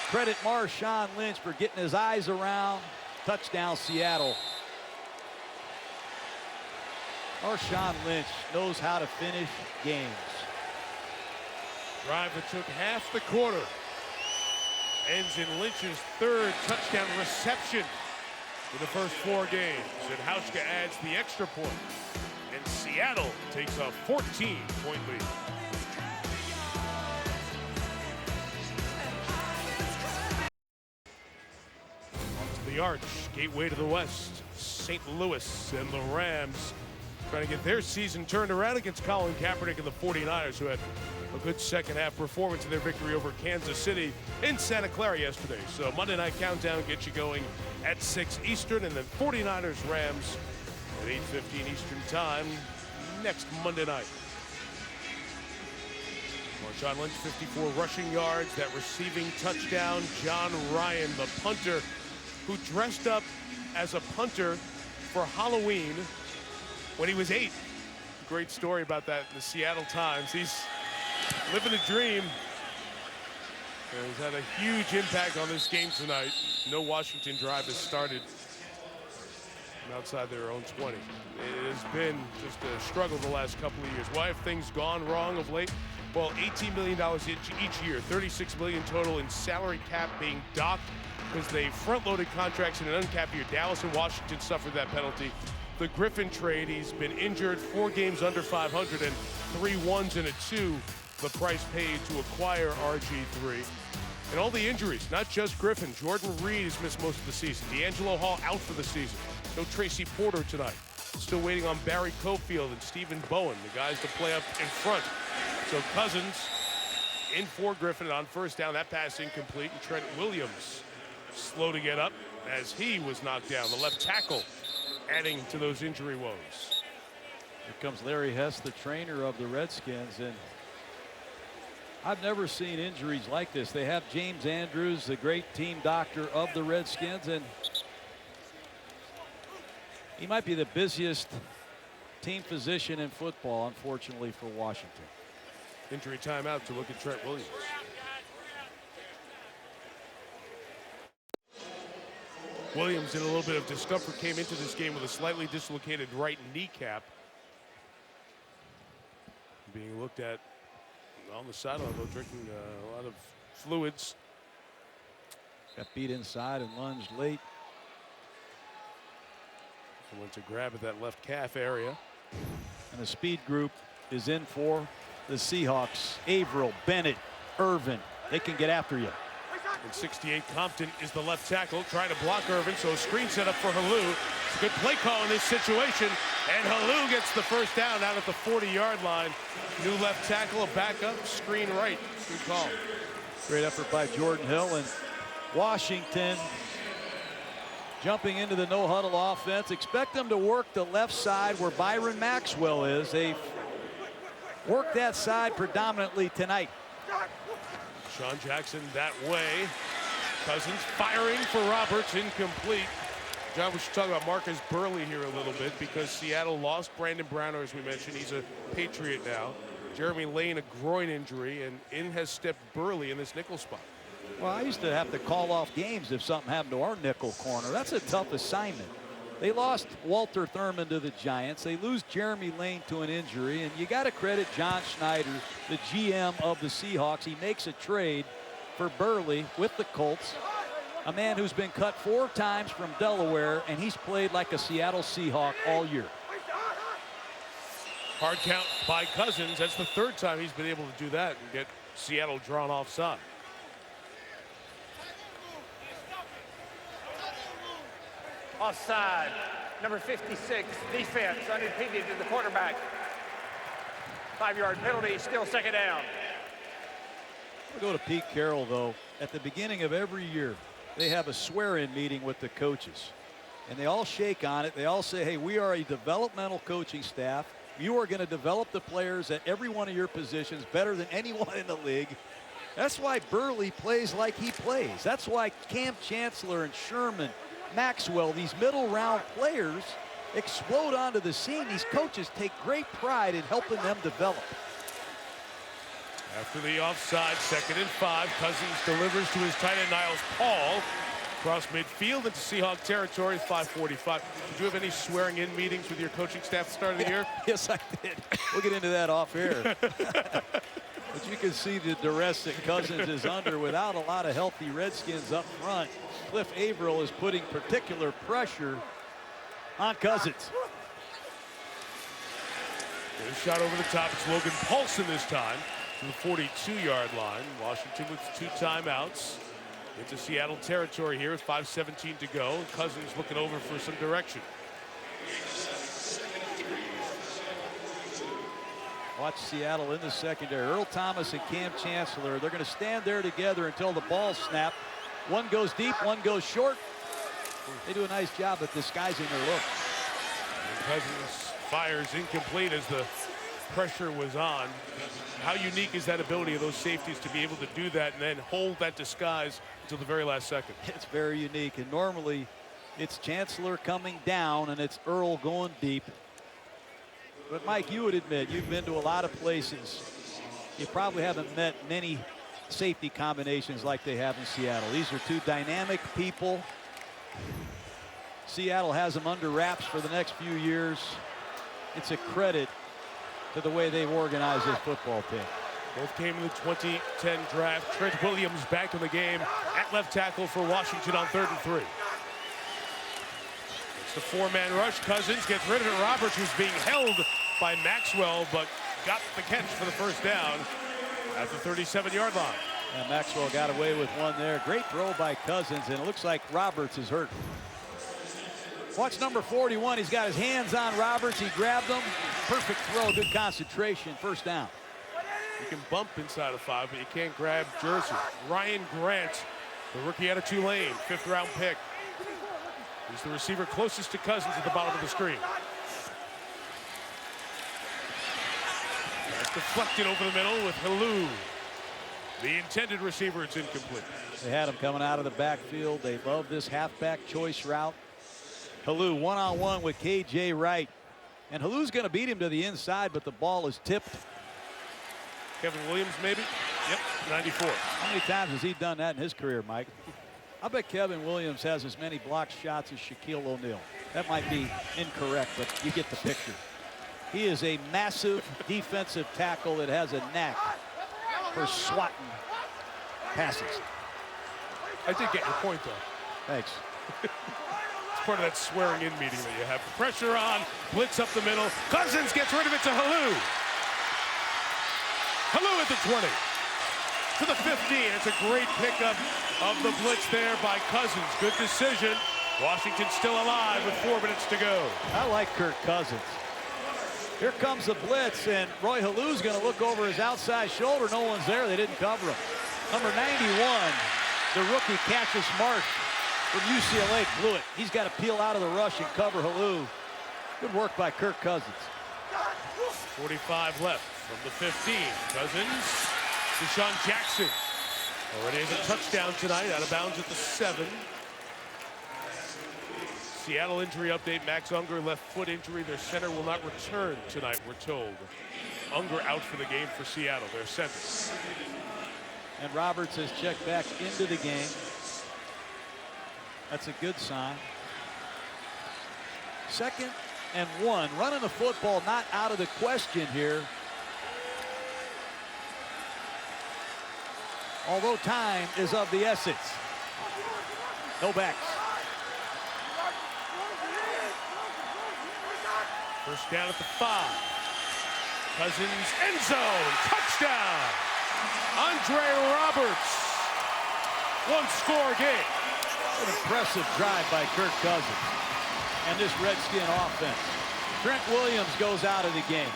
S17: Credit Marshawn Lynch for getting his eyes around. Touchdown, Seattle. Marshawn Lynch knows how to finish games.
S10: Drive that took half the quarter. Ends in Lynch's 3rd touchdown reception in the first 4 games. And Hauschka adds the extra point. And Seattle takes a 14-point lead. Onto the arch, gateway to the west. St. Louis and the Rams trying to get their season turned around against Colin Kaepernick and the 49ers, who had a good second-half performance in their victory over Kansas City in Santa Clara yesterday. So Monday Night Countdown gets you going at 6 Eastern, and then 49ers-Rams at 8:15 Eastern Time next Monday night. Marshawn Lynch, 54 rushing yards, that receiving touchdown. John Ryan, the punter, who dressed up as a punter for Halloween when he was 8. Great story about that in the Seattle Times. He's living a dream. And he's had a huge impact on this game tonight. No Washington drive has started from outside their own 20. It has been just a struggle the last couple of years. Why have things gone wrong of late? Well, $18 million each year, $36 million total in salary cap being docked because they front-loaded contracts in an uncapped year. Dallas and Washington suffered that penalty. The Griffin trade, he's been injured, 4 games under 500 and 3 1s and a 2. The price paid to acquire RG3. And all the injuries, not just Griffin. Jordan Reed has missed most of the season. D'Angelo Hall out for the season. No Tracy Porter tonight. Still waiting on Barry Cofield and Stephen Bowen, the guys to play up in front. So Cousins in for Griffin on first down. That pass incomplete. And Trent Williams slow to get up as he was knocked down. The left tackle adding to those injury woes.
S17: Here comes Larry Hess, the trainer of the Redskins, and I've never seen injuries like this. They have James Andrews, the great team doctor of the Redskins, and he might be the busiest team physician in football, unfortunately, for Washington.
S10: Injury timeout to look at Trent Williams. Williams in a little bit of discomfort, came into this game with a slightly dislocated right kneecap. Being looked at on the sideline, though, drinking a lot of fluids.
S17: Got beat inside and lunged late.
S10: Went to grab at that left calf area.
S17: And the speed group is in for the Seahawks. Averill, Bennett, Irvin. They can get after you.
S10: And 68 Compton is the left tackle, trying to block Irvin, so a screen set up for Halou. It's a good play call in this situation, and Halou gets the first down out at the 40-yard line. New left tackle, a backup, screen right. Good call.
S17: Great effort by Jordan Hill, and Washington jumping into the no-huddle offense. Expect them to work the left side where Byron Maxwell is. They work that side predominantly tonight.
S10: Sean Jackson that way. Cousins firing for Roberts, incomplete. John, we should talk about Marcus Burley here a little bit because Seattle lost Brandon Browner, as we mentioned. He's a Patriot now. Jeremy Lane, a groin injury, and in has stepped Burley in this nickel spot.
S17: Well, I used to have to call off games if something happened to our nickel corner. That's a tough assignment. They lost Walter Thurman to the Giants. They lose Jeremy Lane to an injury. And you got to credit John Schneider, the GM of the Seahawks. He makes a trade for Burley with the Colts, a man who's been cut 4 times from Delaware, and he's played like a Seattle Seahawk all year.
S10: Hard count by Cousins. That's the 3rd time he's been able to do that and get Seattle drawn offside.
S1: Offside, number 56, defense, unimpeded to the quarterback. 5-yard penalty, still 2nd down.
S17: We'll go to Pete Carroll, though. At the beginning of every year, they have a swear-in meeting with the coaches. And they all shake on it. They all say, hey, we are a developmental coaching staff. You are going to develop the players at every one of your positions better than anyone in the league. That's why Burley plays like he plays. That's why Cam Chancellor and Sherman, Maxwell, these middle round players explode onto the scene. These coaches take great pride in helping them develop.
S10: After the offside, 2nd and 5, Cousins delivers to his tight end Niles Paul. Across midfield into Seahawk territory, 5:45. Did you have any swearing-in meetings with your coaching staff at the start of the year?
S17: Yes, I did. We'll get into that off air. But you can see the duress that Cousins is under without a lot of healthy Redskins up front. Cliff Averill is putting particular pressure on Cousins.
S10: There's a shot over the top. It's Logan Paulson this time to the 42-yard line. Washington with 2 timeouts. Into Seattle territory here with 5:17 to go. Cousins looking over for some direction.
S17: Watch Seattle in the secondary. Earl Thomas and Cam Chancellor. They're going to stand there together until the ball snapped. One goes deep, one goes short. They do a nice job at disguising their look.
S10: And Cousins fires incomplete as the pressure was on. How unique is that ability of those safeties to be able to do that and then hold that disguise until the very last second?
S17: It's very unique, and normally it's Chancellor coming down and it's Earl going deep. But Mike, you would admit you've been to a lot of places. You probably haven't met many safety combinations like they have in Seattle. These are 2 dynamic people. Seattle has them under wraps for the next few years. It's a credit to the way they've organized this football team.
S10: Both came in the 2010 draft. Trent Williams back in the game at left tackle for Washington on 3rd and 3. It's the 4-man rush. Cousins gets rid of it. Roberts, who's being held by Maxwell, but got the catch for the 1st down at the 37-yard line.
S17: And Maxwell got away with one there. Great throw by Cousins, and it looks like Roberts is hurt. Watch number 41. He's got his hands on Roberts. He grabbed him. Perfect throw. Good concentration. 1st down.
S10: You can bump inside of 5, but you can't grab jersey. Ryan Grant, the rookie out of Tulane, 5th-round pick. He's the receiver closest to Cousins at the bottom of the screen. That's deflected over the middle with Halou. The intended receiver, it's incomplete.
S17: They had him coming out of the backfield. They love this halfback choice route. Halou one-on-one with KJ Wright. And Halou's going to beat him to the inside, but the ball is tipped.
S10: Kevin Williams, maybe? Yep, 94.
S17: How many times has he done that in his career, Mike? I bet Kevin Williams has as many blocked shots as Shaquille O'Neal. That might be incorrect, but you get the picture. He is a massive defensive tackle that has a knack for swatting passes.
S10: I did get your point, though.
S17: Thanks.
S10: It's part of that swearing-in meeting that you have. Pressure on, blitz up the middle. Cousins gets rid of it to Halou. Halou at the 20. To the 15. It's a great pickup of the blitz there by Cousins. Good decision. Washington still alive with 4 minutes to go.
S17: I like Kirk Cousins. Here comes the blitz, and Roy Halou's going to look over his outside shoulder. No one's there. They didn't cover him. Number 91, the rookie Cassius Marsh from UCLA blew it. He's got to peel out of the rush and cover Halou. Good work by Kirk Cousins.
S10: 45 left from the 15. Cousins, Deshaun Jackson already has a touchdown tonight, out of bounds at the 7. Seattle injury update. Max Unger, left foot injury. Their center will not return tonight, we're told. Unger out for the game for Seattle, their center.
S17: And Roberts has checked back into the game. That's a good sign. 2nd and 1. Running the football not out of the question here. Although time is of the essence. No backs.
S10: First down at the 5. Cousins, end zone, touchdown. Andre Roberts. One-score game.
S17: An impressive drive by Kirk Cousins and this Redskin offense. Trent Williams goes out of the game.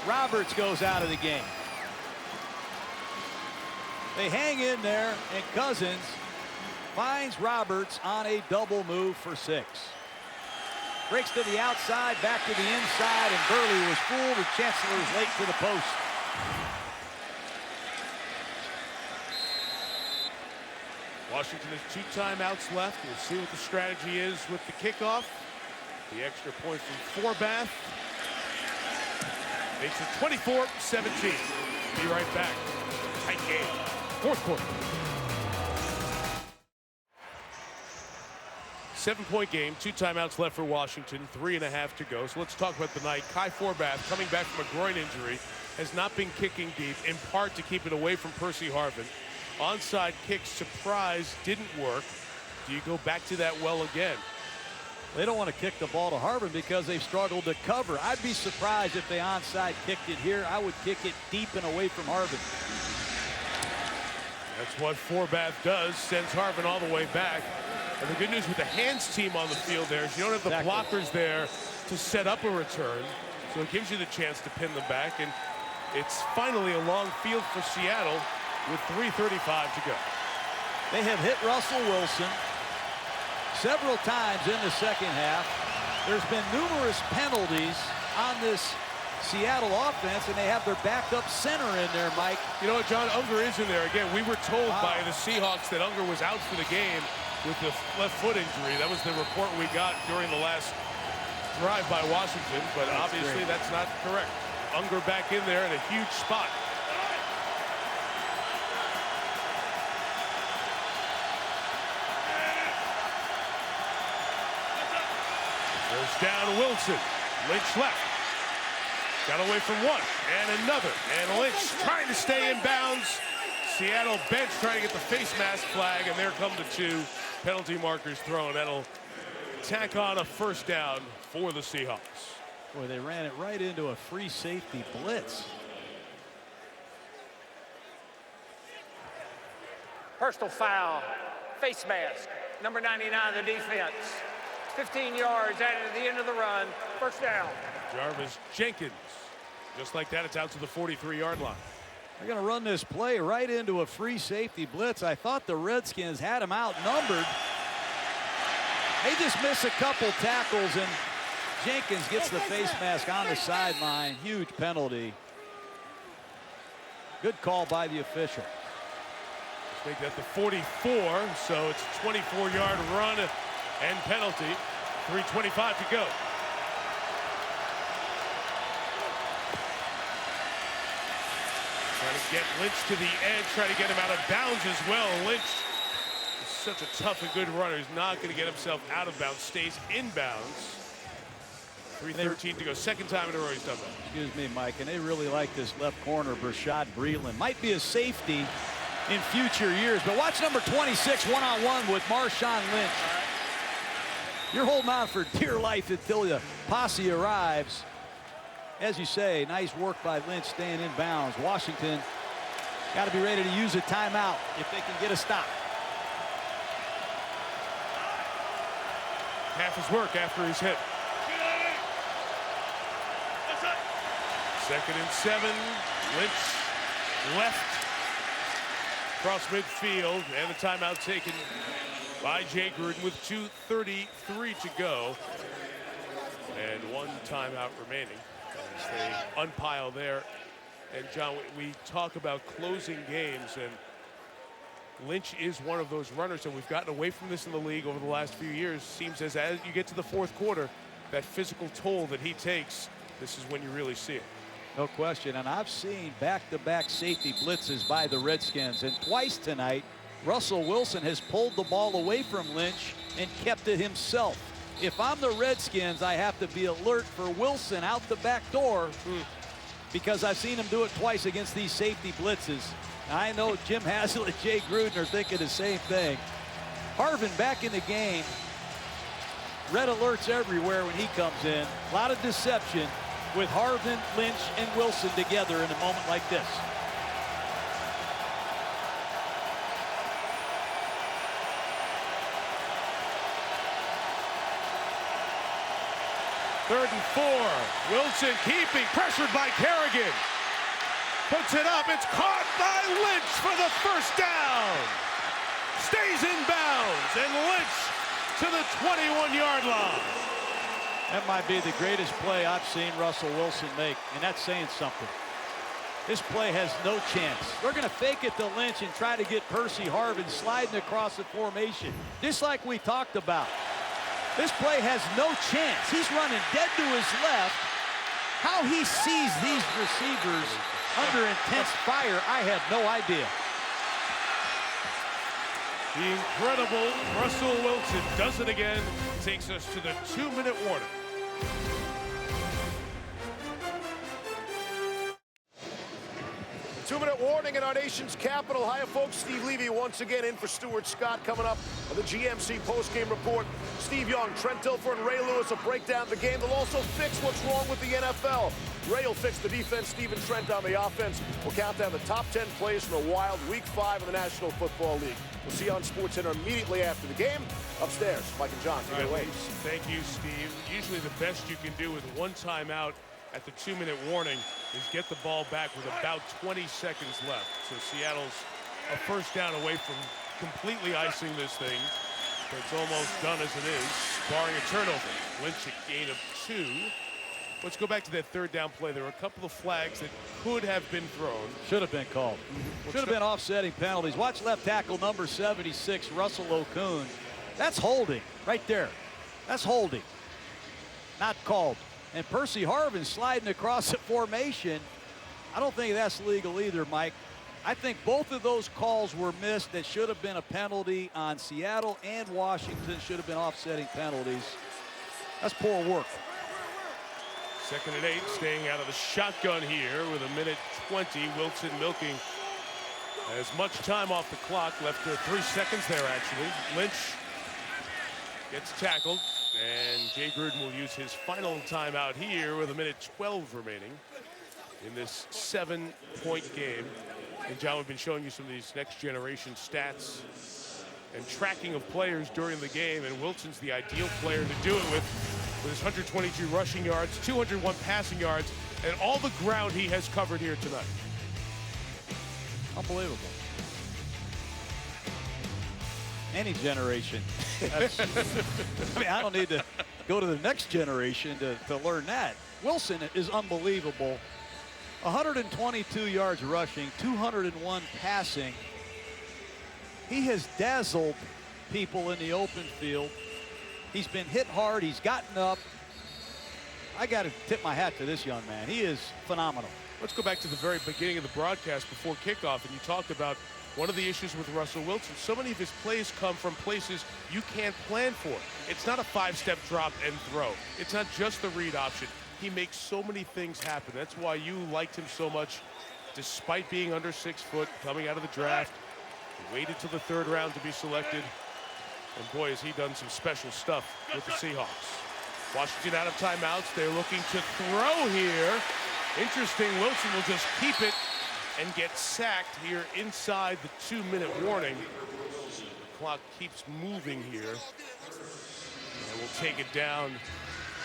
S17: Roberts goes out of the game. They hang in there, and Cousins finds Roberts on a double move for 6. Breaks to the outside, back to the inside, and Burley was fooled, and Chancellor is late to the post.
S10: Washington has 2 timeouts left. We'll see what the strategy is with the kickoff. The extra point from Forbath makes it 24-17. Be right back. Tight game. 4th quarter. 7-point game, 2 timeouts left for Washington, 3.5 to go. So let's talk about the night. Kai Forbath, coming back from a groin injury, has not been kicking deep, in part to keep it away from Percy Harvin. Onside kick, surprise, didn't work. Do you go back to that well again?
S17: They don't want to kick the ball to Harvin because they've struggled to cover. I'd be surprised if they onside kicked it here. I would kick it deep and away from Harvin.
S10: That's what Forbath does, sends Harvin all the way back. And the good news with the hands team on the field there is you don't have the blockers there to set up a return. So it gives you the chance to pin them back. And it's finally a long field for Seattle with 3:35 to go.
S17: They have hit Russell Wilson several times in the 2nd half. There's been numerous penalties on this Seattle offense, and they have their backup center in there, Mike.
S10: You know what, John? Unger is in there. Again, we were told by the Seahawks that Unger was out for the game with the left foot injury. That was the report we got during the last drive by Washington, but obviously that's not correct. Unger back in there in a huge spot. First down, Wilson. Lynch left. Got away from one and another. And Lynch trying to stay in bounds. Seattle bench trying to get the face mask flag, and there come the 2 penalty markers thrown. That'll tack on a first down for the Seahawks.
S17: Boy, they ran it right into a free safety blitz.
S1: Personal foul, face mask, number 99 of the defense. 15 yards added to the end of the run. First down.
S10: Jarvis Jenkins. Just like that, it's out to the 43-yard line.
S17: They're going to run this play right into a free safety blitz. I thought the Redskins had him outnumbered. They just miss a couple tackles, and Jenkins gets the face mask on the sideline. Huge penalty. Good call by the official.
S10: Let's make that the 44, so it's a 24-yard run and penalty. 3:25 to go. Trying to get Lynch to the edge, trying to get him out of bounds as well. Lynch is such a tough and good runner. He's not going to get himself out of bounds, stays in bounds. 3:13 to go. 2nd time in a row he's done that.
S17: Excuse me, Mike, and they really like this left corner, Brashad Breeland. Might be a safety in future years, but watch number 26 one-on-one with Marshawn Lynch. You're holding on for dear life until the posse arrives. As you say, nice work by Lynch staying in bounds. Washington got to be ready to use a timeout if they can get a stop.
S10: Half his work after he's hit. 2nd and 7. Lynch left. Across midfield, and the timeout taken by Jay Gruden with 2:33 to go. And 1 timeout remaining as they unpile there. And John, we talk about closing games, and Lynch is one of those runners, and we've gotten away from this in the league over the last few years. Seems as you get to the 4th quarter, that physical toll that he takes, this is when you really see it.
S17: No question. And I've seen back-to-back safety blitzes by the Redskins. And twice tonight, Russell Wilson has pulled the ball away from Lynch and kept it himself. If I'm the Redskins, I have to be alert for Wilson out the back door because I've seen him do it twice against these safety blitzes. I know Jim Haslett and Jay Gruden are thinking the same thing. Harvin back in the game. Red alerts everywhere when he comes in. A lot of deception with Harvin, Lynch, and Wilson together in a moment like this.
S10: Third and 4. Wilson keeping, pressured by Kerrigan. Puts it up, it's caught by Lynch for the first down. Stays in bounds, and Lynch to the 21-yard line.
S17: That might be the greatest play I've seen Russell Wilson make, and that's saying something. This play has no chance. They're going to fake it to Lynch and try to get Percy Harvin sliding across the formation, just like we talked about. This play has no chance. He's running dead to his left. How he sees these receivers under intense fire, I have no idea.
S10: The incredible Russell Wilson does it again. Takes us to the 2-minute warning.
S18: Two-minute warning in our nation's capital. Hiya, folks. Steve Levy once again in for Stuart Scott. Coming up on the GMC postgame report. Steve Young, Trent Dilfer, and Ray Lewis will break down the game. They'll also fix what's wrong with the NFL. Ray will fix the defense. Steve and Trent on the offense. We'll count down the top 10 plays from the wild Week 5 of the National Football League. We'll see you on SportsCenter immediately after the game. Upstairs, Mike and John, take it away.
S10: Thank you, Steve. Usually the best you can do with one timeout at the 2-minute warning is get the ball back with about 20 seconds left. So Seattle's a first down away from completely icing this thing. But it's almost done as it is, barring a turnover. Lynch a gain of 2. Let's go back to that third down play. There were a couple of flags that could have been thrown.
S17: Should have been called. Should have been offsetting penalties. Watch left tackle number 76, Russell Okung. That's holding right there. That's holding. Not called. And Percy Harvin sliding across the formation. I don't think that's legal either, Mike. I think both of those calls were missed. That should have been a penalty on Seattle and Washington. Should have been offsetting penalties. That's poor work.
S10: 2nd and 8, staying out of the shotgun here with 1:20. Wilson milking as much time off the clock. Left 3 seconds there, actually. Lynch gets tackled, and Jay Gruden will use his final timeout here with 1:12 remaining in this 7-point game. And John, we've been showing you some of these next generation stats and tracking of players during the game, and Wilson's the ideal player to do it with his 122 rushing yards, 201 passing yards, and all the ground he has covered here tonight.
S17: Unbelievable. Any generation. That's, I mean, I don't need to go to the next generation to learn that. Wilson is unbelievable. 122 yards rushing, 201 passing. He has dazzled people in the open field. He's been hit hard. He's gotten up. I got to tip my hat to this young man. He is phenomenal.
S10: Let's go back to the very beginning of the broadcast before kickoff, and you talked about one of the issues with Russell Wilson. So many of his plays come from places you can't plan for. It's not a 5-step drop and throw. It's not just the read option. He makes so many things happen. That's why you liked him so much, despite being under 6 foot, coming out of the draft. He waited till the 3rd round to be selected. And boy, has he done some special stuff with the Seahawks. Washington out of timeouts. They're looking to throw here. Interesting, Wilson will just keep it and get sacked here inside the 2-minute warning. The clock keeps moving here. And we'll take it down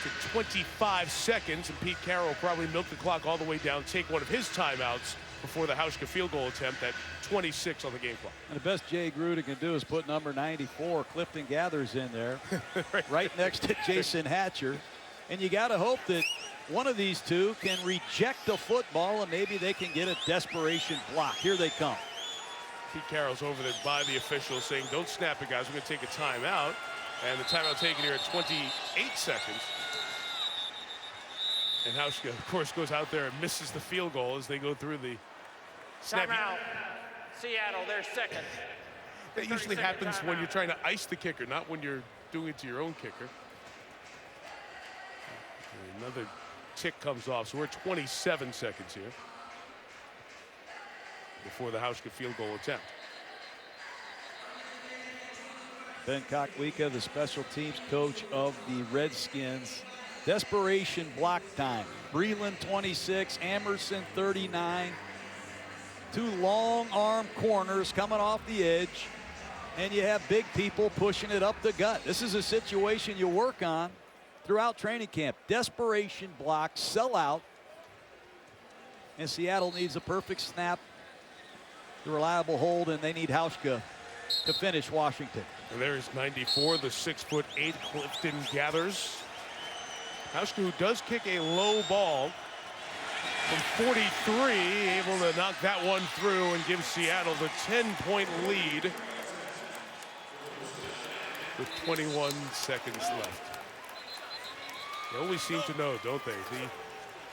S10: to 25 seconds, and Pete Carroll will probably milk the clock all the way down, take one of his timeouts before the Hauschka field goal attempt at 26 on the game clock.
S17: And the best Jay Gruden can do is put number 94, Clifton Gathers, in there, right next to Jason Hatcher. And you got to hope that one of these two can reject the football and maybe they can get a desperation block. Here they come.
S10: Pete Carroll's over there by the officials saying, don't snap it, guys. We're going to take a timeout. And the timeout taken here at 28 seconds. And Hauschka, of course, goes out there and misses the field goal as they go through the snap.
S1: Timeout. Seattle, their second.
S10: That usually happens when you're trying to ice the kicker, not when you're doing it to your own kicker. Another tick comes off, so we're 27 seconds here before the Hauschka field goal attempt.
S17: Ben Kakwika, the special teams coach of the Redskins. Desperation block time. Breland 26, Emerson 39. Two long arm corners coming off the edge. And you have big people pushing it up the gut. This is a situation you work on throughout training camp. Desperation block, sell out. And Seattle needs a perfect snap, the reliable hold, and they need Hauschka to finish Washington.
S10: And there's 94, the 6'8" Clifton gathers. Hauschka, who does kick a low ball from 43, able to knock that one through and give Seattle the 10-point lead with 21 seconds left. They always seem to know, don't they? The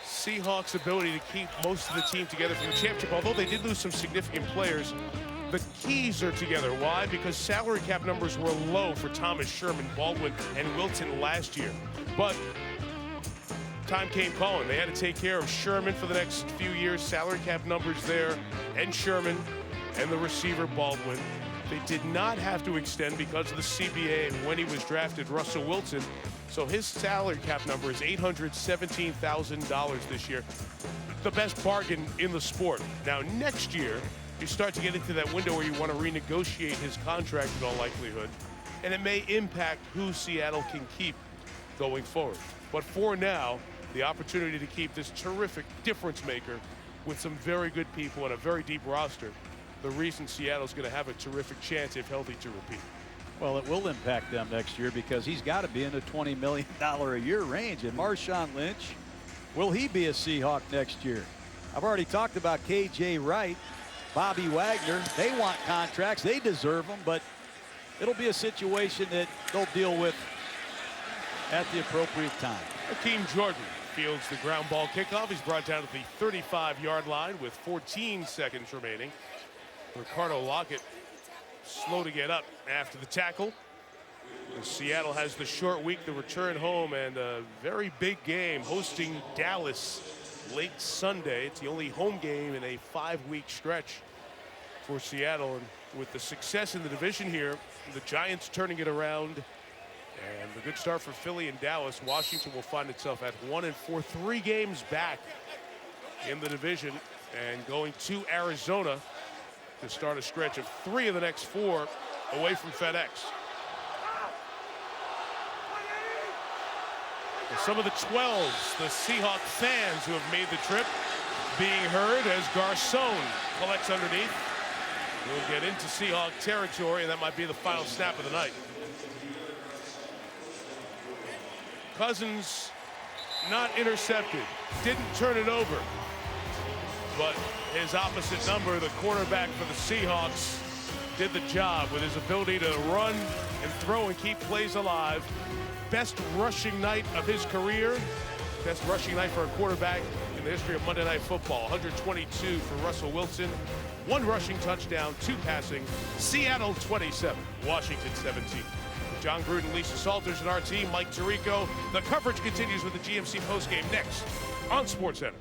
S10: Seahawks' ability to keep most of the team together from the championship, although they did lose some significant players, the keys are together. Why? Because salary cap numbers were low for Thomas, Sherman, Baldwin, and Wilton last year. But time came calling. They had to take care of Sherman for the next few years. Salary cap numbers there, and Sherman, and the receiver Baldwin. They did not have to extend because of the CBA and when he was drafted, Russell Wilson. So his salary cap number is $817,000 this year. The best bargain in the sport. Now, next year, you start to get into that window where you want to renegotiate his contract in all likelihood, and it may impact who Seattle can keep going forward. But for now, the opportunity to keep this terrific difference maker with some very good people and a very deep roster, the reason Seattle's going to have a terrific chance, if healthy, to repeat.
S17: Well, it will impact them next year because he's got to be in the $20 million a year range. And Marshawn Lynch, will he be a Seahawk next year? I've already talked about KJ Wright, Bobby Wagner. They want contracts. They deserve them, but it'll be a situation that they'll deal with at the appropriate time.
S10: Hakeem Jordan fields the ground ball kickoff. He's brought down to the 35-yard line with 14 seconds remaining. Ricardo Lockett slow to get up after the tackle. And Seattle has the short week, the return home, and a very big game hosting Dallas late Sunday. It's the only home game in a 5-week stretch for Seattle. And with the success in the division here, the Giants turning it around, and the good start for Philly and Dallas, Washington will find itself at 1-4, 3 games back in the division, and going to Arizona to start a stretch of 3 of the next 4 away from FedEx. And some of the 12s, the Seahawk fans who have made the trip, being heard as Garcon collects underneath. We'll get into Seahawk territory, and that might be the final snap of the night. Cousins not intercepted, didn't turn it over, but his opposite number, the quarterback for the Seahawks, did the job with his ability to run and throw and keep plays alive. Best rushing night of his career, best rushing night for a quarterback in the history of Monday Night Football. 122 for Russell Wilson, 1 rushing touchdown, 2 passing. Seattle 27, Washington 17. John Gruden, Lisa Salters, and our team, Mike Tirico. The coverage continues with the GMC postgame next on SportsCenter.